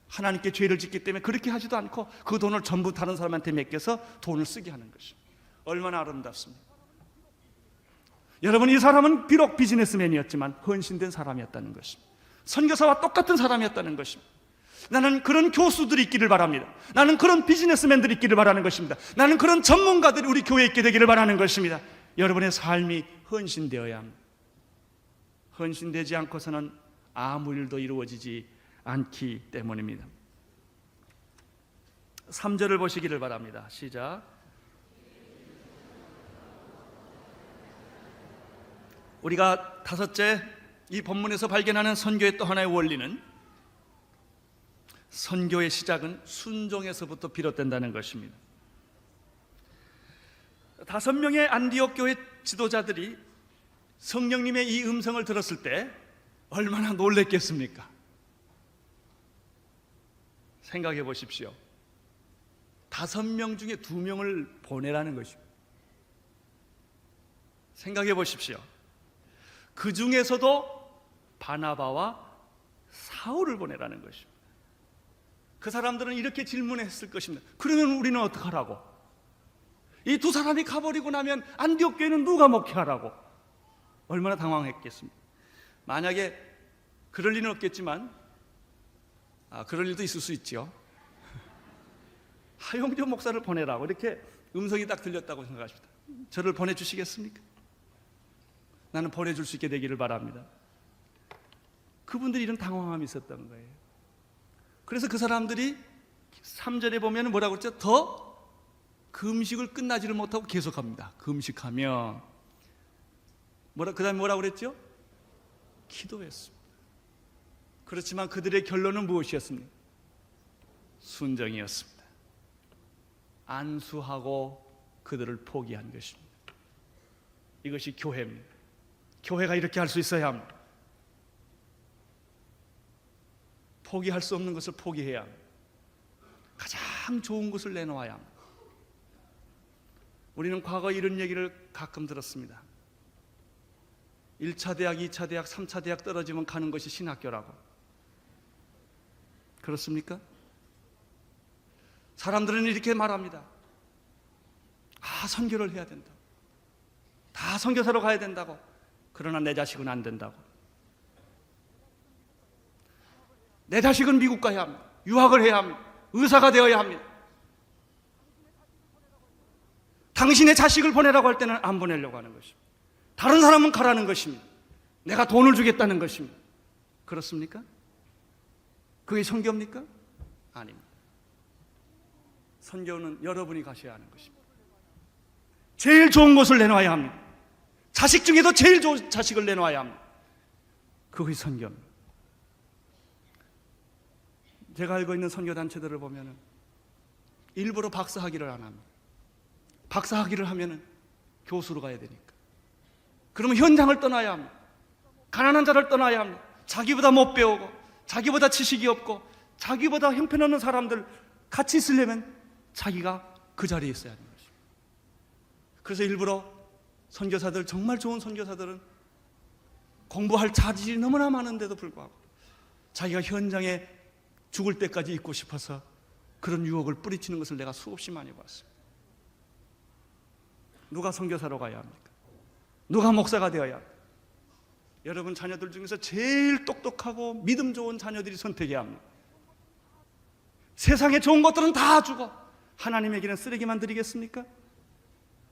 하나님께 죄를 짓기 때문에 그렇게 하지도 않고 그 돈을 전부 다른 사람한테 맡겨서 돈을 쓰게 하는 것입니다. 얼마나 아름답습니까? 여러분, 이 사람은 비록 비즈니스맨이었지만 헌신된 사람이었다는 것입니다. 선교사와 똑같은 사람이었다는 것입니다. 나는 그런 교수들이 있기를 바랍니다. 나는 그런 비즈니스맨들이 있기를 바라는 것입니다. 나는 그런 전문가들이 우리 교회에 있게 되기를 바라는 것입니다. 여러분의 삶이 헌신되어야 합니다. 헌신되지 않고서는 아무 일도 이루어지지 않기 때문입니다. 3절을 보시기를 바랍니다. 시작. 우리가 다섯째 이 본문에서 발견하는 선교의 또 하나의 원리는 선교의 시작은 순종에서부터 비롯된다는 것입니다. 5명의 안디옥 교회 지도자들이 성령님의 이 음성을 들었을 때 얼마나 놀랬겠습니까? 생각해 보십시오. 5명 중에 2명을 보내라는 것입니다. 생각해 보십시오. 그 중에서도 바나바와 사울을 보내라는 것입니다. 그 사람들은 이렇게 질문했을 것입니다. 그러면 우리는 어떡하라고? 이 두 사람이 가버리고 나면 안디옥 교회는 누가 목회하라고? 얼마나 당황했겠습니까? 만약에 그럴 리는 없겠지만 그럴 일도 있을 수 있죠. 하용조 목사를 보내라고 이렇게 음성이 딱 들렸다고 생각하십니다. 저를 보내주시겠습니까? 나는 보내줄 수 있게 되기를 바랍니다. 그분들이 이런 당황함이 있었던 거예요. 그래서 그 사람들이 3절에 보면 뭐라고 그랬죠? 더 금식을 끝나지를 못하고 계속합니다. 금식하며 그 다음에 뭐라고 그랬죠? 기도했습니다. 그렇지만 그들의 결론은 무엇이었습니까? 순종이었습니다. 안수하고 그들을 포기한 것입니다. 이것이 교회입니다. 교회가 이렇게 할 수 있어야 합니다. 포기할 수 없는 것을 포기해야 합니다. 가장 좋은 것을 내놓아야 합니다. 우리는 과거 이런 얘기를 가끔 들었습니다. 1차 대학, 2차 대학, 3차 대학 떨어지면 가는 것이 신학교라고. 그렇습니까? 사람들은 이렇게 말합니다. 선교를 해야 된다. 다 선교사로 가야 된다고. 그러나 내 자식은 안 된다고. 내 자식은 미국 가야 합니다. 유학을 해야 합니다. 의사가 되어야 합니다. 당신의 자식을 보내라고 할 때는 안 보내려고 하는 것입니다. 다른 사람은 가라는 것입니다. 내가 돈을 주겠다는 것입니다. 그렇습니까? 그게 선교입니까? 아닙니다. 선교는 여러분이 가셔야 하는 것입니다. 제일 좋은 것을 내놔야 합니다. 자식 중에도 제일 좋은 자식을 내놔야 합니다. 그것이 선교입니다. 제가 알고 있는 선교단체들을 보면 일부러 박사학위를 안 합니다. 박사학위를 하면 교수로 가야 되니까. 그러면 현장을 떠나야 합니다. 가난한 자를 떠나야 합니다. 자기보다 못 배우고 자기보다 지식이 없고 자기보다 형편없는 사람들 같이 있으려면 자기가 그 자리에 있어야 하는 것입니다. 그래서 일부러 선교사들, 정말 좋은 선교사들은 공부할 자질이 너무나 많은데도 불구하고 자기가 현장에 죽을 때까지 있고 싶어서 그런 유혹을 뿌리치는 것을 내가 수없이 많이 봤습니다. 누가 선교사로 가야 합니까? 누가 목사가 되어야 합니까? 여러분 자녀들 중에서 제일 똑똑하고 믿음 좋은 자녀들이 선택해야 합니다. 세상에 좋은 것들은 다 주고 하나님에게는 쓰레기만 드리겠습니까?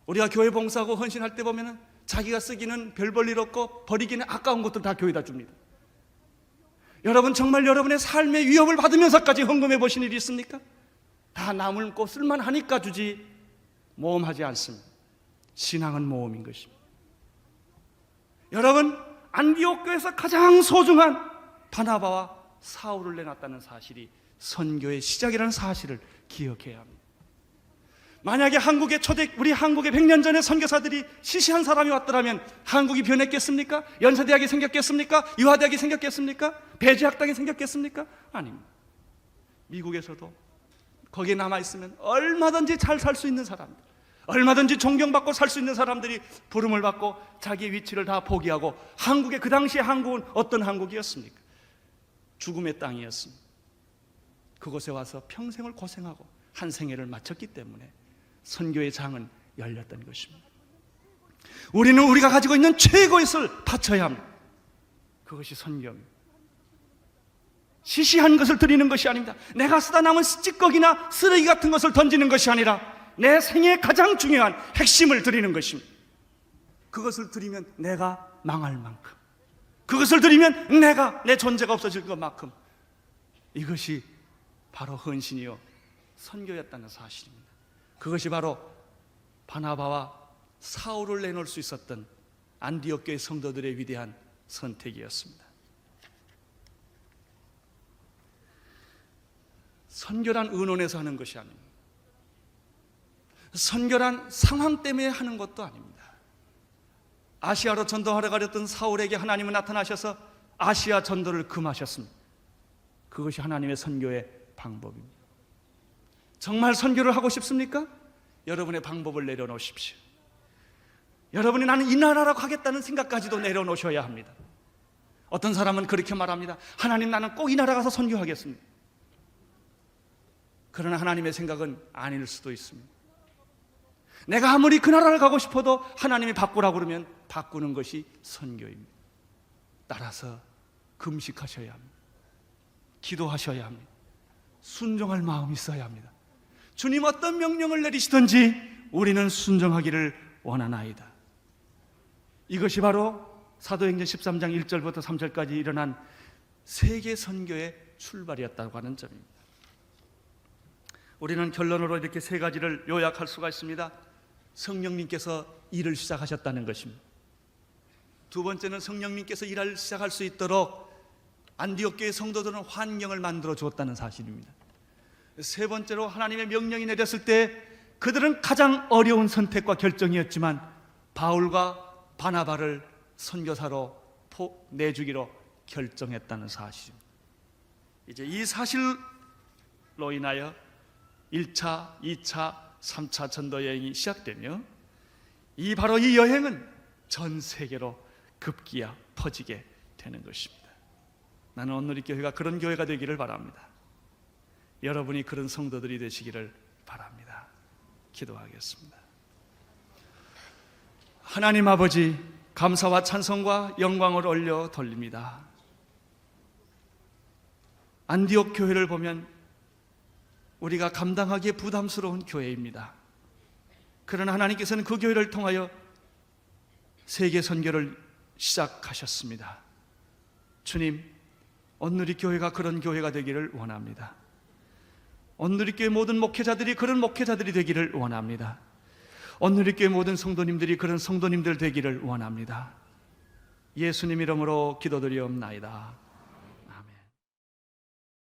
우리가 교회 봉사하고 헌신할 때 보면은 자기가 쓰기는 별 볼 일 없고 버리기는 아까운 것들 다 교회에다 줍니다. 여러분 정말 여러분의 삶의 위협을 받으면서까지 헌금해 보신 일이 있습니까? 다 남을고 쓸만하니까 주지 모험하지 않습니다. 신앙은 모험인 것입니다. 여러분 안디옥 교회에서 가장 소중한 바나바와 사울을 내놨다는 사실이 선교의 시작이라는 사실을 기억해야 합니다. 만약에 우리 한국에 100년 전에 선교사들이 시시한 사람이 왔더라면 한국이 변했겠습니까? 연세대학이 생겼겠습니까? 유화대학이 생겼겠습니까? 배지학당이 생겼겠습니까? 아닙니다. 미국에서도 거기에 남아있으면 얼마든지 잘 살 수 있는 사람들, 얼마든지 존경받고 살 수 있는 사람들이 부름을 받고 자기 위치를 다 포기하고 한국의 그 당시의 한국은 어떤 한국이었습니까? 죽음의 땅이었습니다. 그곳에 와서 평생을 고생하고 한 생애를 마쳤기 때문에 선교의 장은 열렸던 것입니다. 우리는 우리가 가지고 있는 최고의 것을 바쳐야 합니다. 그것이 선교입니다. 시시한 것을 드리는 것이 아닙니다. 내가 쓰다 남은 찌꺼기나 쓰레기 같은 것을 던지는 것이 아니라 내 생애의 가장 중요한 핵심을 드리는 것입니다. 그것을 드리면 내가 망할 만큼, 그것을 드리면 내 존재가 없어질 것만큼, 이것이 바로 헌신이요 선교였다는 사실입니다. 그것이 바로 바나바와 사울을 내놓을 수 있었던 안디옥 교회 성도들의 위대한 선택이었습니다. 선교란 의논에서 하는 것이 아닙니다. 선교란 상황 때문에 하는 것도 아닙니다. 아시아로 전도하러 가렸던 사울에게 하나님은 나타나셔서 아시아 전도를 금하셨습니다. 그것이 하나님의 선교의 방법입니다. 정말 선교를 하고 싶습니까? 여러분의 방법을 내려놓으십시오. 여러분이 나는 이 나라라고 하겠다는 생각까지도 내려놓으셔야 합니다. 어떤 사람은 그렇게 말합니다. 하나님, 나는 꼭 이 나라 가서 선교하겠습니다. 그러나 하나님의 생각은 아닐 수도 있습니다. 내가 아무리 그 나라를 가고 싶어도 하나님이 바꾸라고 그러면 바꾸는 것이 선교입니다. 따라서 금식하셔야 합니다. 기도하셔야 합니다. 순종할 마음이 있어야 합니다. 주님 어떤 명령을 내리시든지 우리는 순종하기를 원하나이다. 이것이 바로 사도행전 13장 1절부터 3절까지 일어난 세계 선교의 출발이었다고 하는 점입니다. 우리는 결론으로 이렇게 세 가지를 요약할 수가 있습니다. 성령님께서 일을 시작하셨다는 것입니다. 두 번째는 성령님께서 일을 시작할 수 있도록 안디옥 교회 성도들은 환경을 만들어 주었다는 사실입니다. 세 번째로 하나님의 명령이 내렸을 때 그들은 가장 어려운 선택과 결정이었지만 바울과 바나바를 선교사로 내주기로 결정했다는 사실입니다. 이제 이 사실로 인하여 1차, 2차, 3차 전도 여행이 시작되며 바로 이 여행은 전 세계로 급기야 퍼지게 되는 것입니다. 나는 오늘 이 교회가 그런 교회가 되기를 바랍니다. 여러분이 그런 성도들이 되시기를 바랍니다. 기도하겠습니다. 하나님 아버지, 감사와 찬송과 영광을 올려 돌립니다. 안디옥 교회를 보면 우리가 감당하기에 부담스러운 교회입니다. 그러나 하나님께서는 그 교회를 통하여 세계 선교를 시작하셨습니다. 주님, 온누리 교회가 그런 교회가 되기를 원합니다. 온누리 교회 모든 목회자들이 그런 목회자들이 되기를 원합니다. 온누리 교회 모든 성도님들이 그런 성도님들 되기를 원합니다. 예수님 이름으로 기도드리옵나이다.